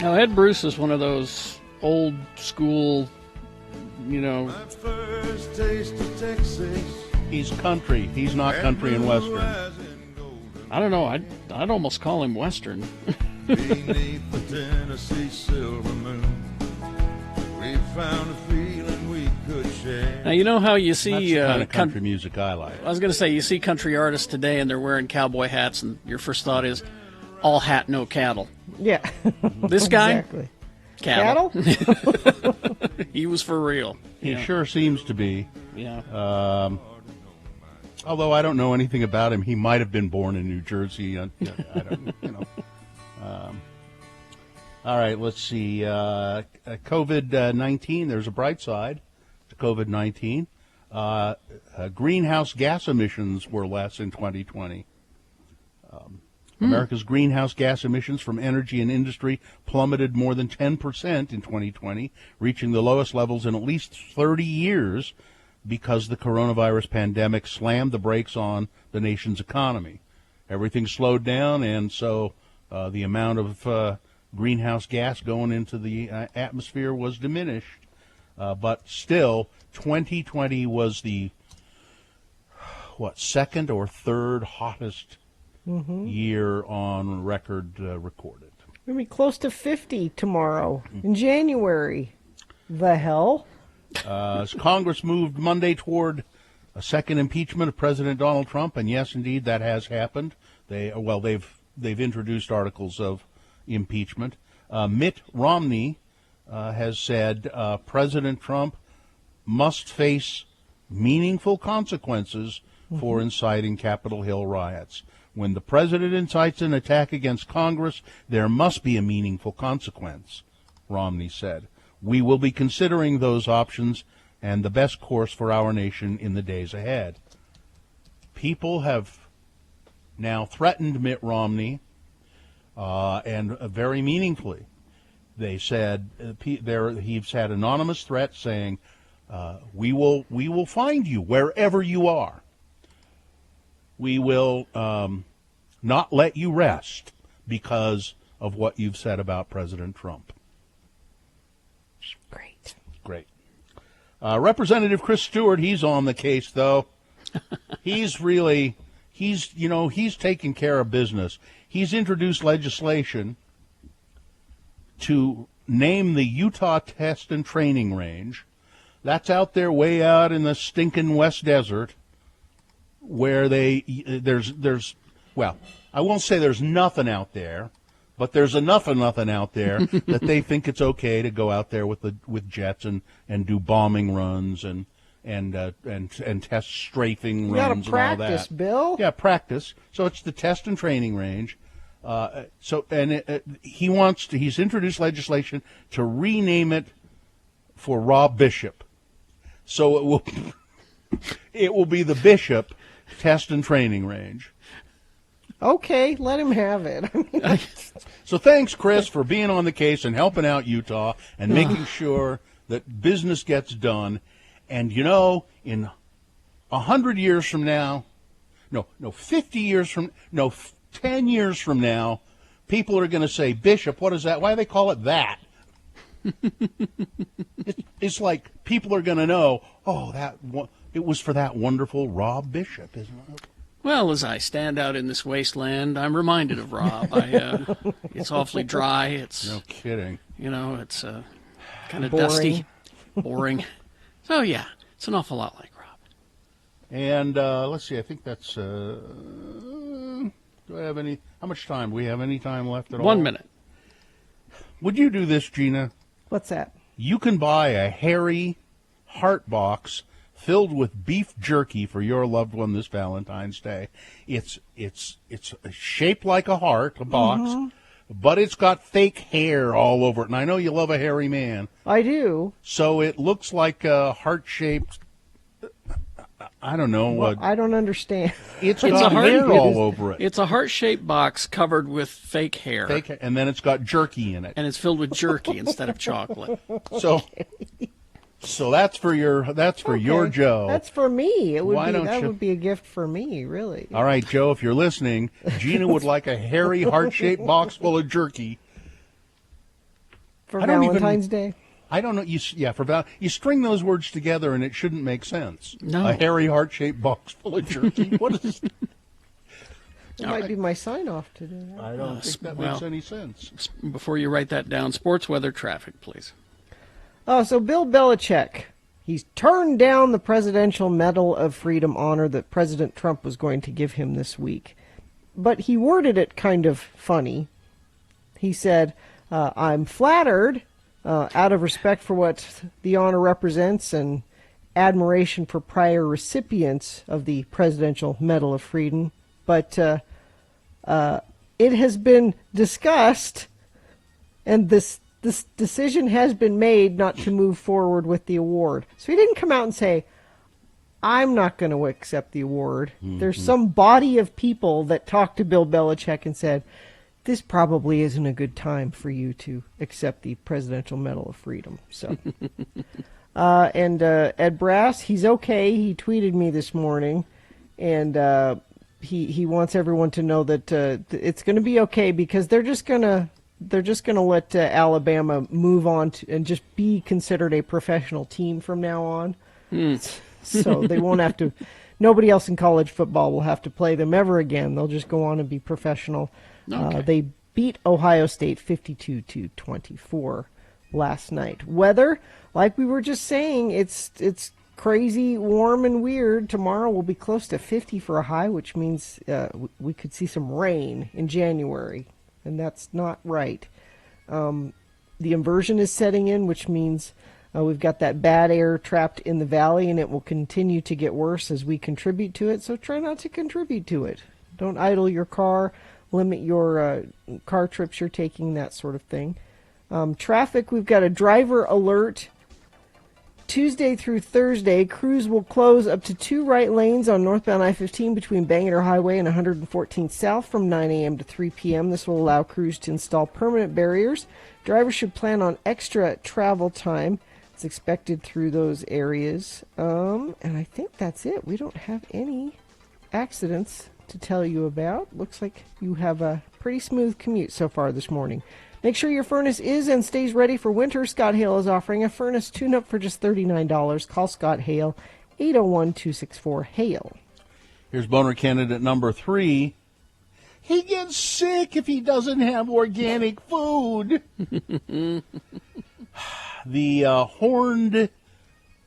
S3: Now, Ed Bruce is one of those old school, you know.
S21: First taste of Texas.
S1: He's country. He's not country and western.
S3: I don't know. I'd almost call him western.
S21: Beneath the Tennessee silver moon, we found a feeling we could share.
S3: Now, you know how you see
S1: That's the kind of country music I like.
S3: I was going to say, you see country artists today and they're wearing cowboy hats, and your first thought is, all hat, no cattle.
S2: Yeah.
S3: This guy?
S2: Exactly.
S3: Cattle? He was for real.
S1: He
S3: Yeah.
S1: sure seems to be.
S3: Yeah.
S1: Although I don't know anything about him, he might have been born in New Jersey. I don't, you know. All right, let's see. COVID-19. There's a bright side to COVID-19. Greenhouse gas emissions were less in 2020. America's greenhouse gas emissions from energy and industry plummeted more than 10% in 2020, reaching the lowest levels in at least 30 years because the coronavirus pandemic slammed the brakes on the nation's economy. Everything slowed down, and so the amount of greenhouse gas going into the atmosphere was diminished. But still, 2020 was the, second or third hottest
S18: year on record recorded.
S2: We're going to be close to 50 tomorrow in January. The hell?
S18: Congress moved Monday toward a second impeachment of President Donald Trump, and yes, indeed, that has happened. They've introduced articles of impeachment. Mitt Romney has said President Trump must face meaningful consequences for inciting Capitol Hill riots. When the president incites an attack against Congress, there must be a meaningful consequence, Romney said. We will be considering those options and the best course for our nation in the days ahead. People have now threatened Mitt Romney, and very meaningfully. They said he's had anonymous threats saying, "We will find you wherever you are. We will not let you rest because of what you've said about President Trump." Great. Representative Chris Stewart, he's on the case, though. He's taking care of business. He's introduced legislation to name the Utah Test and Training Range. That's out there way out in the stinking West Desert, where there's I won't say there's nothing out there, but there's enough of nothing out there that they think it's okay to go out there with jets and do bombing runs and test strafing runs and all that.
S2: You got to practice, Bill.
S18: Yeah, practice. So it's the test and training range. He's introduced legislation to rename it for Rob Bishop. So it will be the Bishop Test and Training Range.
S2: Okay, let him have it.
S18: So thanks, Chris, for being on the case and helping out Utah and making sure that business gets done. And, in 100 years from now, 50 years from, 10 years from now, people are going to say, Bishop, what is that? Why do they call it that? It's like people are going to know, it was for that wonderful Rob Bishop, isn't it?
S3: Well, as I stand out in this wasteland, I'm reminded of Rob. It's awfully dry. It's
S18: no kidding.
S3: It's kind of dusty, boring. So yeah, it's an awful lot like Rob.
S18: And let's see. I think that's. Do I have any? How much time? Do we have any time left at all?
S3: 1 minute.
S18: Would you do this, Gina?
S2: What's that? You
S18: can buy a hairy heart box filled with beef jerky for your loved one this Valentine's Day. It's shaped like a heart, a box, but it's got fake hair all over it. And I know you love a hairy man.
S2: I do.
S18: So it looks like a heart-shaped, I don't know.
S2: Well, I don't understand.
S18: It's got hair all over it.
S3: It's a heart-shaped box covered with fake hair.
S18: And then it's got jerky in it.
S3: And it's filled with jerky instead of chocolate.
S18: So that's for your Joe.
S2: That's for me. It would
S18: Why don't you?
S2: Would be a gift for me, really.
S18: All right, Joe, if you're listening, Gina would like a hairy heart-shaped box full of jerky
S2: for Valentine's Day.
S18: I don't know. You string those words together and it shouldn't make sense.
S3: No.
S18: A hairy heart-shaped box full of jerky. What is?
S2: That might be my sign-off today.
S18: I don't think that makes any sense.
S3: Before you write that down, sports, weather, traffic, please.
S2: Oh, so Bill Belichick, he's turned down the Presidential Medal of Freedom honor that President Trump was going to give him this week. But he worded it kind of funny. He said, I'm flattered out of respect for what the honor represents and admiration for prior recipients of the Presidential Medal of Freedom. But it has been discussed, and this decision has been made not to move forward with the award. So he didn't come out and say, I'm not going to accept the award. Mm-hmm. There's some body of people that talked to Bill Belichick and said, this probably isn't a good time for you to accept the Presidential Medal of Freedom. So, and Ed Brass, he's okay. He tweeted me this morning, and he wants everyone to know that it's going to be okay because they're just going to let Alabama move on and just be considered a professional team from now on. So they won't have to nobody else in college football will have to play them ever again. They'll just go on and be professional.
S3: Okay.
S2: They beat Ohio State 52-24 last night. Weather, like we were just saying, it's crazy warm and weird. Tomorrow will be close to 50 for a high, which means we could see some rain in January, and that's not right. The inversion is setting in, which means we've got that bad air trapped in the valley, and it will continue to get worse as we contribute to it, so try not to contribute to it. Don't idle your car, limit your car trips you're taking, that sort of thing. Traffic, we've got a driver alert. Tuesday through Thursday, crews will close up to 2 right lanes on northbound I-15 between Bangor Highway and 114th South from 9 a.m. to 3 p.m. This will allow crews to install permanent barriers. Drivers should plan on extra travel time. It's expected through those areas. And I think that's it. We don't have any accidents to tell you about. Looks like you have a pretty smooth commute so far this morning. Make sure your furnace is and stays ready for winter. Scott Hale is offering a furnace tune-up for just $39. Call Scott Hale, 801-264-HALE.
S1: Here's boner candidate number 3. He gets sick if he doesn't have organic food. The horned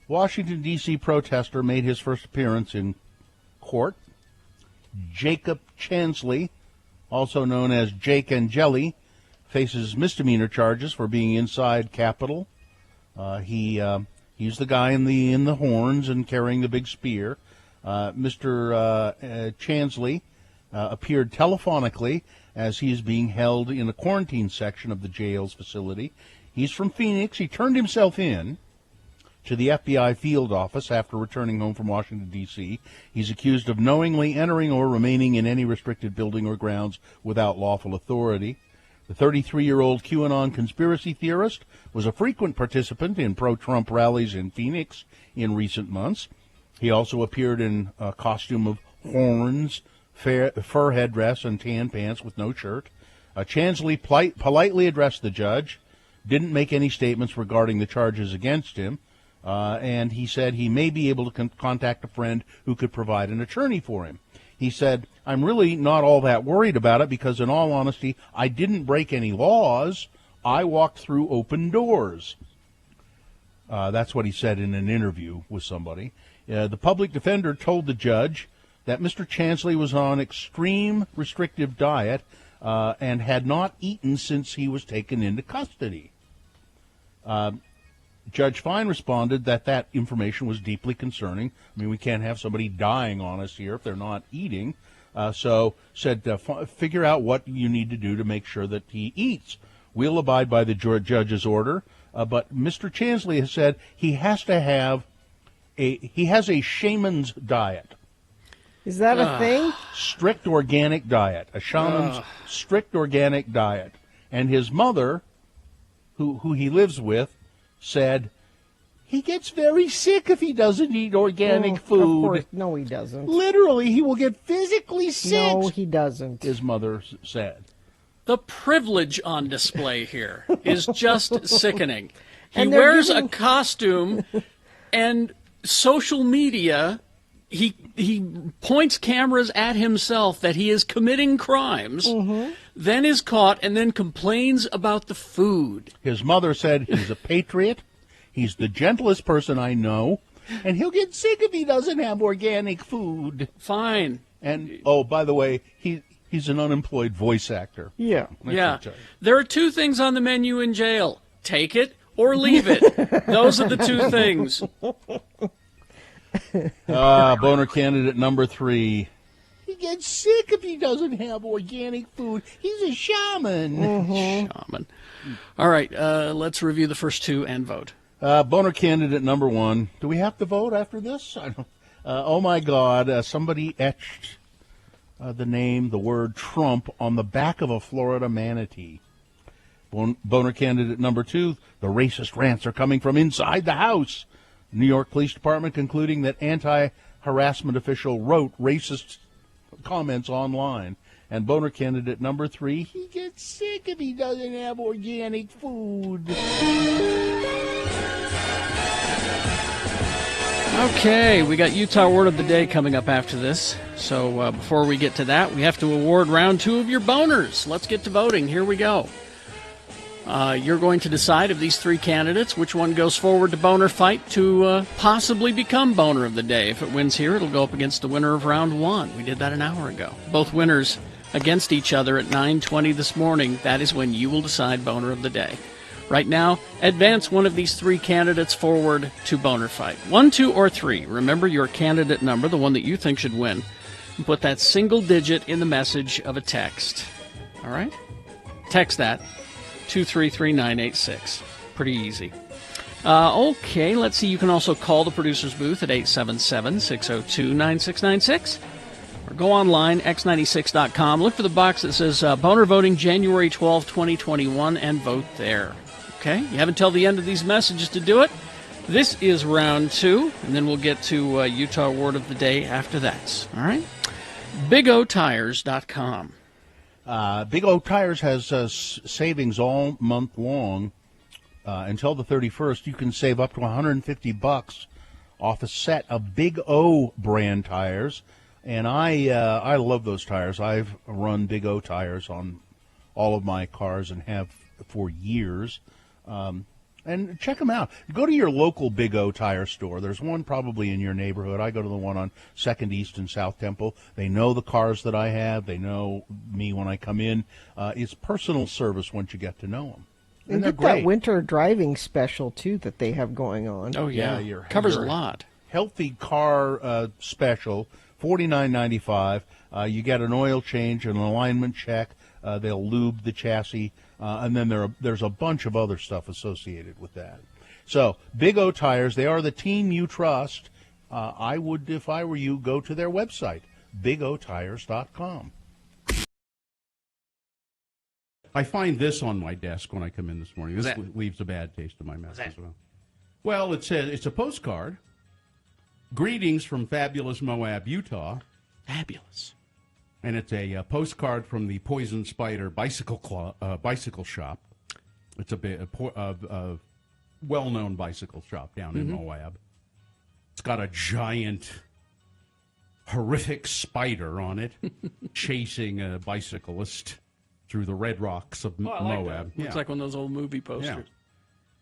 S1: Washington, D.C. protester made his first appearance in court. Jacob Chansley, also known as Jake and Jelly, faces misdemeanor charges for being inside Capitol. He's the guy in the horns and carrying the big spear. Mr. Chansley appeared telephonically as he's being held in a quarantine section of the jail's facility. He's from Phoenix. He turned himself in to the FBI field office after returning home from Washington, D.C. He's accused of knowingly entering or remaining in any restricted building or grounds without lawful authority. The 33-year-old QAnon conspiracy theorist was a frequent participant in pro-Trump rallies in Phoenix in recent months. He also appeared in a costume of horns, fur headdress, and tan pants with no shirt. Chansley politely addressed the judge, didn't make any statements regarding the charges against him, and he said he may be able to contact a friend who could provide an attorney for him. He said, I'm really not all that worried about it because, in all honesty, I didn't break any laws. I walked through open doors. That's what he said in an interview with somebody. The public defender told the judge that Mr. Chansley was on extreme restrictive diet and had not eaten since he was taken into custody. Judge Fine responded that information was deeply concerning. I mean, we can't have somebody dying on us here if they're not eating. So said, figure out what you need to do to make sure that he eats. We'll abide by the judge's order. But Mr. Chansley has said he has a shaman's diet.
S2: Is that a thing?
S1: Strict organic diet. A shaman's strict organic diet. And his mother, who he lives with, said he gets very sick if he doesn't eat organic food.
S2: Of course. No, he doesn't.
S1: Literally, he will get physically sick.
S2: No, he doesn't.
S1: His mother said.
S3: The privilege on display here is just sickening. He
S2: And
S3: wears a costume and social media, he points cameras at himself that he is committing crimes, then is caught, and then complains about the food.
S1: His mother said he's a patriot, he's the gentlest person I know, and he'll get sick if he doesn't have organic food.
S3: Fine.
S1: And, oh, by the way, he's an unemployed voice actor.
S2: Yeah.
S3: Yeah. There are two things on the menu in jail. Take it or leave it. Those are the two things.
S1: Boner candidate number 3. He gets sick if he doesn't have organic food. He's a shaman.
S3: Shaman. All right, let's review the first two and vote.
S1: Boner candidate number 1. Do we have to vote after this? I don't. Oh my God! Somebody etched the word Trump on the back of a Florida manatee. Boner candidate number 2. The racist rants are coming from inside the house. New York Police Department concluding that anti-harassment official wrote racist comments online. And boner candidate number 3, he gets sick if he doesn't have organic food.
S3: Okay, we got Utah Word of the Day coming up after this. So before we get to that, we have to award round 2 of your boners. Let's get to voting. Here we go. You're going to decide of these 3 candidates which one goes forward to Boner Fight to possibly become Boner of the Day. If it wins here, it'll go up against the winner of round 1. We did that an hour ago. Both winners against each other at 9:20 this morning. That is when you will decide Boner of the Day. Right now, advance one of these 3 candidates forward to Boner Fight. 1, 2, or 3. Remember your candidate number, the one that you think should win, and put that single digit in the message of a text. All right? Text that. 233-986. Pretty easy. Okay, let's see. You can also call the producer's booth at 877-602-9696. Or go online, x96.com. Look for the box that says Boner Voting January 12, 2021, and vote there. Okay? You have until the end of these messages to do it. This is round 2, and then we'll get to Utah Word of the Day after that. All right? BigOTires.com.
S1: Big O Tires has savings all month long until the 31st. You can save up to $150 off a set of Big O brand tires, and I love those tires. I've run Big O tires on all of my cars and have for years. And check them out. Go to your local Big O tire store. There's one probably in your neighborhood. I go to the one on 2nd East and South Temple. They know the cars that I have. They know me when I come in. It's personal service once you get to know them.
S2: And
S1: they're
S2: get
S1: great.
S2: that winter driving special, too, that they have going on.
S3: Oh, yeah.
S1: Your
S3: Covers a lot.
S1: Healthy car special, $49.95. You get an oil change, an alignment check. They'll lube the chassis. And then there's a bunch of other stuff associated with that. So, Big O Tires, they are the team you trust. I would, if I were you, go to their website, bigotires.com.
S18: I find this on my desk when I come in this morning. This leaves a bad taste in my mouth as well. Well, it says it's a postcard. Greetings from fabulous Moab, Utah.
S3: Fabulous.
S18: And it's a postcard from the Poison Spider bicycle shop. It's a well-known bicycle shop down in Moab. It's got a giant, horrific spider on it chasing a bicyclist through the red rocks of Moab.
S3: Looks like one of those old movie posters.
S18: Yeah.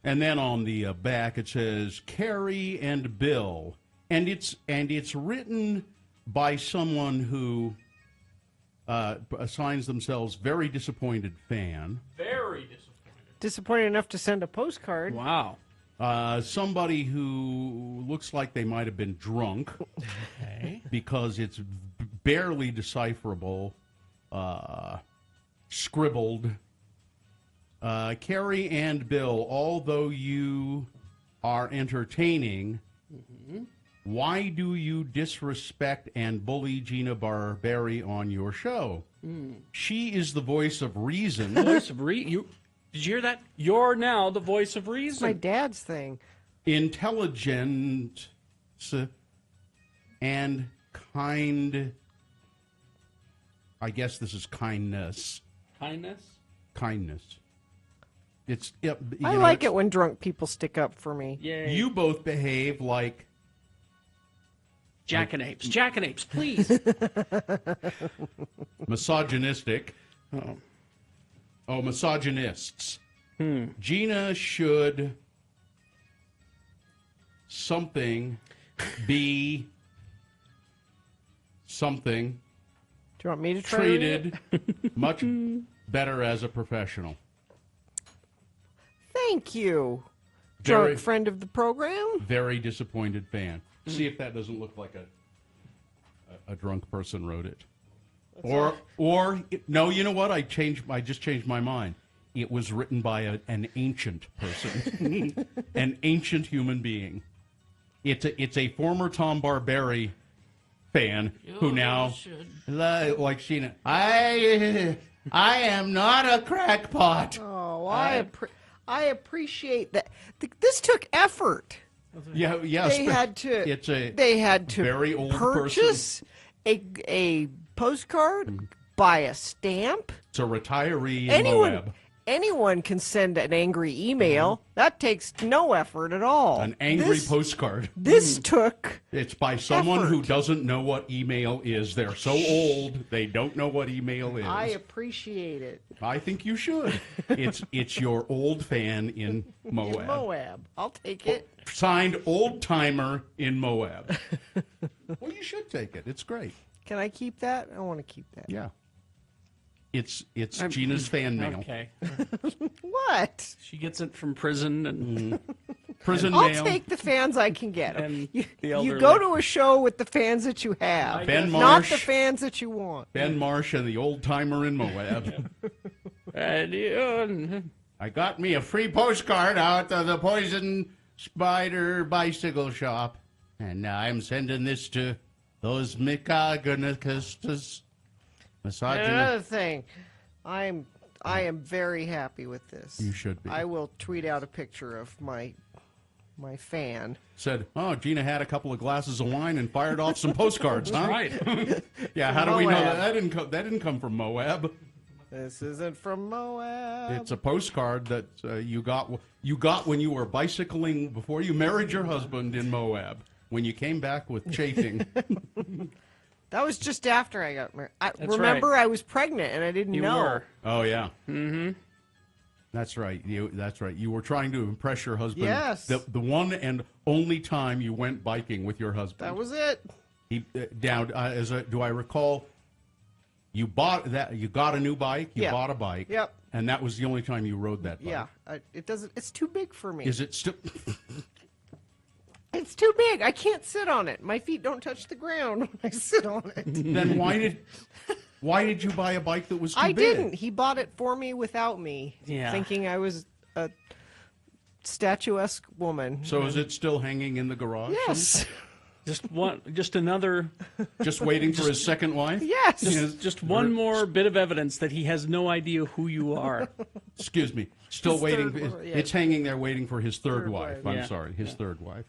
S18: And then on the back it says Carrie and Bill, and it's written by someone who assigns themselves very disappointed fan.
S3: Very disappointed.
S2: Disappointed enough to send a postcard.
S3: Wow.
S18: Somebody who looks like they might have been drunk because it's barely decipherable, scribbled. Carrie and Bill, although you are entertaining, why do you disrespect and bully Gina Barberi on your show? She is the voice of reason.
S3: Voice of reason? Did you hear that? You're now the voice of reason.
S2: It's my dad's thing.
S18: Intelligent and kind. I guess this is kindness.
S3: Kindness?
S18: Kindness. It's.
S2: I like it when drunk people stick up for me.
S3: Yay.
S18: You both behave like
S3: jackanapes. Jackanapes, please.
S18: Misogynistic. Oh, misogynists. Gina should be something.
S2: Do you want me to try
S18: treated much better as a professional.
S2: Thank you.
S18: Very,
S2: drunk friend of the program.
S18: Very disappointed fan. See if that doesn't look like a drunk person wrote it. Or no, you know what? I just changed my mind. It was written by an ancient person, an ancient human being. It's a former Tom Barberi fan who now, like Sheena, I am not a crackpot.
S2: Oh, I appreciate that. This took effort.
S18: Yeah.
S2: They had to
S18: very old
S2: purchase a postcard, buy a stamp.
S18: It's a retiree in Moab.
S2: anyone can send an angry email. That takes no effort at all.
S18: An angry postcard.
S2: This took.
S18: It's by someone
S2: effort.
S18: who doesn't know what email is. They're so old, they don't know what email is.
S2: I appreciate it.
S18: I think you should. It's your old fan in Moab.
S2: In Moab. I'll take it.
S18: Signed Old Timer in Moab. Well, you should take it. It's great.
S2: Can I keep that? I want to keep that.
S18: Yeah. It's Gina's fan mail.
S3: Okay.
S2: What?
S3: She gets it from prison and
S18: prison
S2: I'll
S18: mail.
S2: take the fans I can get.
S3: And
S2: You,
S3: the
S2: you
S3: elderly.
S2: go to a show with the fans that you have,
S18: Ben
S2: not
S18: Marsh.
S2: the fans that you want.
S18: Ben Marsh and the Old Timer in Moab. I got me a free postcard out of the Poison Spider Bicycle Shop, and I'm sending this to those misogynists.
S2: Another thing, I am very happy with this.
S18: You should be.
S2: I will tweet out a picture of my fan.
S18: Said, oh, Gina had a couple of glasses of wine and fired off some postcards, huh?
S3: Right.
S18: Yeah, how do we know
S2: Moab.
S18: that didn't come from Moab?
S2: This isn't from Moab.
S18: It's a postcard that you got when you were bicycling before you married your husband in Moab. When you came back with chafing.
S2: That was just after I got married.
S3: Remember,
S2: I was pregnant and I didn't
S3: You
S2: know.
S3: were.
S18: Oh yeah.
S3: Mm-hmm.
S18: That's right. That's right. You were trying to impress your husband.
S2: Yes.
S18: The one and only time you went biking with your husband.
S2: That was it.
S18: He do I recall? You bought that. You got a new bike. You
S2: Yeah.
S18: bought a bike.
S2: Yep.
S18: And that was the only time you rode that bike.
S2: Yeah, it doesn't. It's too big for me.
S18: Is it still?
S2: It's too big. I can't sit on it. My feet don't touch the ground when I sit on it.
S18: Then why did you buy a bike that was too
S2: I
S18: big?
S2: didn't. He bought it for me without me,
S3: Yeah.
S2: thinking I was a statuesque woman.
S18: So is it still hanging in the garage?
S2: Yes.
S3: Just another.
S18: Just waiting for his second wife?
S2: Yes.
S3: Just one more bit of evidence that he has no idea who you are.
S18: Excuse me. Still
S2: His
S18: waiting.
S2: third wife, yeah.
S18: It's hanging there waiting for his third
S2: Third
S18: wife.
S2: wife.
S18: I'm
S3: Yeah.
S18: sorry, his third wife.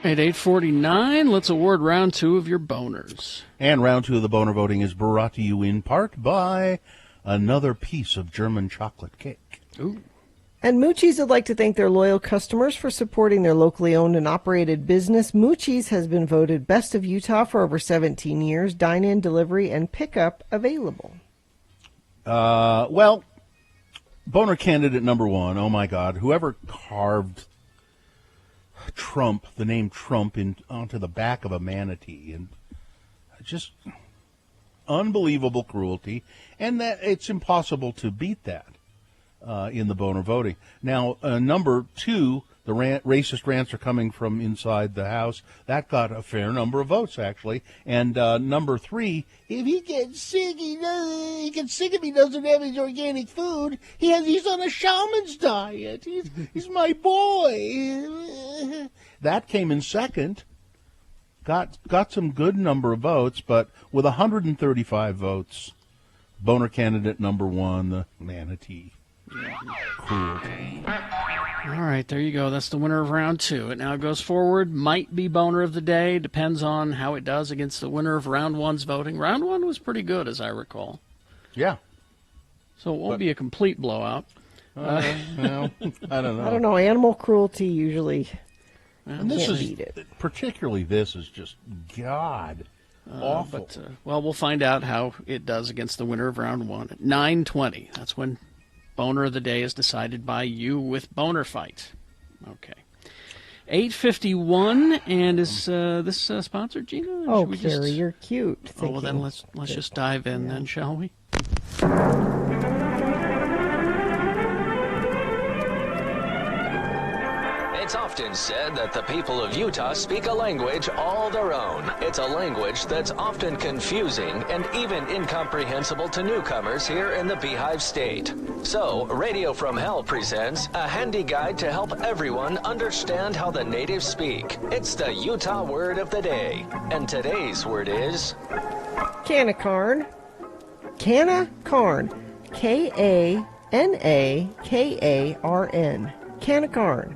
S3: At 8:49, let's award round 2 of your boners.
S1: And round 2 of the boner voting is brought to you in part by another piece of German chocolate cake.
S3: Ooh.
S2: And Moochie's would like to thank their loyal customers for supporting their locally owned and operated business. Moochie's has been voted Best of Utah for over 17 years. Dine-in, delivery, and pickup available.
S1: Well, boner candidate number 1, oh my God, whoever carved Trump, the name Trump, onto the back of a manatee, and just unbelievable cruelty, and that it's impossible to beat that in the boner voting. Now, number 2, the racist rants are coming from inside the House. That got a fair number of votes, actually. And number 3, if he gets sick, he gets sick if he doesn't have his organic food. He's on a shaman's diet. He's my boy. That came in second. Got some good number of votes, but with 135 votes, boner candidate number 1, the manatee. Cruelty.
S3: All right, there you go. That's the winner of round 2. It now goes forward. Might be boner of the day. Depends on how it does against the winner of round 1's voting. Round 1 was pretty good, as I recall.
S1: Yeah.
S3: So it won't be a complete blowout.
S1: Well, I don't know.
S2: I don't know. Animal cruelty usually
S1: And this
S2: can't
S1: is
S2: beat it.
S1: particularly this is just God awful.
S3: But well, we'll find out how it does against the winner of round 1 at 9:20. That's when boner of the day is decided by you with Boner Fight. Okay. 8:51, and is this sponsored, Gina? Or
S2: Oh,
S3: should we
S2: Carrie, you're cute.
S3: Oh, well, then let's just dive in, then, shall we?
S16: It's often said that the people of Utah speak a language all their own. It's a language that's often confusing and even incomprehensible to newcomers here in the Beehive State. So, Radio from Hell presents a handy guide to help everyone understand how the natives speak. It's the Utah word of the day. And today's word is...
S2: Canacarn. Canacarn. K-A-N-A-K-A-R-N. Canacarn.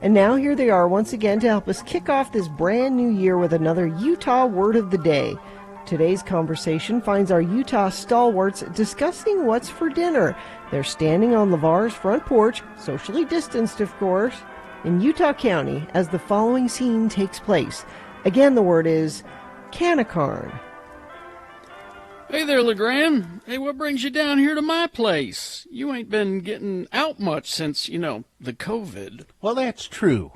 S2: And now here they are once again to help us kick off this brand new year with another Utah Word of the Day. Today's conversation finds our Utah stalwarts discussing what's for dinner. They're standing on LeVar's front porch, socially distanced of course, in Utah County as the following scene takes place. Again, the word is Canacarn.
S3: Hey there, LeGrand. Hey, what brings you down here to my place? You ain't been getting out much since, the COVID.
S1: Well, that's true.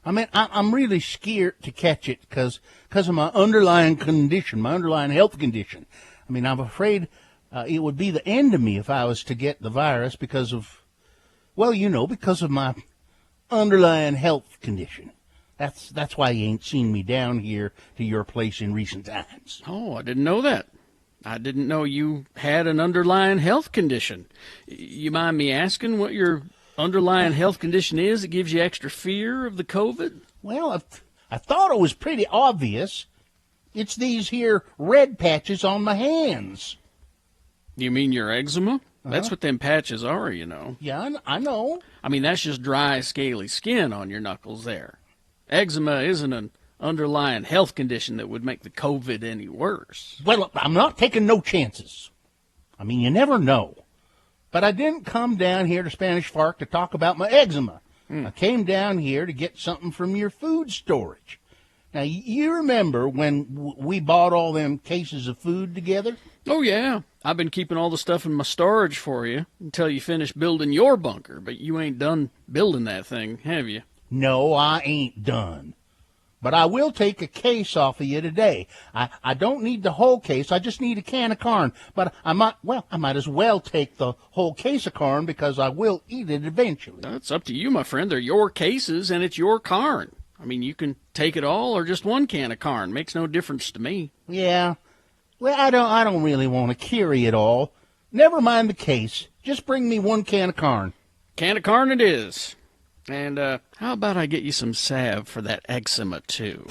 S1: I mean, I'm really scared to catch it because of my underlying condition, my underlying health condition. I mean, I'm afraid it would be the end of me if I was to get the virus because of my underlying health condition. That's why you ain't seen me down here to your place in recent times.
S3: Oh, I didn't know that. I didn't know you had an underlying health condition. You mind me asking what your underlying health condition is that gives you extra fear of the COVID?
S1: Well, I thought it was pretty obvious. It's these here red patches on my hands.
S3: You mean your eczema? That's what them patches are,
S1: Yeah, I know.
S3: I mean, that's just dry, scaly skin on your knuckles there. Eczema isn't an underlying health condition that would make the COVID any worse.
S1: Well, I'm not taking no chances. I mean, you never know. But I didn't come down here to Spanish Fork to talk about my eczema. I came down here to get something from your food storage. Now, you remember when we bought all them cases of food together?
S3: Oh, yeah. I've been keeping all the stuff in my storage for you until you finish building your bunker, but you ain't done building that thing, have you?
S1: No, I ain't done. But I will take a case off of you today. I don't need the whole case. I just need a can of corn. But I might as well take the whole case of corn because I will eat it eventually.
S3: That's up to you, my friend. They're your cases, and it's your corn. I mean, you can take it all or just one can of corn. Makes no difference to me.
S1: Yeah. Well, I don't really want to carry it all. Never mind the case. Just bring me one can of corn.
S3: Can of corn it is. And how about I get you some salve for that eczema, too?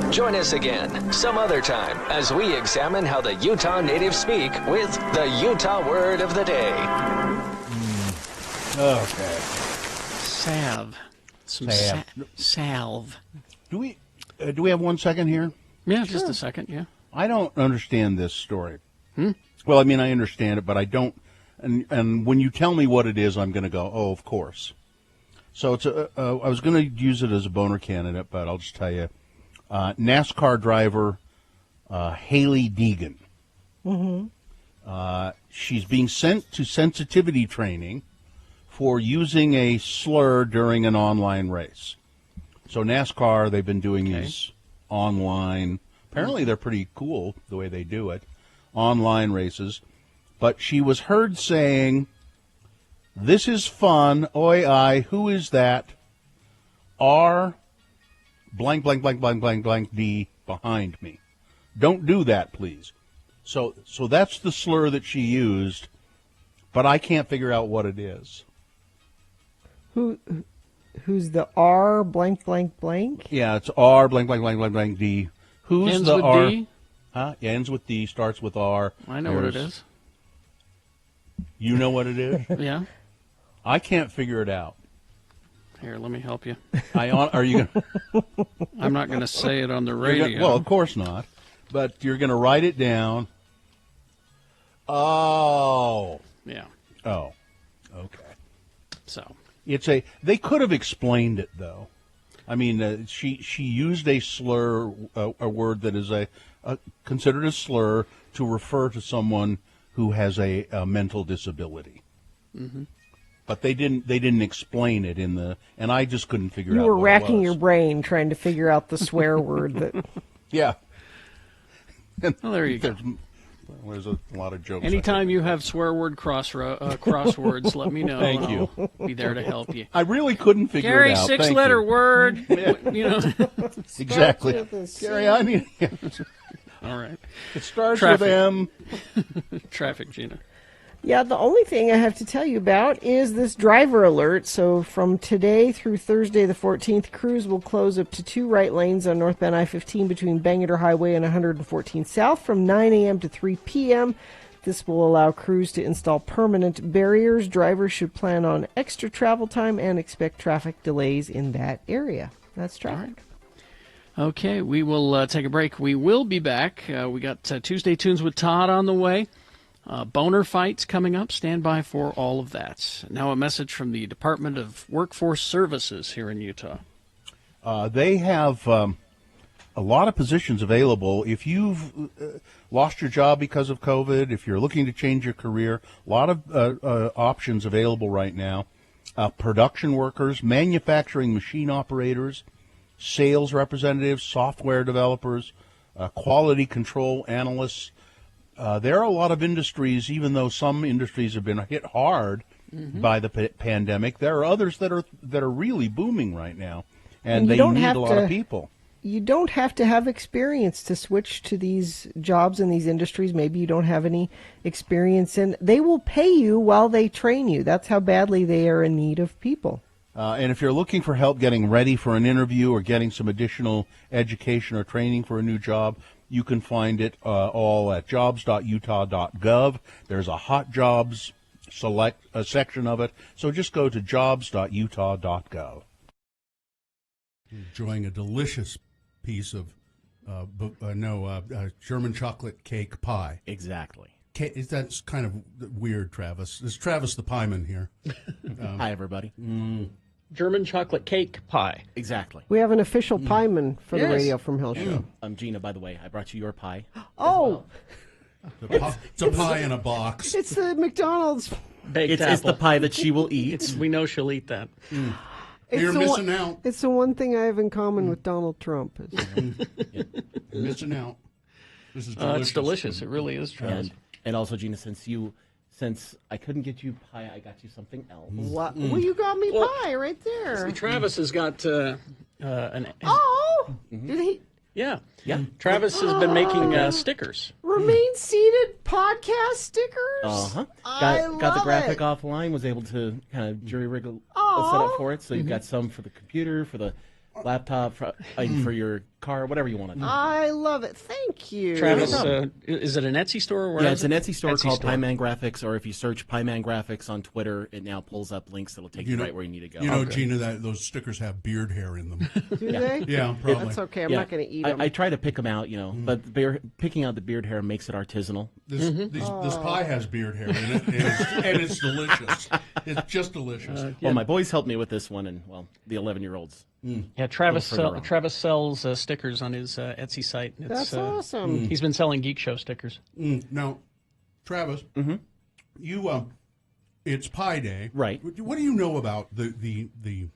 S16: Join us again some other time as we examine how the Utah natives speak with the Utah Word of the Day.
S1: Okay.
S3: Salve. Some salve.
S1: Do we have 1 second here?
S3: Yeah, sure. Just a second, yeah.
S1: I don't understand this story. Well, I mean, I understand it, but I don't. And when you tell me what it is, I'm going to go, oh, of course. So it's I was going to use it as a boner candidate, but I'll just tell you. NASCAR driver Haley Deegan. She's being sent to sensitivity training for using a slur during an online race. So NASCAR, they've been doing these online. Apparently they're pretty cool the way they do it. Online races. But she was heard saying, "This is fun, oi, I, who is that? R, blank, blank, blank, blank, blank, blank, D, behind me. Don't do that, please." So that's the slur that she used, but I can't figure out what it is.
S2: Who's the R, blank, blank, blank?
S1: Yeah, it's R, blank, blank, blank, blank, blank, D. Who's
S3: ends
S1: the
S3: with
S1: R?
S3: D?
S1: Huh? Yeah, ends with D, starts with R.
S3: I know what it is.
S1: You know what it is?
S3: Yeah.
S1: I can't figure it out.
S3: Here, let me help you.
S1: Are you?
S3: I'm not going to say it on the radio.
S1: Well, of course not. But you're going to write it down. Oh.
S3: Yeah.
S1: Oh. Okay.
S3: So
S1: They could have explained it though. I mean, she used a slur, a word that is considered a slur to refer to someone who has a mental disability.
S3: Mm-hmm.
S1: But they didn't explain it and I just couldn't figure out.
S2: You were
S1: what
S2: racking
S1: it
S2: your
S1: was.
S2: brain trying to figure out the swear word that.
S1: Yeah.
S3: Well, there you go.
S1: There's a lot of jokes.
S3: Anytime you have swear word crosswords, let me know.
S1: Thank you.
S3: I'll be there to help you.
S1: I really couldn't figure
S3: Gary,
S1: it out. Thank
S3: 6-letter
S1: you.
S3: word. You know.
S1: Exactly. Gary, I need.
S3: All right.
S1: It starts
S3: Traffic.
S1: with M.
S3: Traffic, Gina.
S2: Yeah, the only thing I have to tell you about is this driver alert. So from today through Thursday the 14th, crews will close up to 2 right lanes on northbound I-15 between Bangor Highway and 114 South from 9 a.m. to 3 p.m. This will allow crews to install permanent barriers. Drivers should plan on extra travel time and expect traffic delays in that area. That's traffic.
S3: Okay, we will take a break. We will be back. We got Tuesday Tunes with Todd on the way. Boner fights coming up. Stand by for all of that. Now a message from the Department of Workforce Services here in Utah.
S1: They have a lot of positions available. If you've lost your job because of COVID, if you're looking to change your career, a lot of options available right now. Production workers, manufacturing machine operators, sales representatives, software developers, quality control analysts. There are a lot of industries, even though some industries have been hit hard by the pandemic. There are others that are really booming right now, and they need a lot of people.
S2: You don't have to have experience to switch to these jobs in these industries. Maybe you don't have any experience in. They will pay you while they train you. That's how badly they are in need of people.
S1: And if you're looking for help getting ready for an interview or getting some additional education or training for a new job, you can find it all at jobs.utah.gov. There's a hot jobs section of it, so just go to jobs.utah.gov.
S18: Enjoying a delicious piece of German chocolate cake pie.
S7: Exactly.
S18: That's kind of weird, Travis. This is Travis the Pieman here.
S7: Hi, everybody.
S3: German chocolate cake pie.
S7: Exactly.
S2: We have an official pieman for the Radio from Hell show.
S7: Gina, by the way, I brought you your pie.
S2: Oh!
S18: It's a pie in a box.
S2: It's the McDonald's.
S3: Baked
S7: It's the pie that she will eat.
S3: We know she'll eat that.
S18: You're missing out.
S2: It's the one thing I have in common with Donald Trump.
S18: You're missing out. This is delicious.
S3: It's delicious. It really is, Travis.
S7: And also, Gina, since I couldn't get you pie, I got you something else.
S2: What? Well, you got me pie right there.
S3: See, Travis has got an.
S2: Did he?
S3: Yeah. Travis has been making stickers.
S2: Remain seated podcast stickers.
S7: Got the graphic offline. Was able to kind of jury rig a setup for it. So you've got some for the computer, for the laptop, for your car, whatever you want to do.
S2: I love it. Thank you.
S3: Travis, is it an Etsy store? Or
S7: It's an Etsy store called Pieman Graphics, or if you search Pieman Graphics on Twitter, it now pulls up links that'll take you right where you need to go.
S18: You know, Gina, those stickers have beard hair in them.
S2: Do they?
S18: Yeah, probably.
S2: That's okay. I'm not going to eat them.
S7: I try to pick them out, but picking out the beard hair makes it artisanal.
S18: This pie has beard hair in it, and it's delicious. It's just delicious.
S7: Well, my boys helped me with this one, and, the 11-year-olds.
S3: Yeah, Travis sells stickers on his Etsy site.
S2: That's awesome.
S3: He's been selling Geek Show stickers.
S18: Now, Travis, you it's Pi Day,
S7: right?
S18: What do you know about the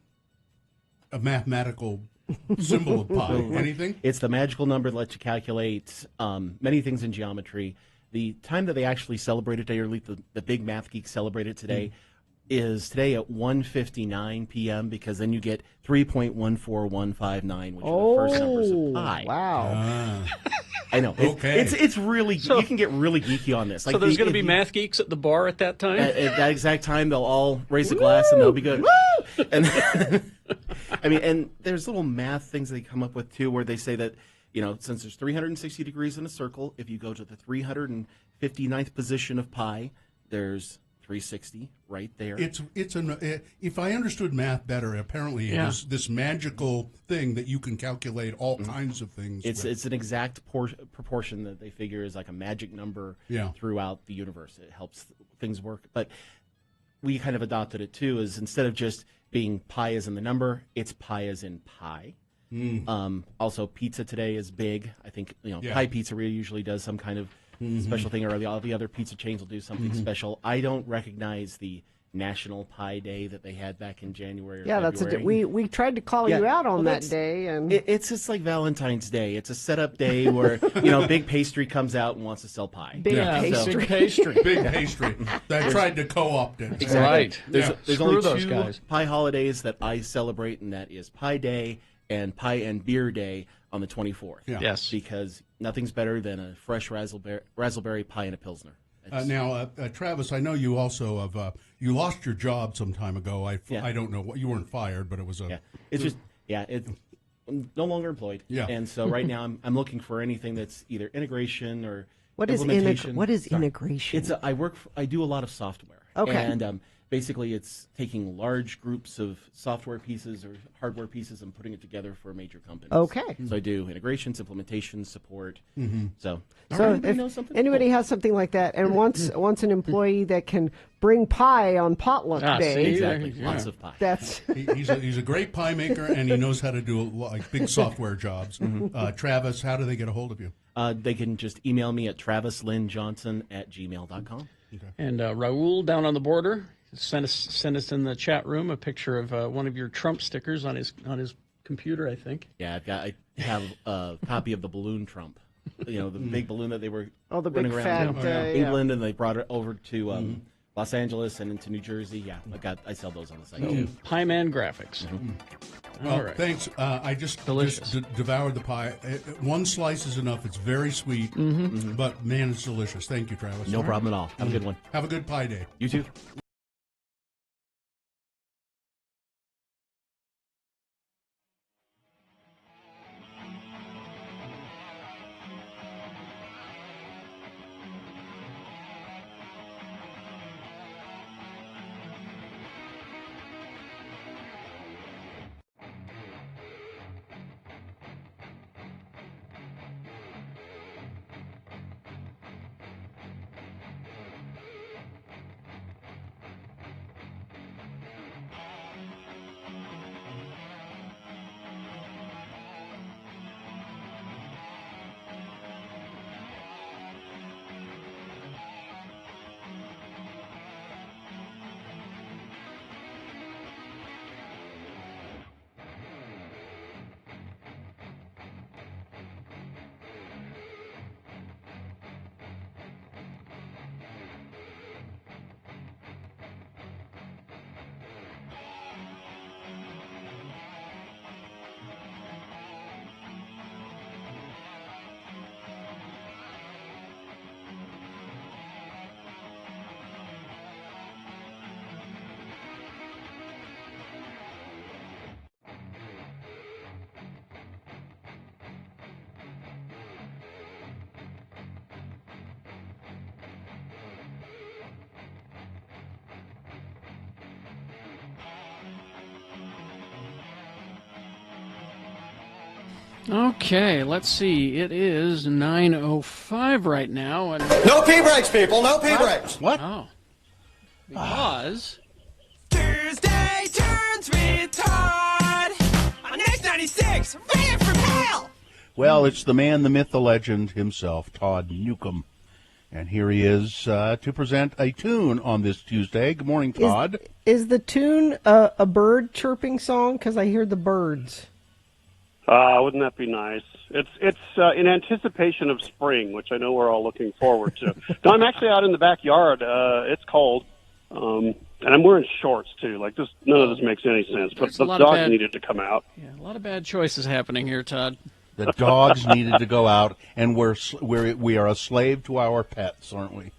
S18: mathematical symbol of pi? Anything?
S7: It's the magical number that lets you calculate many things in geometry. The time that they actually celebrate it today, or at least the big math geeks celebrate it today, is today at 1:59 p.m. because then you get 3.14159, which are the first numbers of pi.
S2: Wow.
S7: I know.
S18: Okay.
S7: It's really, you can get really geeky on this.
S3: So there's going to be math geeks at the bar at that time?
S7: At that exact time, they'll all raise a glass and they'll be good. Woo! And and there's little math things they come up with too, where they say that, since there's 360 degrees in a circle, if you go to the 359th position of pi, there's 360 right there.
S18: If I understood math better, apparently it is this magical thing that you can calculate all kinds of things.
S7: It's an exact proportion that they figure is like a magic number throughout the universe. It helps things work. But we kind of adopted it too, is instead of just being pi as in the number, it's pi as in pie. Also, pizza today is big. I think Pie Pizzeria usually does some kind of special thing, or all the other pizza chains will do something special. I don't recognize the National Pie Day that they had back in January. Or February.
S2: We tried to call you out on that day, and
S7: it's just like Valentine's Day. It's a setup day where big pastry comes out and wants to sell pie.
S2: Big pastry.
S3: Big pastry.
S18: Big pastry. They tried to co-opt it.
S7: Exactly.
S3: Right.
S7: There's only two pie holidays that I celebrate, and that is Pie Day and Pie and Beer Day on the 24th.
S18: Yeah.
S3: Yes.
S7: Because nothing's better than a fresh raspberry pie and a Pilsner.
S18: Now, Travis, I know you also have you lost your job some time ago. I don't know what you weren't fired, but it was a.
S7: I'm no longer employed.
S18: Yeah.
S7: And so right now I'm looking for anything that's either integration or
S2: What is integration?
S7: I do a lot of software.
S2: Okay.
S7: And basically it's taking large groups of software pieces or hardware pieces and putting it together for major companies.
S2: Okay.
S7: So I do integrations, implementation, support. So
S2: if anybody has something like that and wants an employee that can bring pie on potluck day,
S7: exactly, lots of pie.
S2: That's
S18: he's a great pie maker, and he knows how to do big software jobs. Travis, how do they get a hold of you?
S7: They can just email me at travislynjohnson@gmail.com.
S18: Okay.
S3: And Raul down on the border, send us in the chat room a picture of one of your Trump stickers on his computer, I think.
S7: Yeah, I have a copy of the balloon Trump. The big balloon that they were running
S2: big
S7: around
S2: fat,
S7: England, and they brought it over to Los Angeles and into New Jersey. Yeah, I sell those on the site.
S3: Pie Man Graphics.
S18: Well,
S3: All right.
S18: thanks. I just devoured the pie. One slice is enough. It's very sweet, but man, it's delicious. Thank you, Travis.
S7: No problem at all. Have a good one.
S18: Have a good pie day.
S7: You too.
S3: Okay, let's see. It is 9:05 right now, and
S14: No pee breaks, people. No pee breaks.
S3: what? Oh, because
S14: Thursday turns retard on X96. Van from hell.
S1: Well, it's the man, the myth, the legend himself, Todd Newcomb. And here he is to present a tune on this Tuesday. Good morning, Todd.
S2: Is the tune a bird chirping song? Because I hear the birds.
S9: Wouldn't that be nice? It's in anticipation of spring, which I know we're all looking forward to. No, I'm actually out in the backyard. It's cold, and I'm wearing shorts too. Like this, none of this makes any sense. But the dogs needed to come out.
S3: yeah, a lot of bad choices happening here, Todd.
S1: The dogs needed to go out, and we are a slave to our pets, aren't we?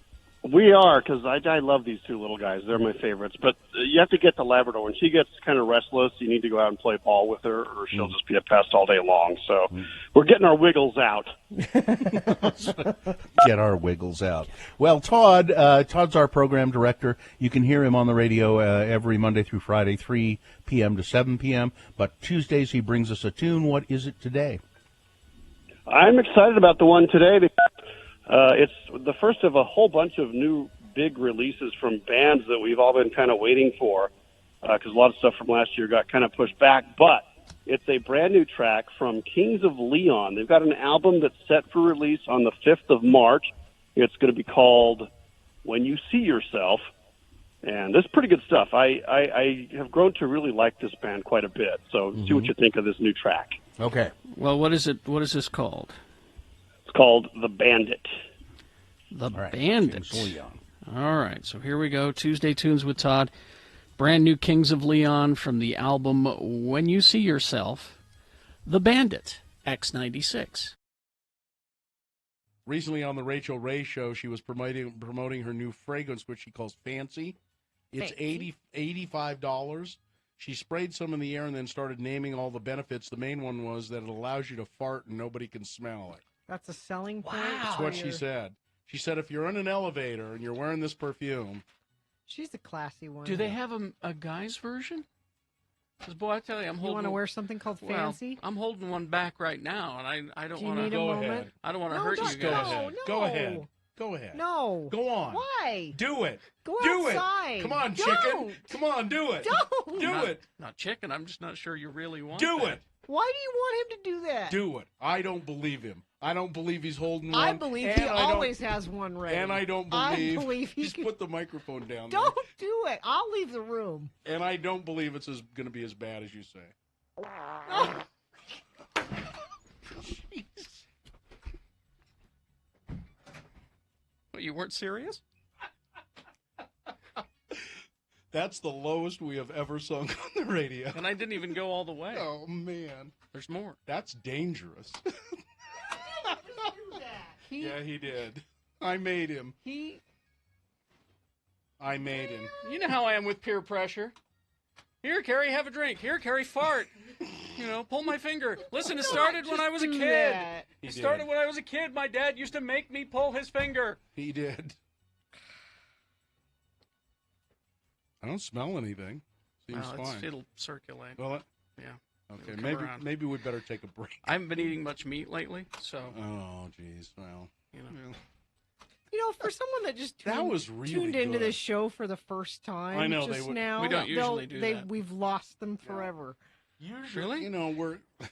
S9: We are, because I love these two little guys. They're my favorites. But you have to get the Labrador. When she gets kind of restless, you need to go out and play ball with her, or she'll just be a pest all day long. So we're getting our wiggles out.
S1: Get our wiggles out. Well, Todd's our program director. You can hear him on the radio every Monday through Friday, 3 p.m. to 7 p.m. But Tuesdays he brings us a tune. What is it today?
S9: I'm excited about the one today because it's the first of a whole bunch of new big releases from bands that we've all been kind of waiting for because a lot of stuff from last year got kind of pushed back. But it's a brand new track from Kings of Leon. They've got an album that's set for release on the 5th of March. It's going to be called When You See Yourself. And this is pretty good stuff. I have grown to really like this band quite a bit. So see what you think of this new track.
S1: Okay.
S3: Well, what is it? What is this called?
S9: It's called The Bandit.
S3: The Bandit. All right, so here we go. Tuesday Tunes with Todd. Brand new Kings of Leon from the album When You See Yourself. The Bandit, X96.
S18: Recently on the Rachel Ray Show, she was promoting her new fragrance, which she calls Fancy. It's $85. She sprayed some in the air and then started naming all the benefits. The main one was that it allows you to fart and nobody can smell it.
S2: That's a selling point.
S18: That's what she said. She said if you're in an elevator and you're wearing this perfume.
S2: She's the classy one.
S3: Do they have a guy's version? Because, boy, I tell you, I'm holding...
S2: You want to wear something called Fancy?
S3: I'm holding one back right now, and I don't want to...
S2: Go ahead.
S3: I don't want to hurt you guys.
S18: Go ahead.
S2: No.
S18: Go ahead. Go ahead.
S2: No.
S18: Go on.
S2: Why?
S18: Do it.
S2: Go
S18: do
S2: outside.
S18: it. Come on,
S2: Don't.
S18: chicken. Come on, do it.
S2: Don't.
S18: Do it.
S3: Not chicken. I'm just not sure you really want
S18: Do
S3: that.
S18: it.
S2: Why do you want him to do that?
S18: Do it. I don't believe him. I don't believe he's holding one.
S2: I believe he always has one ready.
S18: And I don't
S2: I
S18: believe...
S2: believe he
S18: Just put the microphone down
S2: Don't do it. I'll leave the room.
S18: there. And I don't believe it's going to be as bad as you say.
S3: What, you weren't serious?
S18: That's the lowest we have ever sung on the radio.
S3: And I didn't even go all the way.
S18: Oh, man.
S3: There's more.
S18: That's dangerous. Yeah, he did. I made him. I made him.
S3: You know how I am with peer pressure. Here, Carrie, have a drink. Here, Carrie, fart. You know, pull my finger. Listen, it started when I was a kid. It started when I was a kid. My dad used to make me pull his finger.
S18: He did. I don't smell anything. Seems fine.
S3: It'll circulate.
S18: Will it?
S3: Yeah.
S18: Okay,
S3: It'll come around.
S18: maybe we better take a break.
S3: I haven't been eating much meat lately, so.
S18: Oh, jeez. Well,
S2: You know, for someone that just
S18: That was really
S2: tuned into
S18: good.
S2: this show for the first time,
S18: I know,
S2: just
S18: they
S2: now,
S3: we don't usually do that.
S2: We've lost them forever.
S18: Usually,
S3: Really?
S18: you know, we're.
S3: Do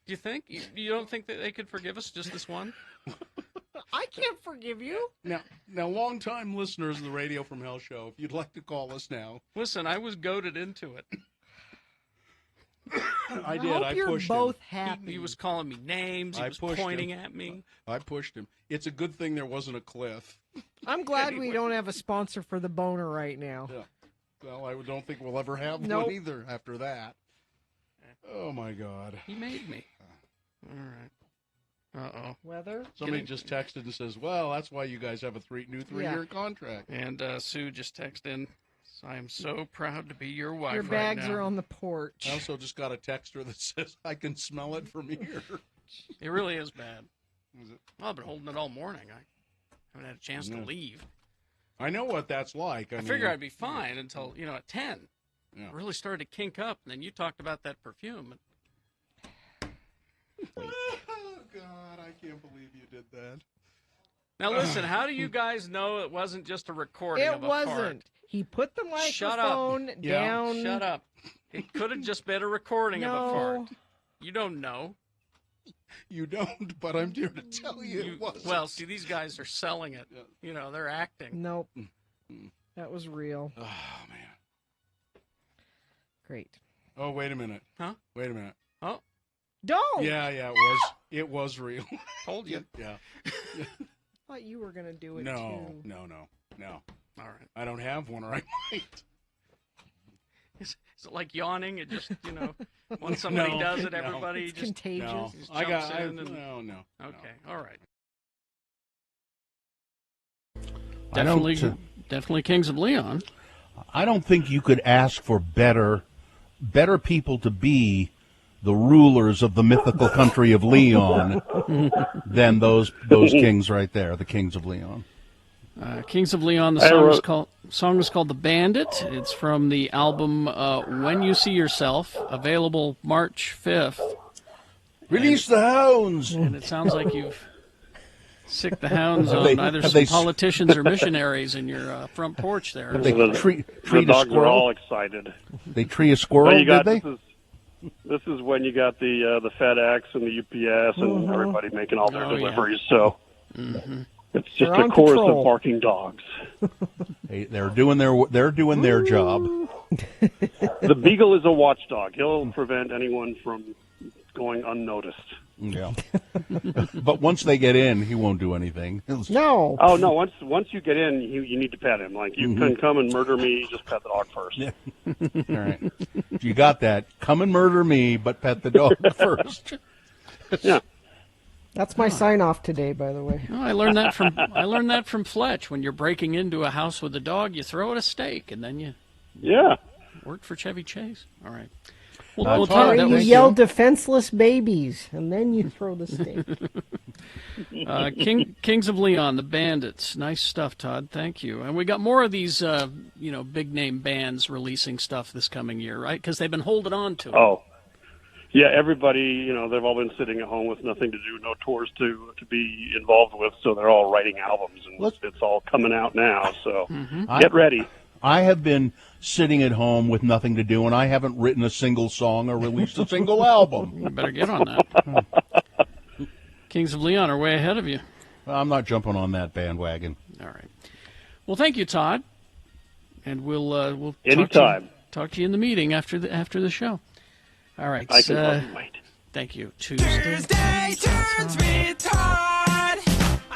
S3: you think? You don't think that they could forgive us just this one?
S2: I can't forgive you.
S18: Now, long-time listeners of the Radio from Hell show, if you'd like to call us now.
S3: Listen, I was goaded into it.
S18: I did.
S2: hope
S18: I
S2: you're
S18: pushed
S2: both
S18: him.
S2: happy.
S3: He was calling me names. He
S18: I
S3: was
S18: pushed
S3: pointing
S18: him.
S3: at me.
S18: I pushed him. It's a good thing there wasn't a cliff.
S2: I'm glad we don't have a sponsor for the boner right now.
S18: Yeah. Well, I don't think we'll ever have
S2: Nope.
S18: one either after that. Oh, my God.
S3: He made me. All right. Uh-oh.
S2: Weather?
S18: Somebody just texted and says, well, that's why you guys have a new three-year contract.
S3: And Sue just texted in, I am so proud to be your wife
S2: Your
S3: right
S2: bags
S3: now.
S2: are on the porch.
S18: I also just got a texter that says, I can smell it from here.
S3: It really is bad.
S18: Is it?
S3: Well, I've been holding it all morning. I haven't had a chance to
S18: Yeah.
S3: leave.
S18: I know what that's like.
S3: I figure I'd be fine until, at 10.
S18: Yeah.
S3: I really started to kink up, and then you talked about that perfume.
S18: Oh, God, I can't believe you did that.
S3: Now, listen, how do you guys know it wasn't just a recording
S2: It
S3: of a
S2: wasn't.
S3: fart?
S2: He put the
S3: Shut up.
S2: microphone down.
S3: Shut up. It could have just been a recording of a fart.
S2: No.
S3: You don't know.
S18: You don't, but I'm here to tell you it wasn't.
S3: Well, see, these guys are selling it. They're acting.
S2: Nope. That was real.
S18: Oh, man.
S2: Great.
S18: Oh, wait a minute.
S3: Huh?
S18: Wait a minute.
S3: Oh.
S2: Don't.
S18: Yeah, it was. It was real.
S3: Told you.
S18: Yeah.
S2: I thought you were going to do it
S18: No.
S2: too.
S18: All
S3: right.
S18: I don't have one, or I might.
S3: Is it like yawning? It just, once somebody
S18: No,
S3: does it,
S18: no.
S3: everybody
S2: It's
S3: just
S2: contagious.
S18: No.
S3: just
S18: I
S3: jumps
S18: got.
S3: in and...
S18: No.
S3: Okay, all right. Definitely Kings of Leon.
S1: I don't think you could ask for better people to be the rulers of the mythical country of Leon than those kings right there, the Kings of Leon.
S3: Kings of Leon. The song is called "The Bandit." It's from the album "When You See Yourself," available March 5th.
S1: Release the hounds.
S3: And it sounds like you've sicked the hounds on either some politicians or missionaries in your front porch there.
S9: The dogs are all excited.
S1: They tree a squirrel,
S9: well,
S1: did they?
S9: This is when you got the FedEx and the UPS and everybody making all their deliveries. So it's just a chorus of barking dogs.
S1: Hey, they're doing their job.
S9: The beagle is a watchdog. He'll prevent anyone from going unnoticed.
S1: Yeah. But once they get in, he won't do anything.
S2: No.
S9: Oh no! Once you get in, you need to pet him. Like you can come and murder me, just pet the dog first.
S1: Yeah. All right. You got that? Come and murder me, but pet the dog first.
S9: Yeah.
S2: That's my sign off today, by the way.
S3: Oh, I learned that from Fletch. When you're breaking into a house with a dog, you throw it a steak, and then you worked for Chevy Chase. All right.
S2: You yell defenseless babies, and then you throw the steak.
S3: Kings of Leon, the Bandits. Nice stuff, Todd. Thank you. And we got more of these, big name bands releasing stuff this coming year, right? Because they've been holding on to it.
S9: Oh, yeah. Everybody, they've all been sitting at home with nothing to do, no tours to be involved with, so they're all writing albums, and it's all coming out now. So get ready.
S1: I have been sitting at home with nothing to do, and I haven't written a single song or released a single album.
S3: You better get on that. Kings of Leon are way ahead of you.
S1: I'm not jumping on that bandwagon.
S3: All right. Well, thank you, Todd. And we'll
S9: anytime
S3: talk to you in the meeting after the show. All right.
S9: I can wait.
S3: Thank you. Tuesday
S10: turns with Todd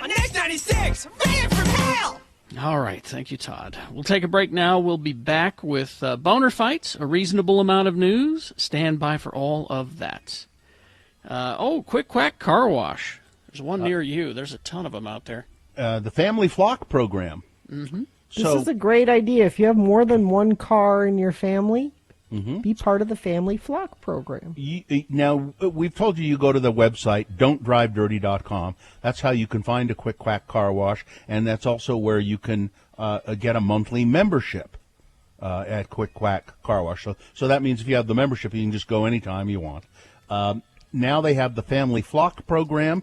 S10: on X96. Ready for hell.
S3: All right. Thank you, Todd. We'll take a break now. We'll be back with Boner Fights, a reasonable amount of news. Stand by for all of that. Quick Quack Car Wash. There's one near you. There's a ton of them out there.
S1: The Family Flock program.
S3: Mm-hmm.
S2: This is a great idea. If you have more than one car in your family, be part of the Family Flock program.
S1: Now, we've told you go to the website, don'tdrivedirty.com. That's how you can find a Quick Quack Car Wash, and that's also where you can get a monthly membership at Quick Quack Car Wash. So that means if you have the membership, you can just go anytime you want. Now they have the Family Flock program.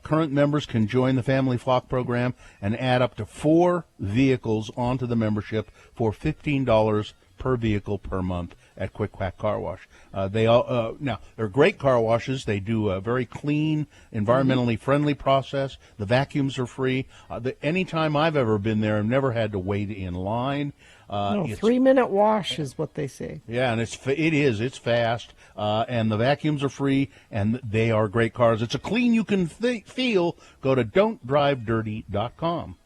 S1: Current members can join the Family Flock program and add up to 4 vehicles onto the membership for $15 per vehicle per month at Quick Quack Car Wash. Now they're great car washes. They do a very clean, environmentally friendly process. The vacuums are free. Anytime I've ever been there, I've never had to wait in line.
S2: 3-minute wash is what they say.
S1: Yeah, and it's fast, and the vacuums are free, and they are great cars. It's a clean you can feel. Go to don'tdrivedirty.com.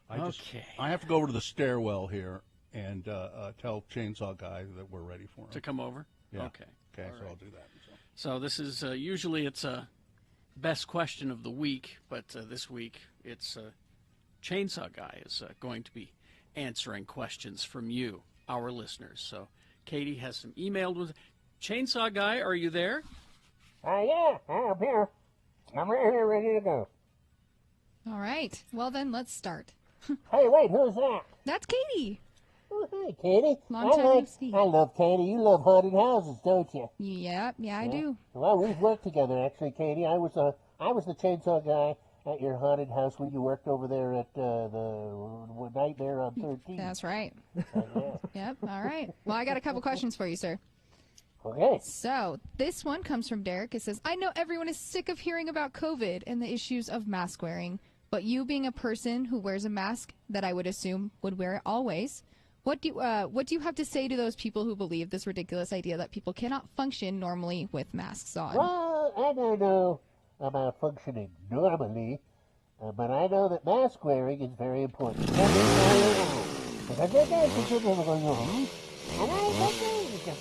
S1: I have to go over to the stairwell here and tell Chainsaw Guy that we're ready for him.
S3: To come over?
S1: Yeah.
S3: Okay.
S1: So
S3: right.
S1: I'll do that.
S3: So this is usually it's a best question of the week, but this week it's Chainsaw Guy is going to be answering questions from you, our listeners. So Katie has some emailed with Chainsaw Guy. Are you there?
S10: Yeah, I'm here. I'm right here, ready to go.
S22: All right. Well, then let's start.
S10: Hey, wait, who's that?
S22: That's Katie.
S10: Oh, hey, Katie.
S22: Long time no see.
S10: I love Katie. You love haunted houses, don't you?
S22: Yeah, I do.
S10: Well, we've worked together, actually, Katie. I was the Chainsaw Guy at your haunted house when you worked over there at the Nightmare on 13.
S22: That's right.
S10: Yeah.
S22: Yep, all right. Well, I got a couple questions for you, sir.
S10: Okay.
S22: So, this one comes from Derek. It says, I know everyone is sick of hearing about COVID and the issues of mask wearing, but you being a person who wears a mask that I would assume would wear it always, what do you have to say to those people who believe this ridiculous idea that people cannot function normally with masks on?
S10: Well, I don't know about functioning normally, but I know that mask wearing is very important. And you can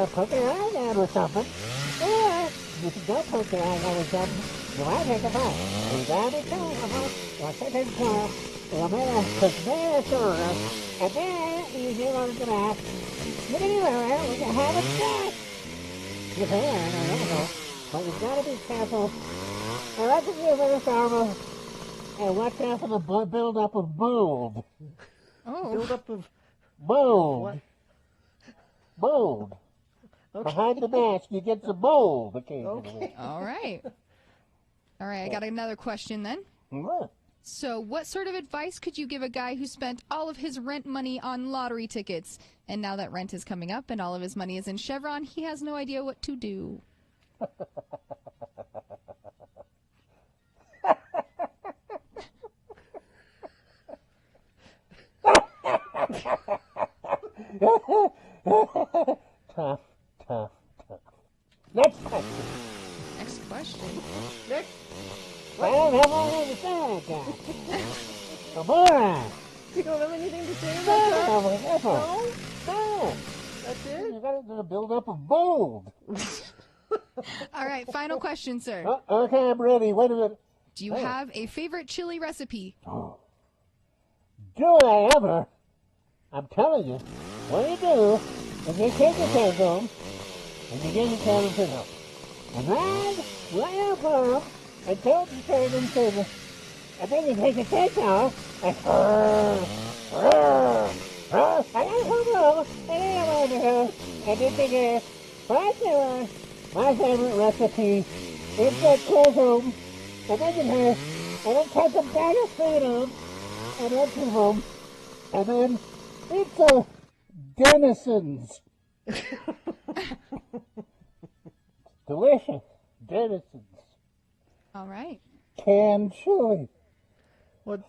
S10: put your eye down or something. Or if you don't put your eye down or something, You might take a bite. You gotta be careful. What's it in for? You better prepare service. And then you get on the map. Look anywhere, we can have a chat. You can, but you've got to be careful. And that's what you're very careful. And watch out for the build-up of mold.
S2: Oh. Build-up of...
S10: Mold.
S2: What?
S10: Mold.
S2: Okay.
S10: Behind the mask, you get some mold occasionally.
S2: Okay.
S22: All right. All right, I got another question then.
S10: What?
S22: So, what sort of advice could you give a guy who spent all of his rent money on lottery tickets, and now that rent is coming up and all of his money is in Chevron, he has no idea what to do?
S10: Tough, tough, tough. Next question.
S22: Next question.
S10: Next. Well, how long have you said that? Come on.
S2: You don't have anything to say
S10: No,
S2: about that?
S10: whatever.
S2: No?
S10: No.
S2: That's it?
S10: You got to build up of mold.
S22: All right, final question, sir.
S10: Okay, I'm ready. Wait a minute.
S22: Do you have a favorite chili recipe?
S10: Do I ever? I'm telling you, what you do is you take a tailbone and you get a can of pickle. And then lay up on them and don't you turn them to the... And then you take a takeout and... And then take a... My favorite recipe is that tailbone. And then you have... And then take a bag of freedom and empty them. And then it's a Denison's. Delicious. Denison's.
S22: All right.
S10: Canned chili.
S2: Well,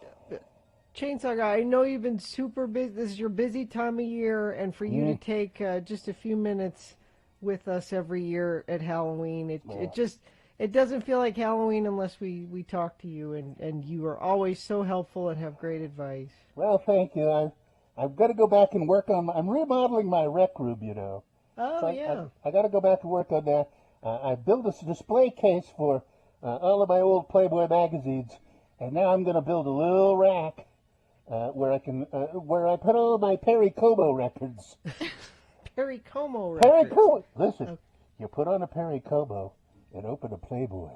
S2: Chainsaw Guy, I know you've been super busy. This is your busy time of year, and for you to take just a few minutes with us every year at Halloween, it doesn't feel like Halloween unless we talk to you, and you are always so helpful and have great advice.
S10: Well, thank you. I've got to go back and work on... I'm remodeling my rec room, you know.
S2: Oh,
S10: So
S2: yeah.
S10: I got to go back to work on that. I built a display case for all of my old Playboy magazines, and now I'm going to build a little rack where I can where I put all of my Perry Como records.
S2: Perry Como records.
S10: Perry Como. Listen, you put on a Perry Como and open a Playboy.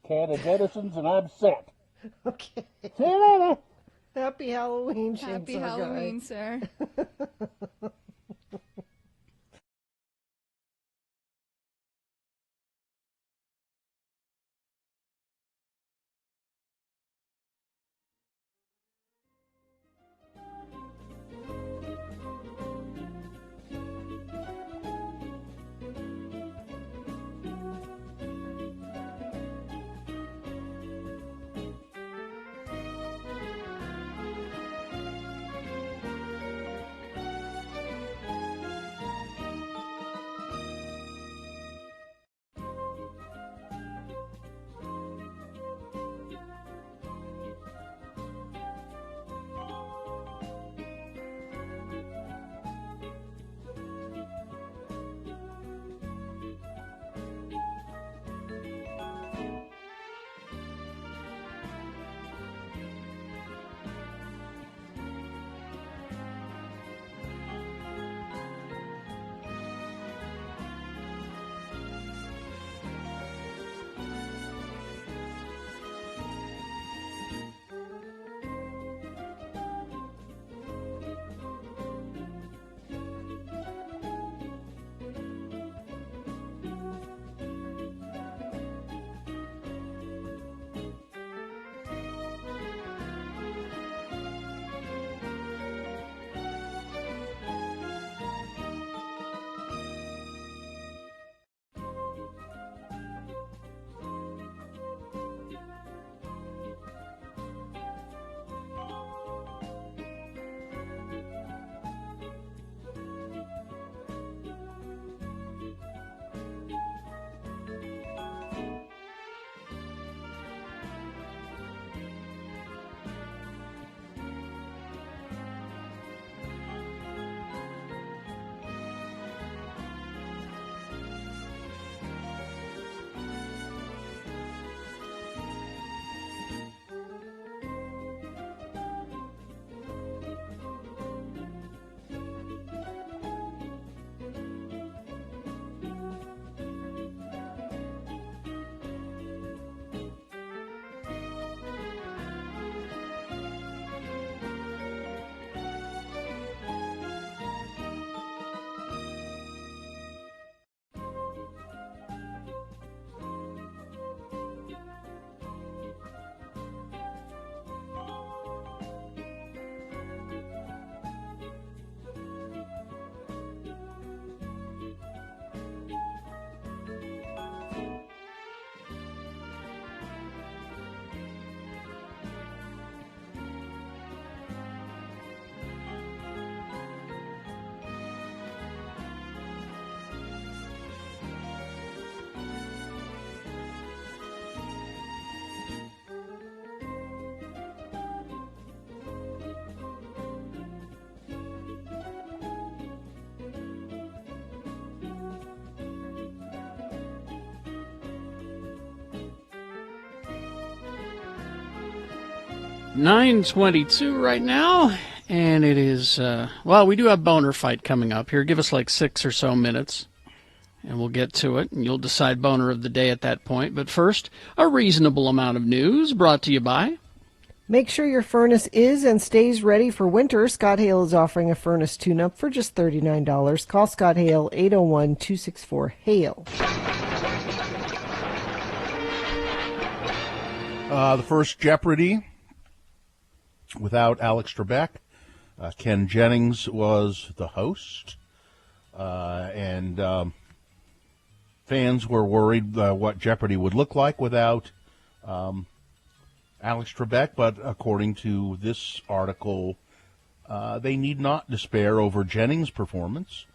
S10: Can of Denison's and I'm set.
S2: Okay.
S10: See you later.
S2: Happy Halloween,
S22: Happy
S2: Chainsaw Guy.
S22: Halloween, sir.
S3: 9:22 right now, and it is, well, we do have boner fight coming up here. Give us like 6 or so minutes, and we'll get to it, and you'll decide boner of the day at that point. But first, a reasonable amount of news brought to you by...
S2: Make sure your furnace is and stays ready for winter. Scott Hale is offering a furnace tune-up for just $39. Call Scott Hale, 801-264-HALE.
S1: The first Jeopardy without Alex Trebek. Ken Jennings was the host, and fans were worried what Jeopardy would look like without Alex Trebek, but according to this article, they need not despair over Jennings' performance.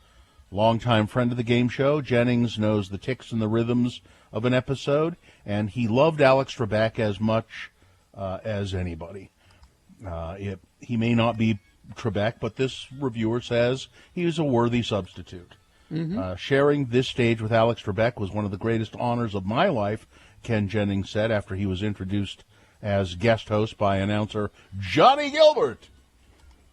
S1: Longtime friend of the game show, Jennings knows the ticks and the rhythms of an episode, and he loved Alex Trebek as much as anybody. He may not be Trebek, but this reviewer says he is a worthy substitute. Sharing this stage with Alex Trebek was one of the greatest honors of my life, Ken Jennings said after he was introduced as guest host by announcer Johnny Gilbert.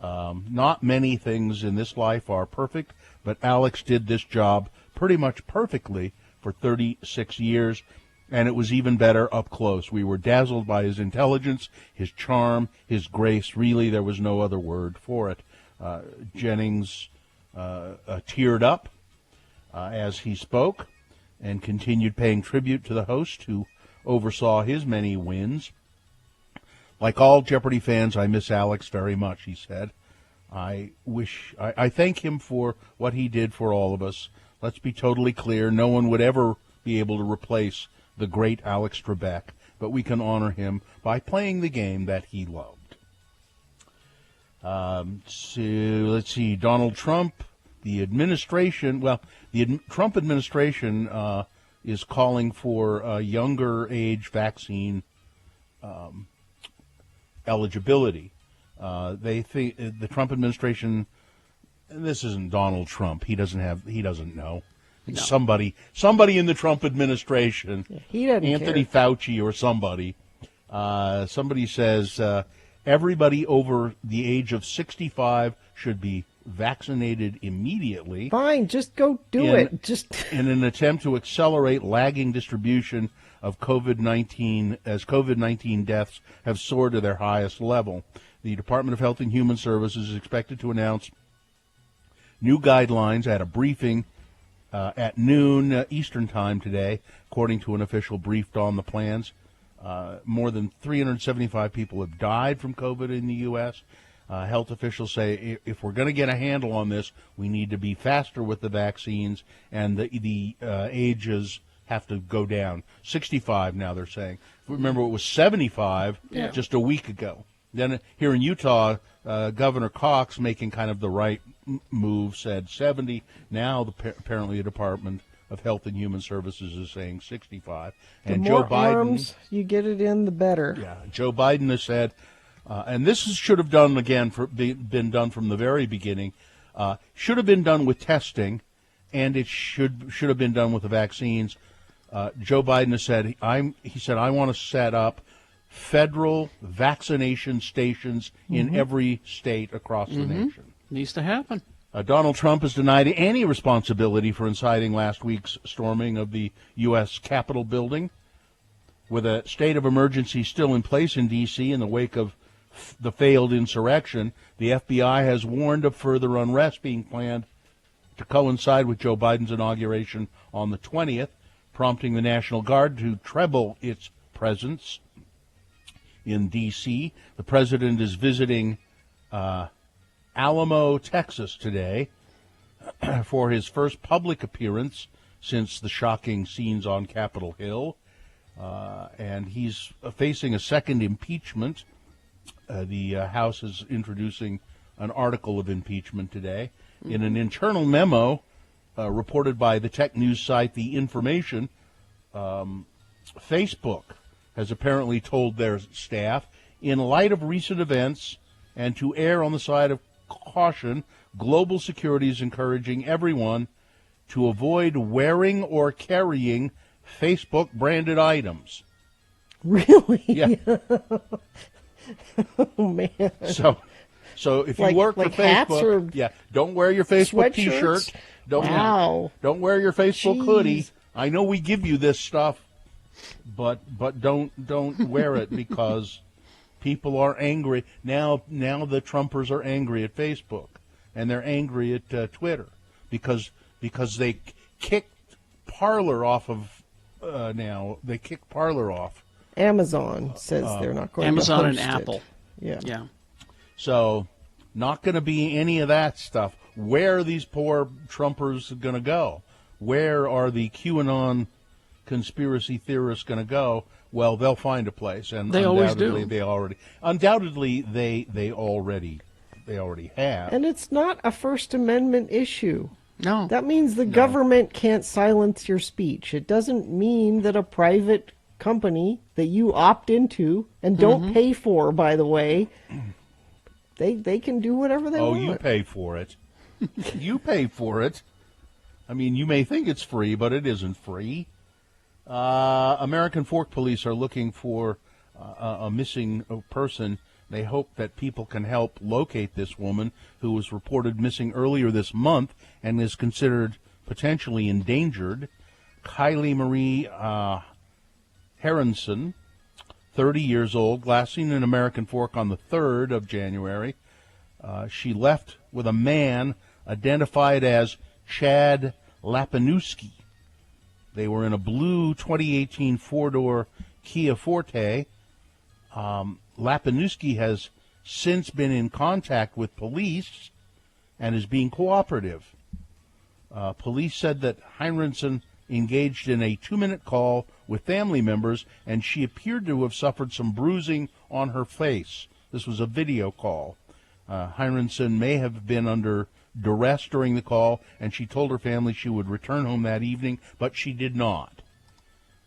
S1: Not many things in this life are perfect, but Alex did this job pretty much perfectly for 36 years, and it was even better up close. We were dazzled by his intelligence, his charm, his grace. Really, there was no other word for it. Jennings teared up as he spoke and continued paying tribute to the host who oversaw his many wins. Like all Jeopardy fans, I miss Alex very much, he said. I thank him for what he did for all of us. Let's be totally clear, no one would ever be able to replace the great Alex Trebek, but we can honor him by playing the game that he loved. So let's see, Donald Trump, the administration, Trump administration is calling for a younger age vaccine eligibility. They think the Trump administration. This isn't Donald Trump. He doesn't know. No. Somebody in the Trump administration.
S2: He doesn't
S1: Anthony
S2: care.
S1: Fauci or somebody. Somebody says everybody over the age of 65 should be vaccinated immediately.
S2: Fine, just go do it. Just
S1: in an attempt to accelerate lagging distribution of COVID-19 as COVID-19 deaths have soared to their highest level. The Department of Health and Human Services is expected to announce new guidelines at a briefing at noon Eastern Time today, according to an official briefed on the plans. More than 375 people have died from COVID in the U.S. Health officials say if we're going to get a handle on this, we need to be faster with the vaccines, and the ages have to go down. 65 now, they're saying. Remember, it was 75 just a week ago. Then here in Utah, Governor Cox, making kind of the right move, said 70. Now, apparently, the Department of Health and Human Services is saying 65. And
S2: the
S1: Joe
S2: more
S1: Biden,
S2: arms you get it in, the better.
S1: Yeah, Joe Biden has said, and this should have done again been done from the very beginning. Should have been done with testing, and it should have been done with the vaccines. Joe Biden has said I want to set up federal vaccination stations in every state across the nation.
S3: Needs to happen.
S1: Donald Trump has denied any responsibility for inciting last week's storming of the U.S. Capitol building. With a state of emergency still in place in D.C. in the wake of the failed insurrection, the FBI has warned of further unrest being planned to coincide with Joe Biden's inauguration on the 20th, prompting the National Guard to treble its presence in D.C. The president is visiting Alamo, Texas today for his first public appearance since the shocking scenes on Capitol Hill. And he's facing a second impeachment. The House is introducing an article of impeachment today. In an internal memo reported by the tech news site The Information, Facebook has apparently told their staff, in light of recent events and to err on the side of caution, global security is encouraging everyone to avoid wearing or carrying Facebook-branded items.
S2: Really?
S1: Yeah.
S2: Oh, man.
S1: So if you
S2: Like-
S1: work
S2: like
S1: for
S2: hats
S1: Facebook,
S2: or
S1: don't wear your Facebook
S2: sweatshirts?
S1: T-shirt.
S2: Wow.
S1: Don't wear your Facebook
S2: Jeez.
S1: hoodie. I know we give you this stuff, but don't wear it because people are angry now. Now the Trumpers are angry at Facebook and they're angry at Twitter because they kicked Parler off of now. They kicked Parler off.
S2: Amazon says they're not going
S3: Amazon
S2: to
S3: and
S2: host it.
S3: Apple.
S2: Yeah.
S1: So, not going to be any of that stuff. Where are these poor Trumpers going to go? Where are the QAnon conspiracy theorists going to go? Well, they'll find a place, and
S3: They always do.
S1: undoubtedly they already have.
S2: And it's not a First Amendment issue.
S3: No.
S2: That means the government can't silence your speech. It doesn't mean that a private company that you opt into and don't pay for, by the way, they can do whatever they want.
S1: Oh, you pay for it. You pay for it. I mean, you may think it's free, but it isn't free. American Fork Police are looking for a missing person. They hope that people can help locate this woman who was reported missing earlier this month and is considered potentially endangered. Kylie Marie Heronson, 30 years old, last seen in American Fork on the 3rd of January. She left with a man identified as Chad Lapanuski. They were in a blue 2018 four-door Kia Forte. Lapanuski has since been in contact with police and is being cooperative. Police said that Heinrichsen engaged in a 2-minute call with family members, and she appeared to have suffered some bruising on her face. This was a video call. Heinrichsen may have been under duress during the call, and she told her family she would return home that evening, but she did not.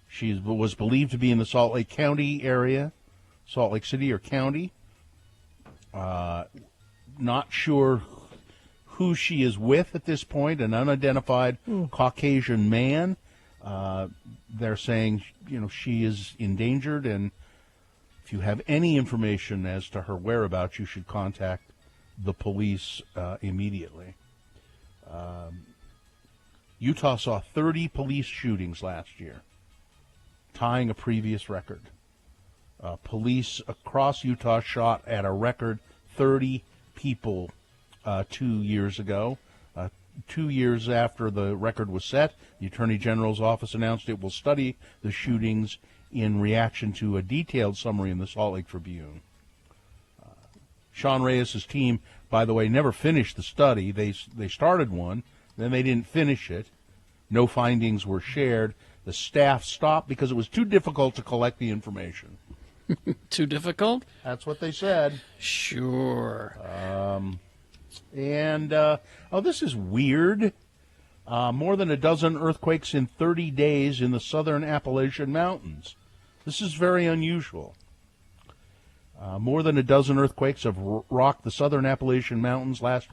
S1: She was believed to be in the Salt Lake County area, Salt Lake City or county. Not sure who she is with at this point, an unidentified Caucasian man. They're saying, she is endangered, and if you have any information as to her whereabouts, you should contact the police immediately. Utah saw 30 police shootings last year, tying a previous record. Police across Utah shot at a record 30 people 2 years ago. 2 years after the record was set, the Attorney General's office announced it will study the shootings in reaction to a detailed summary in the Salt Lake Tribune. Sean Reyes' team, by the way, never finished the study. They started one, then they didn't finish it. No findings were shared. The staff stopped because it was too difficult to collect the information.
S3: Too difficult?
S1: That's what they said.
S3: Sure.
S1: This is weird. More than a dozen earthquakes in 30 days in the southern Appalachian Mountains. This is very unusual. More than a dozen earthquakes have rocked the southern Appalachian Mountains last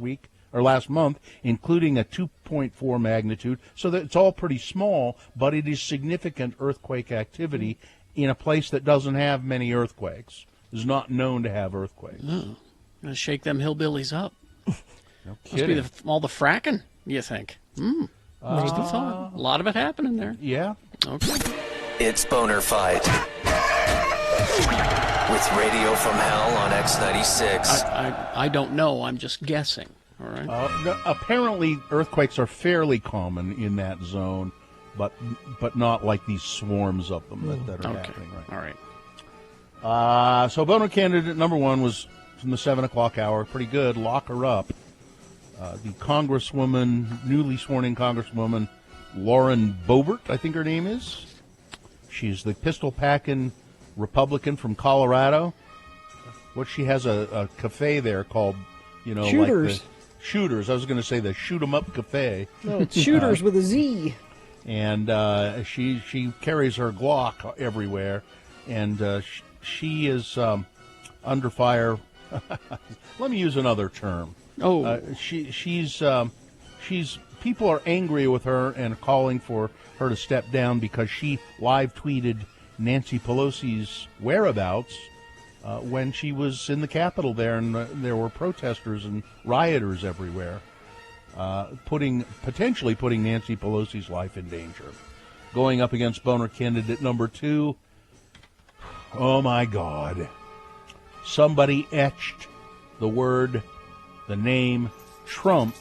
S1: month, including a 2.4 magnitude. So that it's all pretty small, but it is significant earthquake activity in a place that doesn't have many earthquakes. Is not known to have earthquakes.
S3: Oh, gonna shake them hillbillies up.
S1: No
S3: Must be
S1: kidding.
S3: all the fracking, you think? Just a thought. A lot of it happening there.
S1: Yeah.
S3: Okay.
S16: It's Boner Fight. With Radio from Hell on X96.
S3: I don't know. I'm just guessing. All right.
S1: No, apparently, earthquakes are fairly common in that zone, but not like these swarms of them that are happening right now.
S3: All right.
S1: So Boner candidate number one was from the 7 o'clock hour. Pretty good. Lock her up. The congresswoman, newly sworn-in congresswoman, Lauren Boebert, I think her name is. She's the pistol-packing Republican from Colorado. She has a cafe there called,
S2: Shooters.
S1: like the Shooters. I was going to say the Shoot 'em Up Cafe.
S2: No, it's Shooters with a Z.
S1: And she carries her Glock everywhere, and she is under fire. Let me use another term. She's people are angry with her and calling for her to step down because she live tweeted Nancy Pelosi's whereabouts when she was in the Capitol there, and there were protesters and rioters everywhere, potentially putting Nancy Pelosi's life in danger. Going up against Boner candidate number 2, oh my God. Somebody etched the name Trump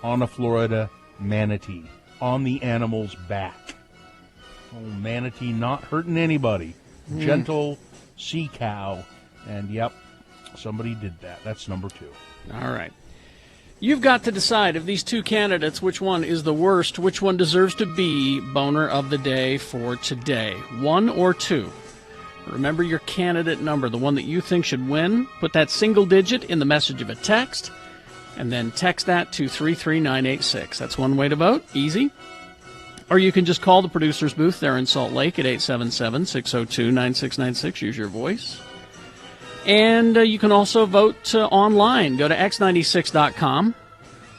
S1: on a Florida manatee, on the animal's back. Oh, manatee not hurting anybody. Gentle sea cow. And, yep, somebody did that. That's number 2.
S3: All right. You've got to decide of these 2 candidates which one is the worst, which one deserves to be Boner of the Day for today. 1 or 2. Remember your candidate number, the one that you think should win. Put that single digit in the message of a text, and then text that to 33986. That's one way to vote. Easy. Or you can just call the producer's booth there in Salt Lake at 877-602-9696. Use your voice. And you can also vote online. Go to x96.com.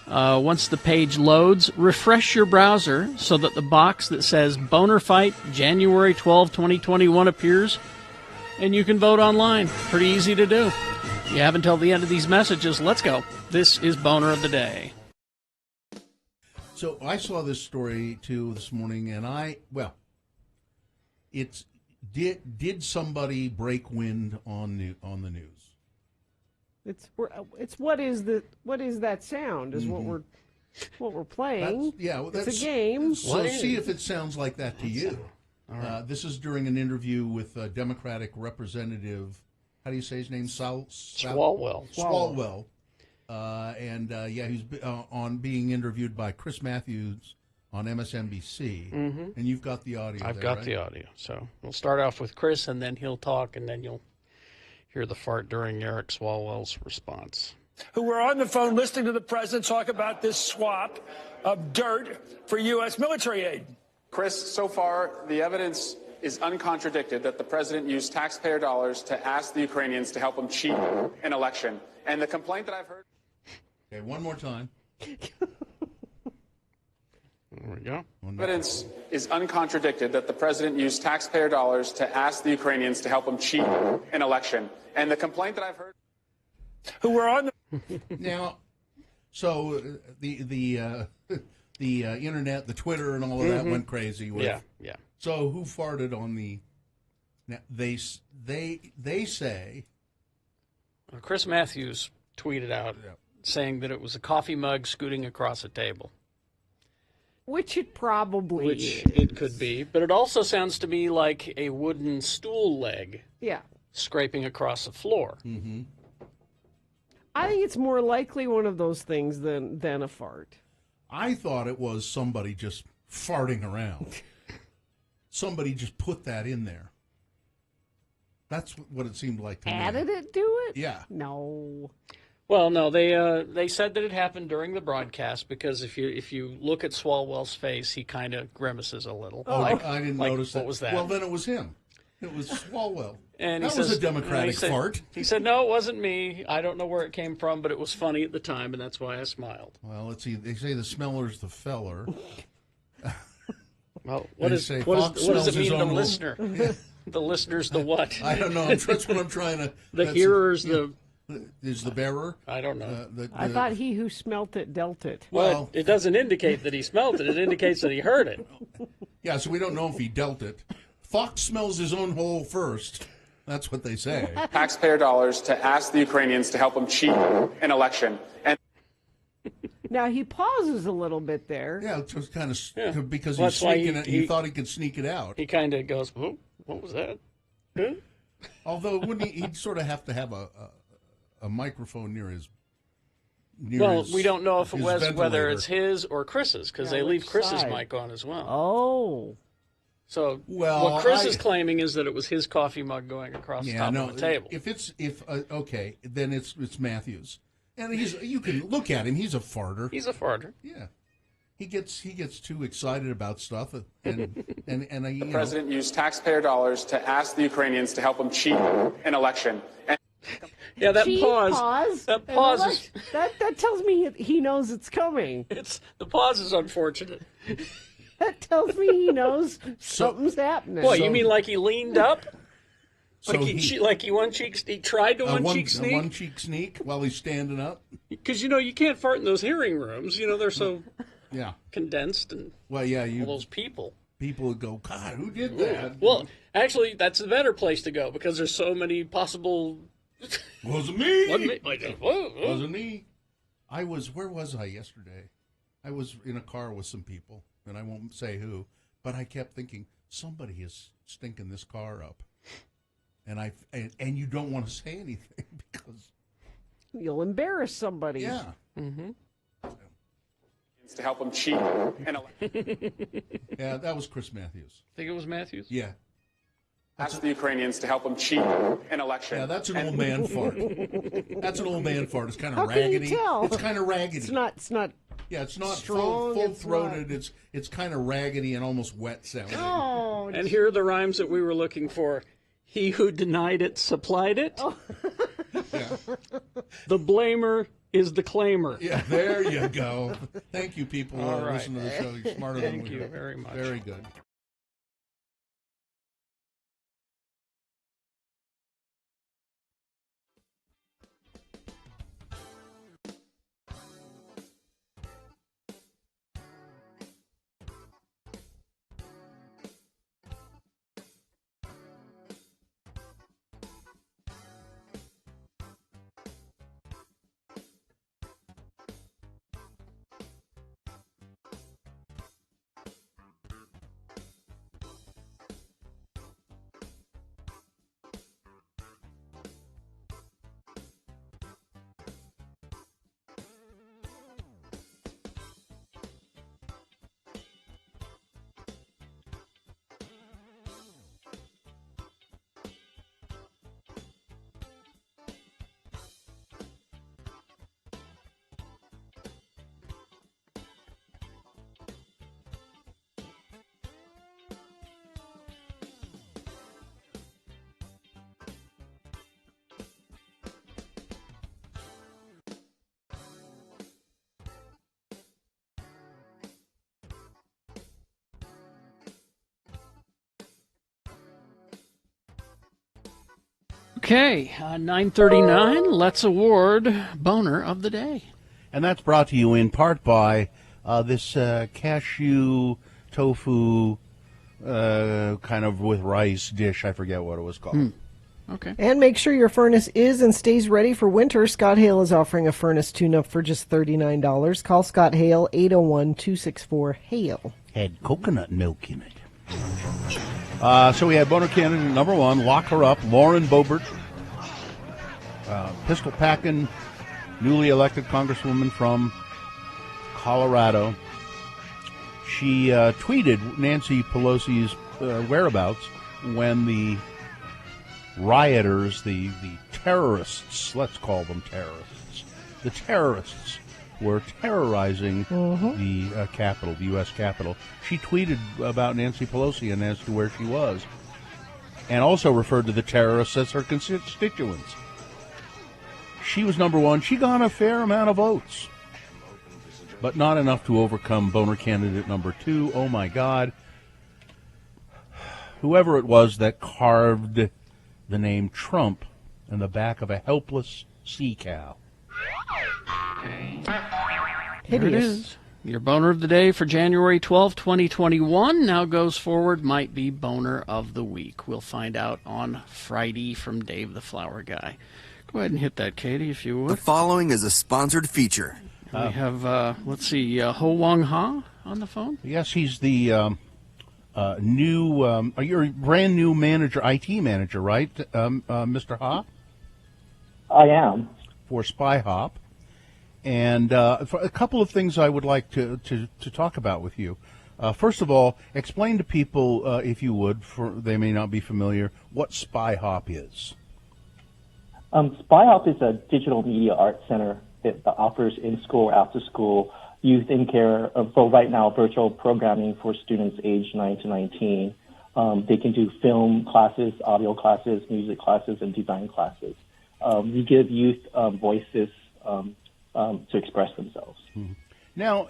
S3: Once the page loads, refresh your browser so that the box that says Boner Fight January 12, 2021 appears, and you can vote online. Pretty easy to do. You have until the end of these messages. Let's go. This is Boner of the Day.
S18: So I saw this story too this morning, and did somebody break wind on the news?
S2: It's what is that sound is what we're playing. It's a game.
S18: So see if it sounds like that to you. Right. This is during an interview with Democratic Representative, how do you say his name?
S3: Swalwell.
S18: Swalwell. He's on being interviewed by Chris Matthews on MSNBC, and you've got the audio.
S3: I've got the audio. So we'll start off with Chris, and then he'll talk, and then you'll hear the fart during Eric Swalwell's response.
S12: Who were on the phone listening to the president talk about this swap of dirt for U.S. military aid.
S13: Chris, so far, the evidence is uncontradicted that the president used taxpayer dollars to ask the Ukrainians to help him cheat an election. And the complaint that I've heard...
S18: Okay, one more time.
S3: There we go.
S13: Evidence is uncontradicted that the president used taxpayer dollars to ask the Ukrainians to help him cheat an election. And the complaint that I've heard...
S12: Who were on the...
S18: Now, so the internet, the Twitter, and all of that went crazy with.
S3: Yeah.
S18: So who farted on the? Now they say.
S3: Chris Matthews tweeted out saying that it was a coffee mug scooting across a table.
S2: Which it probably is.
S3: It could be, but it also sounds to me like a wooden stool leg.
S2: Yeah.
S3: Scraping across the floor.
S18: Mm-hmm.
S2: I think it's more likely one of those things than a fart.
S18: I thought it was somebody just farting around. Somebody just put that in there. That's what it seemed like to me.
S2: Added it to it?
S18: Yeah.
S2: No.
S3: Well, no, they said that it happened during the broadcast because if you look at Swalwell's face, he kind of grimaces a little.
S18: Oh, I didn't notice that.
S3: What was that?
S18: Well, then it was him. It was Swalwell.
S3: And
S18: that was a Democratic fart.
S3: He said, no, it wasn't me. I don't know where it came from, but it was funny at the time, and that's why I smiled.
S18: Well, let's see. They say the smeller's the feller.
S3: Well, what does it mean to the listener? The listener's the what?
S18: I don't know. That's what I'm trying to...
S3: The hearer's
S18: is the bearer?
S3: I don't know.
S2: I thought he who smelt it dealt it.
S3: Well, it doesn't indicate that he smelt it. It indicates that he heard it.
S18: Yeah, so we don't know if he dealt it. Fox smells his own hole first. That's what they say.
S13: Taxpayer dollars to ask the Ukrainians to help him cheat an election. And
S2: now he pauses a little bit there.
S18: Yeah, just kind of because he's sneaking it. He thought he could sneak it out.
S3: He kind of goes, "Oh, what was that?" Huh?
S18: Although wouldn't he'd sort of have to have a microphone near his.
S3: We don't know if it was ventilator. Whether it's his or Chris's because they leave Chris's mic on as well.
S2: Oh.
S3: So what Chris is claiming is that it was his coffee mug going across the top of the table.
S18: Okay, then it's Matthews, and you can look at him. He's a farter.
S3: He's a farter.
S18: Yeah, he gets too excited about stuff, and
S13: the president used taxpayer dollars to ask the Ukrainians to help him cheat an election. And
S3: yeah, that pause. That pause is
S2: that tells me he knows it's coming.
S3: The pause is unfortunate.
S2: That tells me he knows something's happening.
S3: Boy, you mean like he leaned up? Like he he tried to one-cheek sneak?
S18: A one-cheek sneak while he's standing up.
S3: Because, you can't fart in those hearing rooms. They're so condensed and
S18: all
S3: those people.
S18: People would go, God, who did that?
S3: Well, actually, that's the better place to go because there's so many possible...
S18: Wasn't me.
S3: Wasn't
S18: me. Where was I yesterday? I was in a car with some people, and I won't say who, but I kept thinking, somebody is stinking this car up. And you don't want to say anything because...
S2: You'll embarrass somebody.
S18: Yeah.
S3: Mm-hmm.
S13: To help them cheat.
S18: Yeah, that was Chris Matthews.
S3: Think it was Matthews?
S18: Yeah.
S13: Ask the Ukrainians to help them cheat an election.
S18: Yeah, that's an old man fart. That's an old man fart. It's kind
S2: How
S18: of raggedy.
S2: Can you tell?
S18: It's kind of raggedy.
S2: It's not.
S18: Yeah, it's not
S2: strong,
S18: full-throated. It's kind of raggedy and almost wet sounding.
S2: Oh.
S3: And here are the rhymes that we were looking for. He who denied it supplied it.
S2: Oh.
S18: Yeah.
S3: The blamer is the claimer.
S18: Yeah, there you go. Thank you, people who
S3: All
S18: are
S3: right.
S18: listening to the show. You're smarter than we are.
S3: Thank you very much.
S18: Very good.
S3: Okay, 9:39. Let's award Boner of the Day.
S1: And that's brought to you in part by this cashew tofu kind of with rice dish. I forget what it was called.
S3: Okay.
S2: And make sure your furnace is and stays ready for winter. Scott Hale is offering a furnace tune-up for just $39. Call Scott Hale, 801-264-HALE.
S1: Had coconut milk in it. So we had Boner candidate number one, lock her up, Lauren Boebert, pistol packing, newly elected congresswoman from Colorado. She tweeted Nancy Pelosi's whereabouts when the rioters, the terrorists, let's call them terrorists, the terrorists were terrorizing the Capitol, the U.S. Capitol. She tweeted about Nancy Pelosi and as to where she was, and also referred to the terrorists as her constituents. She was number one. She got a fair amount of votes, but not enough to overcome Boner candidate number two. Oh, my God. Whoever it was that carved the name Trump in the back of a helpless sea cow.
S3: Here it is. Your Boner of the Day for January 12, 2021 now goes forward, might be Boner of the Week. We'll find out on Friday from Dave the Flower Guy. Go ahead and hit that, Katie, if you would.
S20: The following is a sponsored feature.
S3: We have, let's see, Ho Wong Ha on the phone.
S1: Yes, he's the you're a brand new manager, IT manager, right, Mr. Ha?
S8: I am.
S1: For Spy Hop. And for a couple of things I would like to talk about with you. First of all, explain to people, if you would, for they may not be familiar, what Spy Hop is.
S8: Spy Hop is a digital media art center that offers in-school, after-school, youth in care, so right now virtual programming for students aged 9 to 19. They can do film classes, audio classes, music classes, and design classes. We give youth voices to express themselves.
S1: Mm-hmm. Now,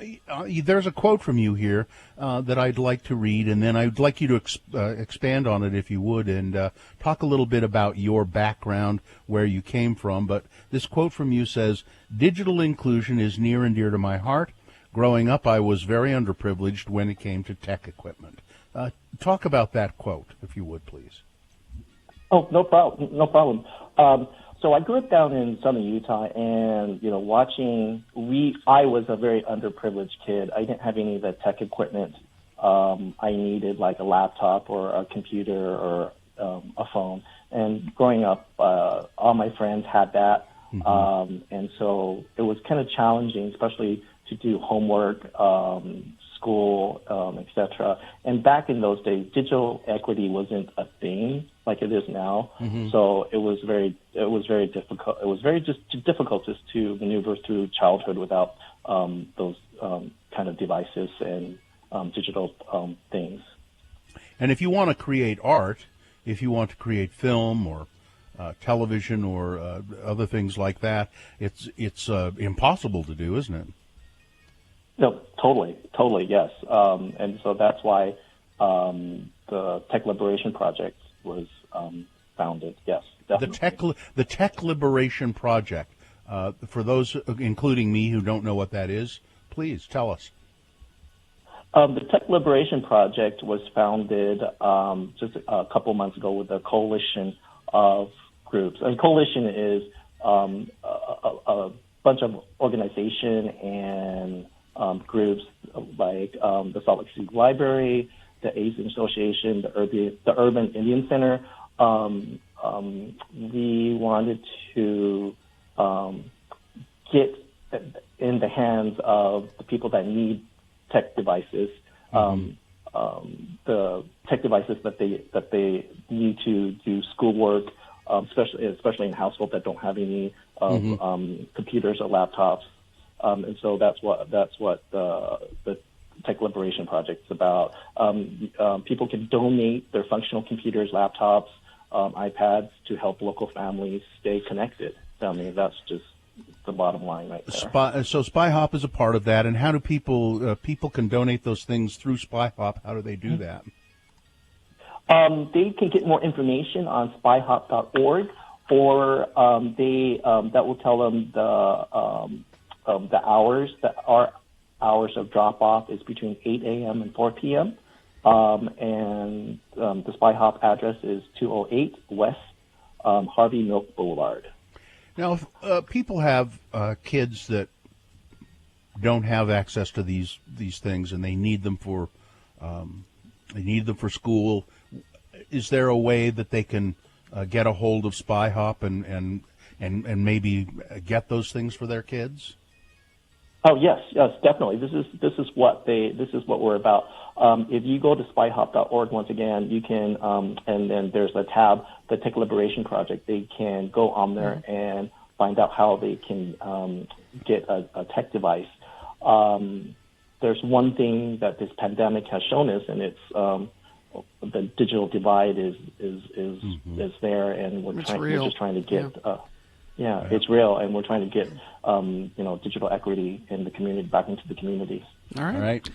S1: there's a quote from you here that I'd like to read, and then I'd like you to expand on it if you would, and talk a little bit about your background, where you came from. But this quote from you says, "Digital inclusion is near and dear to my heart. Growing up, I was very underprivileged when it came to tech equipment." Talk about that quote, if you would, please.
S8: Oh, no problem. No problem. So I grew up down in southern Utah, and I was a very underprivileged kid. I didn't have any of the tech equipment I needed, like a laptop or a computer or a phone. And growing up, all my friends had that, and so it was kind of challenging, especially to do homework, school, etc. And back in those days, digital equity wasn't a thing like it is now. So it was very difficult. It was very difficult just to maneuver through childhood without those kind of devices and digital things.
S1: And if you want to create art, if you want to create film or television or other things like that, it's impossible to do, isn't it?
S8: No, totally, yes. And so that's why the Tech Liberation Project was founded. Yes, definitely.
S1: The Tech Liberation Project. For those, including me, who don't know what that is, please tell us.
S8: The Tech Liberation Project was founded just a couple months ago with a coalition of groups. And coalition is a bunch of organization and groups like the Salt Lake City Library, the Asian Association, the Urban Indian Center. We wanted to get in the hands of the people that need tech devices, the tech devices that they need to do schoolwork, especially in households that don't have any computers or laptops. And so that's what the Tech Liberation Project is about. People can donate their functional computers, laptops, iPads to help local families stay connected. I mean, that's just the bottom line right there.
S1: So SpyHop is a part of that. And how do people can donate those things through SpyHop? How do they do that?
S8: They can get more information on spyhop.org, or that will tell them the hours. Our hours of drop-off is between 8 a.m. and 4 p.m. And the SpyHop address is 208 West Harvey Milk Boulevard.
S1: Now, if people have kids that don't have access to these things and they need them for school, is there a way that they can get a hold of SpyHop and maybe get those things for their kids?
S8: Oh yes, definitely. This is what we're about. If you go to spyhop.org, once again, you can, and then there's a tab, the Tech Liberation Project. They can go on there and find out how they can get a tech device. There's one thing that this pandemic has shown us, and it's the digital divide is there, and we're just trying to get. It's real, and we're trying to get digital equity in the community, back into the communities.
S3: All right.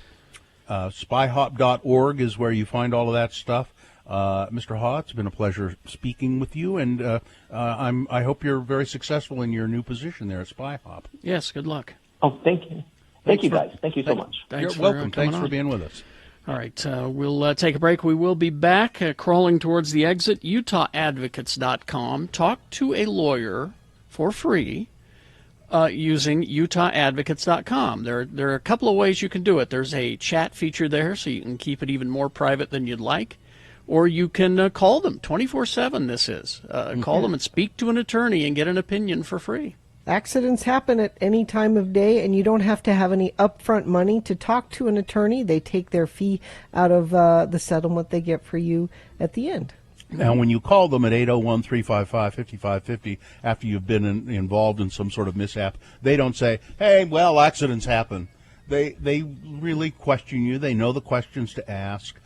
S1: Spyhop.org is where you find all of that stuff. Mr. Ha, it's been a pleasure speaking with you, and I hope you're very successful in your new position there at SpyHop.
S3: Yes, good luck.
S8: Oh, thank you. Thank you, guys. Thank you so much.
S1: You're welcome. Thanks for being with us.
S3: All right, we'll take a break. We will be back, crawling towards the exit. UtahAdvocates.com. Talk to a lawyer for free using UtahAdvocates.com. There are a couple of ways you can do it. There's a chat feature there, so you can keep it even more private than you'd like. Or you can call them 24/7, this is. Call them and speak to an attorney and get an opinion for free.
S2: Accidents happen at any time of day, and you don't have to have any upfront money to talk to an attorney. They take their fee out of the settlement they get for you at the end.
S1: Now, when you call them at 801-355-5550 after you've been involved in some sort of mishap, they don't say, hey, well, accidents happen. They really question you. They know the questions to ask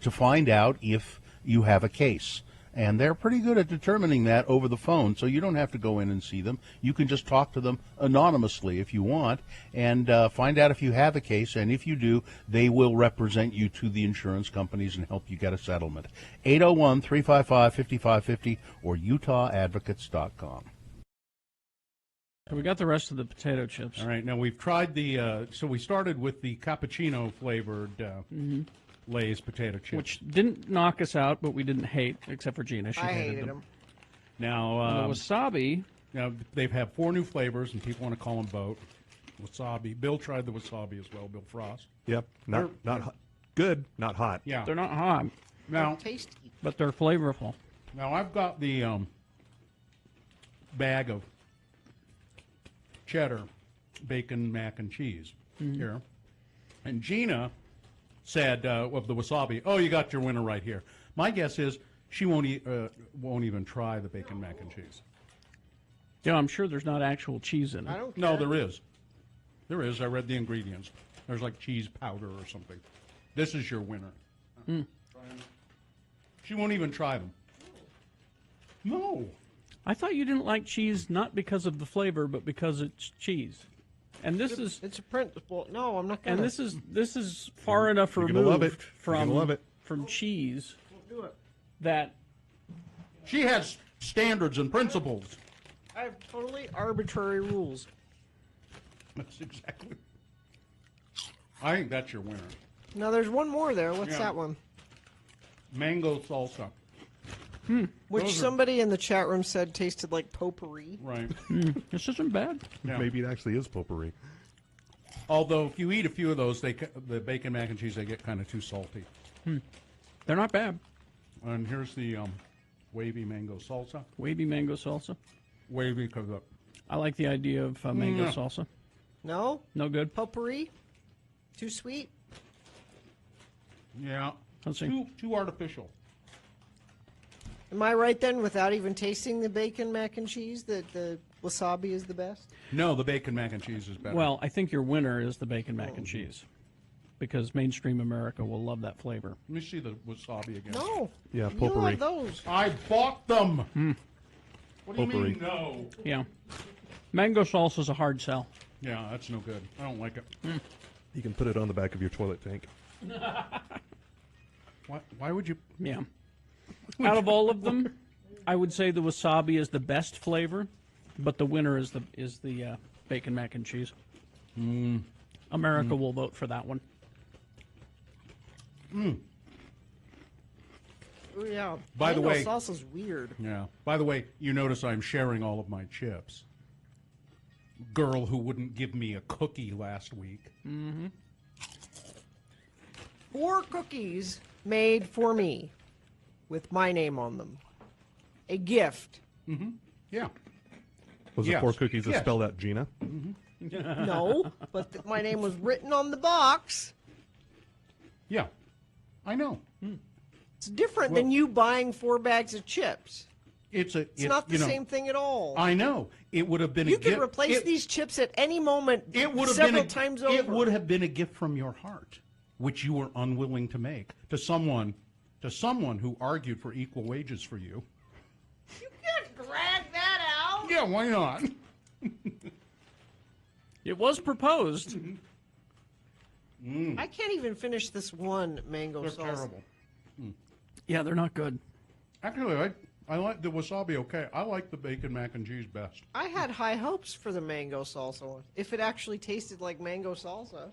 S1: to find out if you have a case. And they're pretty good at determining that over the phone, so you don't have to go in and see them. You can just talk to them anonymously if you want and find out if you have a case, and if you do, they will represent you to the insurance companies and help you get a settlement. 801-355-5550 or UtahAdvocates.com.
S3: We got the rest of the potato chips.
S18: All right, now we've tried the, so we started with the cappuccino flavored Lay's potato chips.
S3: Which didn't knock us out, but we didn't hate, except for Gina. She
S2: I
S3: hated
S2: hated
S3: them.
S2: them.
S18: Now,
S3: The wasabi.
S18: Now, they've had 4 new flavors, and people want to call them both. Wasabi. Bill tried the wasabi as well, Bill Frost.
S5: Yep, not hot. Good, not hot.
S18: Yeah.
S3: They're not hot.
S18: Now,
S2: tasty.
S3: But they're flavorful.
S18: Now, I've got the bag of cheddar bacon mac and cheese here. And Gina said of the wasabi, oh, you got your winner right here. My guess is she won't even try the bacon mac and cheese.
S3: Yeah, I'm sure there's not actual cheese in it.
S2: I don't
S18: No,
S2: care.
S18: there is. There is. I read the ingredients. There's like cheese powder or something. This is your winner. She won't even try them. No.
S3: I thought you didn't like cheese not because of the flavor, but because it's cheese. And this is
S2: It's a principle. No, I'm not gonna.
S3: and this is far enough
S5: You're gonna love
S3: removed
S5: it. You're gonna love it.
S3: from cheese
S2: do it.
S3: that
S18: She has standards and principles.
S2: I have totally arbitrary rules.
S18: That's exactly. I think that's your winner.
S2: Now there's one more there. What's
S18: Yeah.
S2: that one?
S18: Mango salsa.
S2: Which
S18: Those are-
S2: somebody in the chat room said tasted like potpourri.
S18: Right.
S3: this isn't bad.
S18: Yeah.
S5: Maybe it actually is potpourri.
S18: Although if you eat a few of those, the bacon mac and cheese, they get kind of too salty.
S3: They're not bad.
S18: And here's the wavy mango salsa.
S3: Wavy mango salsa.
S18: Wavy because
S3: I like the idea of mango
S18: Yeah.
S3: salsa.
S2: No?
S3: No good.
S2: Potpourri? Too sweet?
S18: yeah,
S3: Let's see.
S18: too artificial.
S2: Am I right then, without even tasting the bacon mac and cheese, that the wasabi is the best?
S18: No, the bacon mac and cheese is better.
S3: Well, I think your winner is the bacon mac and cheese, because mainstream America will love that flavor.
S18: Let me see the wasabi again.
S2: No.
S5: Yeah,
S2: You
S5: potpourri.
S2: have those.
S18: I bought them. What do you
S5: Potpourri.
S18: mean no?
S3: Yeah, mango salsa is a hard sell.
S18: Yeah, that's no good. I don't like it.
S5: You can put it on the back of your toilet tank.
S18: Why would you?
S3: Yeah. Out of all of them, I would say the wasabi is the best flavor, but the winner is the bacon mac and cheese. America will vote for that one.
S2: Oh, yeah.
S18: By the
S2: Mango
S18: way-
S2: salsa's weird.
S18: Yeah. By the way, you notice I'm sharing all of my chips. Girl who wouldn't give me a cookie last week.
S2: 4 cookies made for me with my name on them. A gift.
S18: Yeah.
S5: Was
S18: Yes.
S5: it 4 cookies that
S18: Yes.
S5: spelled out Gina?
S2: No, but my name was written on the box.
S18: Yeah. I know.
S2: It's different than you buying 4 bags of chips.
S18: It's
S2: not the same thing at all.
S18: I know. It would have been
S2: You
S18: a
S2: can
S18: gift.
S2: replace these chips at any moment
S18: It would have
S2: several
S18: been
S2: times
S18: It
S2: over.
S18: would have been a gift from your heart, which you were unwilling to make to someone who argued for equal wages for you.
S2: You can't drag that out.
S18: Yeah, why not?
S3: It was proposed.
S2: I can't even finish this one mango
S18: They're
S2: salsa.
S18: terrible.
S3: Yeah, they're not good.
S18: Actually, I like the wasabi okay. I like the bacon mac and cheese best.
S2: I had high hopes for the mango salsa one. If it actually tasted like mango salsa.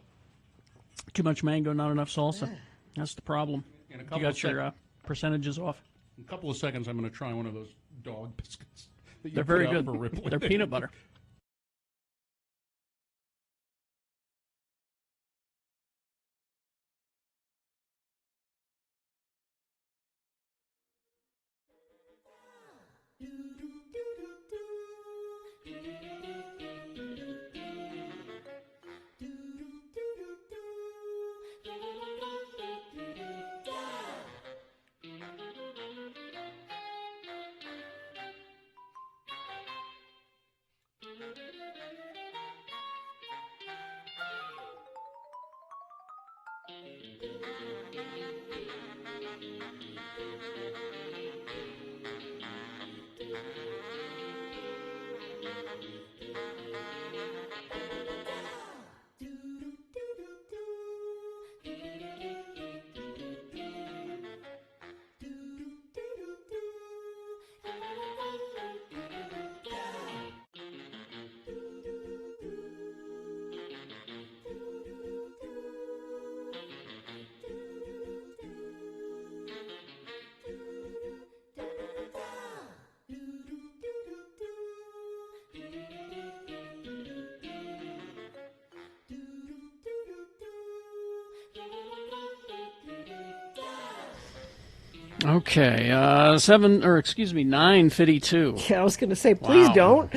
S3: Too much mango, not enough salsa. That's the problem.
S18: In a
S3: You
S18: couple
S3: got
S18: of
S3: your percentages off.
S18: In a couple of seconds, I'm going to try one of those dog biscuits. That you
S3: They're
S18: put
S3: very
S18: out
S3: good.
S18: For Ripley.
S3: They're peanut butter. Okay, 9:52.
S2: Yeah, I was going to say, please
S3: Wow.
S2: don't.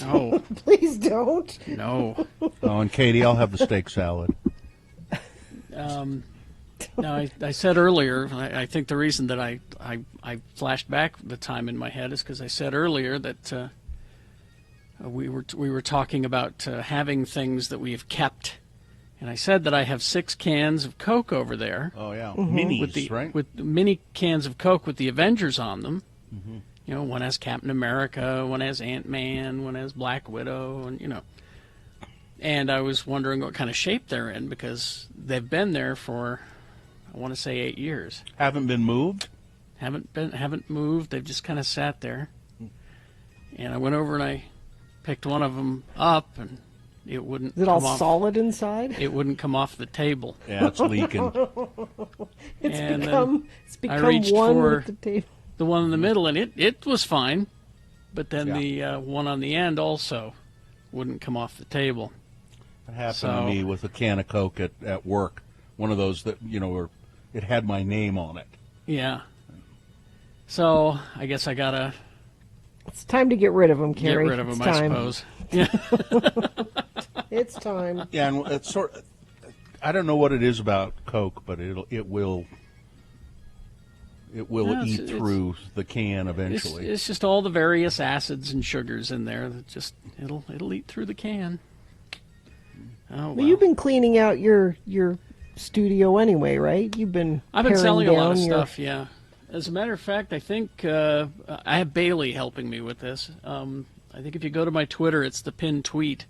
S3: No.
S2: Please don't.
S3: No.
S1: Oh, and Katie, I'll have the steak salad.
S3: Now, I said earlier, I think the reason that I flashed back the time in my head is because I said earlier that we were talking about having things that we've kept, and I said that I have 6 cans of Coke over there.
S1: Oh yeah,
S3: Minis,
S1: right?
S3: With mini cans of Coke with the Avengers on them.
S1: Mm-hmm.
S3: You know, one has Captain America, one has Ant-Man, one has Black Widow, and And I was wondering what kind of shape they're in because they've been there for, I want to say 8 years.
S1: Haven't been moved?
S3: Haven't moved. They've just kind of sat there. And I went over and I picked one of them up, and it wouldn't.
S2: Is it all
S3: come off,
S2: solid inside?
S3: It wouldn't come off the table.
S1: Yeah, it's leaking.
S3: And
S2: it's become
S3: I reached
S2: one
S3: for
S2: with the table.
S3: the one in the middle, and it was fine, but then the one on the end also wouldn't come off the table.
S1: It happened to me with a can of Coke at work. One of those that, where it had my name on it.
S3: Yeah. So I guess I gotta
S2: It's time to get rid of them,
S3: get
S2: Carrie.
S3: rid of them,
S2: It's time.
S3: I suppose. Yeah.
S2: It's time.
S1: Yeah, and it's I don't know what it is about Coke, but it will
S3: No,
S1: eat through the can eventually.
S3: It's just all the various acids and sugars in there that just it'll eat through the can. Oh,
S2: Well, you've been cleaning out your studio anyway, right? I've been
S3: selling a lot of
S2: paring down
S3: stuff, yeah. As a matter of fact, I think I have Bailey helping me with this. I think if you go to my Twitter, it's the pinned tweet.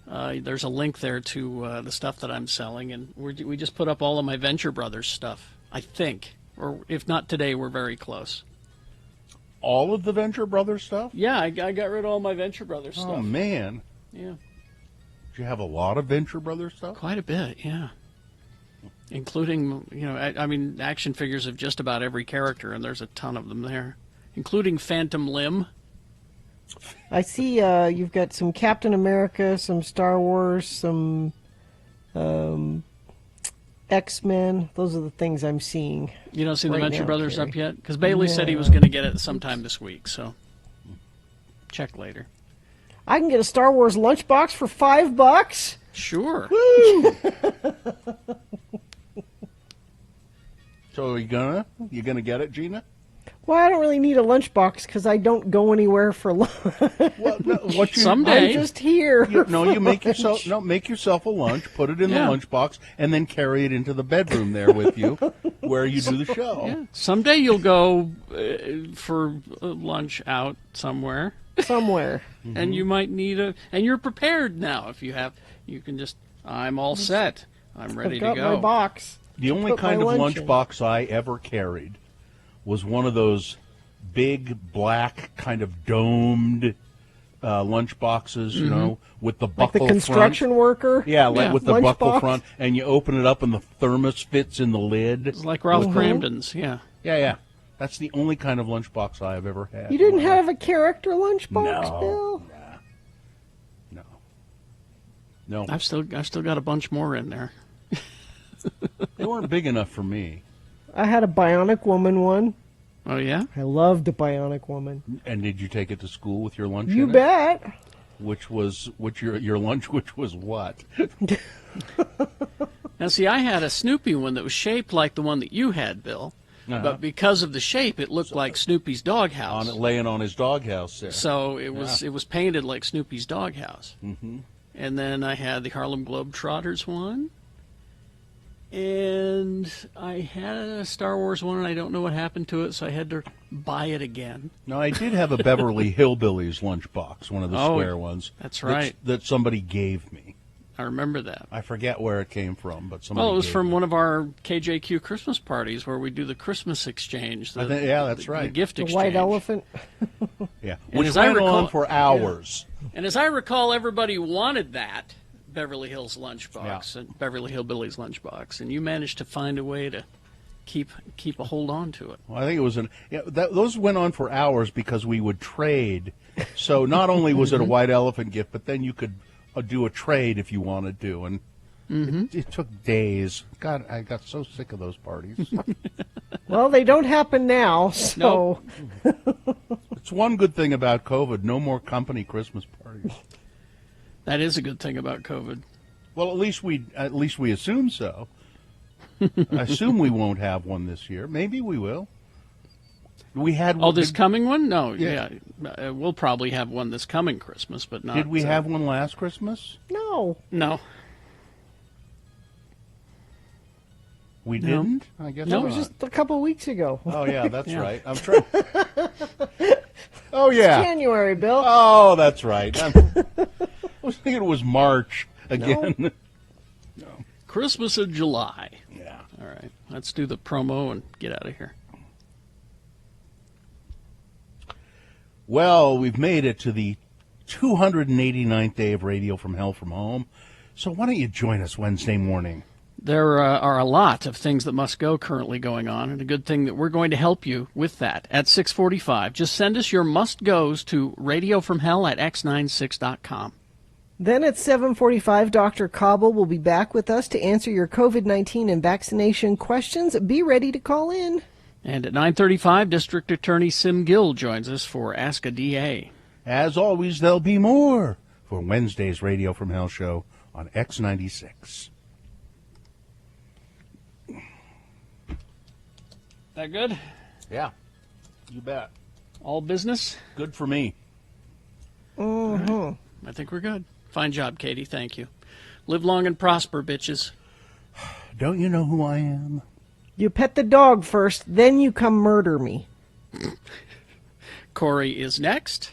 S3: There's a link there to the stuff that I'm selling, and we just put up all of my Venture Brothers stuff, I think. Or if not today, we're very close.
S1: All of the Venture Brothers stuff?
S3: Yeah, I got rid of all my Venture Brothers stuff.
S1: Oh, man.
S3: Yeah.
S1: Do you have a lot of Venture Brothers stuff?
S3: Quite a bit, yeah. Including, I mean, action figures of just about every character, and there's a ton of them there, including Phantom Limb.
S2: I see you've got some Captain America, some Star Wars, some X-Men. Those are the things I'm seeing.
S3: You don't see the
S2: right
S3: Venture
S2: now,
S3: Brothers
S2: Carrie.
S3: up yet? Because Bailey said he
S2: No.
S3: was going to get it sometime this week, so check later.
S2: I can get a Star Wars lunchbox for $5.
S3: Sure.
S2: Woo!
S1: So you gonna get it, Gina?
S2: Well, I don't really need a lunchbox because I don't go anywhere for lunch.
S1: What you
S3: Someday.
S2: I'm just here.
S1: You make yourself a lunch, put it in
S3: Yeah.
S1: the lunchbox, and then carry it into the bedroom there with you, where you do the show.
S3: Yeah. Someday you'll go for lunch out somewhere.
S2: Somewhere.
S3: And you might need and you're prepared now if you have, you can just, I'm all set. I'm ready
S2: I've got
S3: to go.
S2: my box.
S1: The only
S2: Put my
S1: kind of
S2: lunch in.
S1: lunchbox I ever carried was one of those big black kind of domed lunch boxes, with the
S2: Like
S1: buckle
S2: the construction
S1: front.
S2: worker?
S1: Yeah, with the
S2: Lunch
S1: buckle
S2: box?
S1: front, and you open it up and the thermos fits in the lid.
S3: It's like Ralph
S2: Mm-hmm.
S3: Cramden's, yeah.
S1: Yeah. That's the only kind of lunchbox I have ever had.
S2: You didn't have a character lunchbox,
S1: No.
S2: Bill?
S1: No.
S3: I've still got a bunch more in there.
S1: They weren't big enough for me.
S2: I had a Bionic Woman one.
S3: Oh, yeah?
S2: I loved the Bionic Woman.
S1: And did you take it to school with your lunch?
S2: You
S1: in it?
S2: bet.
S1: Your lunch, which was what?
S3: Now, see, I had a Snoopy one that was shaped like the one that you had, Bill.
S1: Uh-huh.
S3: But because of the shape, it looked like Snoopy's doghouse.
S1: Laying on his doghouse there.
S3: So it was painted like Snoopy's doghouse.
S1: Mm-hmm.
S3: And then I had the Harlem Globetrotters one. And I had a Star Wars one, and I don't know what happened to it, so I had to buy it again.
S1: No, I did have a Beverly Hillbillies lunchbox, one of the square ones.
S3: That's right.
S1: That somebody gave me.
S3: I remember that.
S1: I forget where it came from, but somebody
S3: Well, it was
S1: gave
S3: from
S1: me.
S3: one of our KJQ Christmas parties where we do the Christmas exchange.
S1: I think- yeah, that's right.
S3: The gift
S2: The
S3: exchange.
S2: white elephant.
S1: Yeah,
S3: And
S1: which
S3: as I
S1: went on
S3: recall-
S1: for hours.
S3: And as I recall, everybody wanted that Beverly Hills lunchbox, and Beverly Hillbillies lunchbox, and you managed to find a way to keep a hold on to it.
S1: Well, I think it was those went on for hours because we would trade. So not only was it a white elephant gift, but then you could do a trade if you wanted to, and It took days. God, I got so sick of those parties.
S2: Well, they don't happen now, so.
S1: It's one good thing about COVID: no more company Christmas parties.
S3: That is a good thing about COVID.
S1: Well, at least we assume so. I assume we won't have one this year. Maybe we will. We had one.
S3: Oh, this coming one? No,
S1: Yeah.
S3: we'll probably have one this coming Christmas, but not.
S1: Did we have one last Christmas?
S2: No.
S3: No.
S1: We
S3: No.
S1: didn't? I guess
S2: That
S1: not.
S2: was just a couple of weeks ago.
S1: Oh, yeah, that's right. I'm trying. Oh, yeah.
S2: It's January, Bill.
S1: Oh, that's right. I was thinking it was March again.
S3: Christmas in July.
S1: Yeah.
S3: All right. Let's do the promo and get out of here.
S1: Well, we've made it to the 289th day of Radio from Hell from Home. So why don't you join us Wednesday morning?
S3: There are a lot of things that must go currently going on, and a good thing that we're going to help you with that at 6:45. Just send us your must-goes to radiofromhell@x96.com.
S2: Then at 7:45, Dr. Cobble will be back with us to answer your COVID-19 and vaccination questions. Be ready to call in.
S3: And at 9:35, District Attorney Sim Gill joins us for Ask a DA.
S1: As always, there'll be more for Wednesday's Radio from Hell show on X96.
S3: That good?
S1: Yeah, you bet.
S3: All business?
S1: Good for me.
S2: Mm-hmm.
S3: I think we're good. Fine job, Katie. Thank you. Live long and prosper, bitches.
S1: Don't you know who I am?
S2: You pet the dog first, then you come murder me.
S3: Corey is next.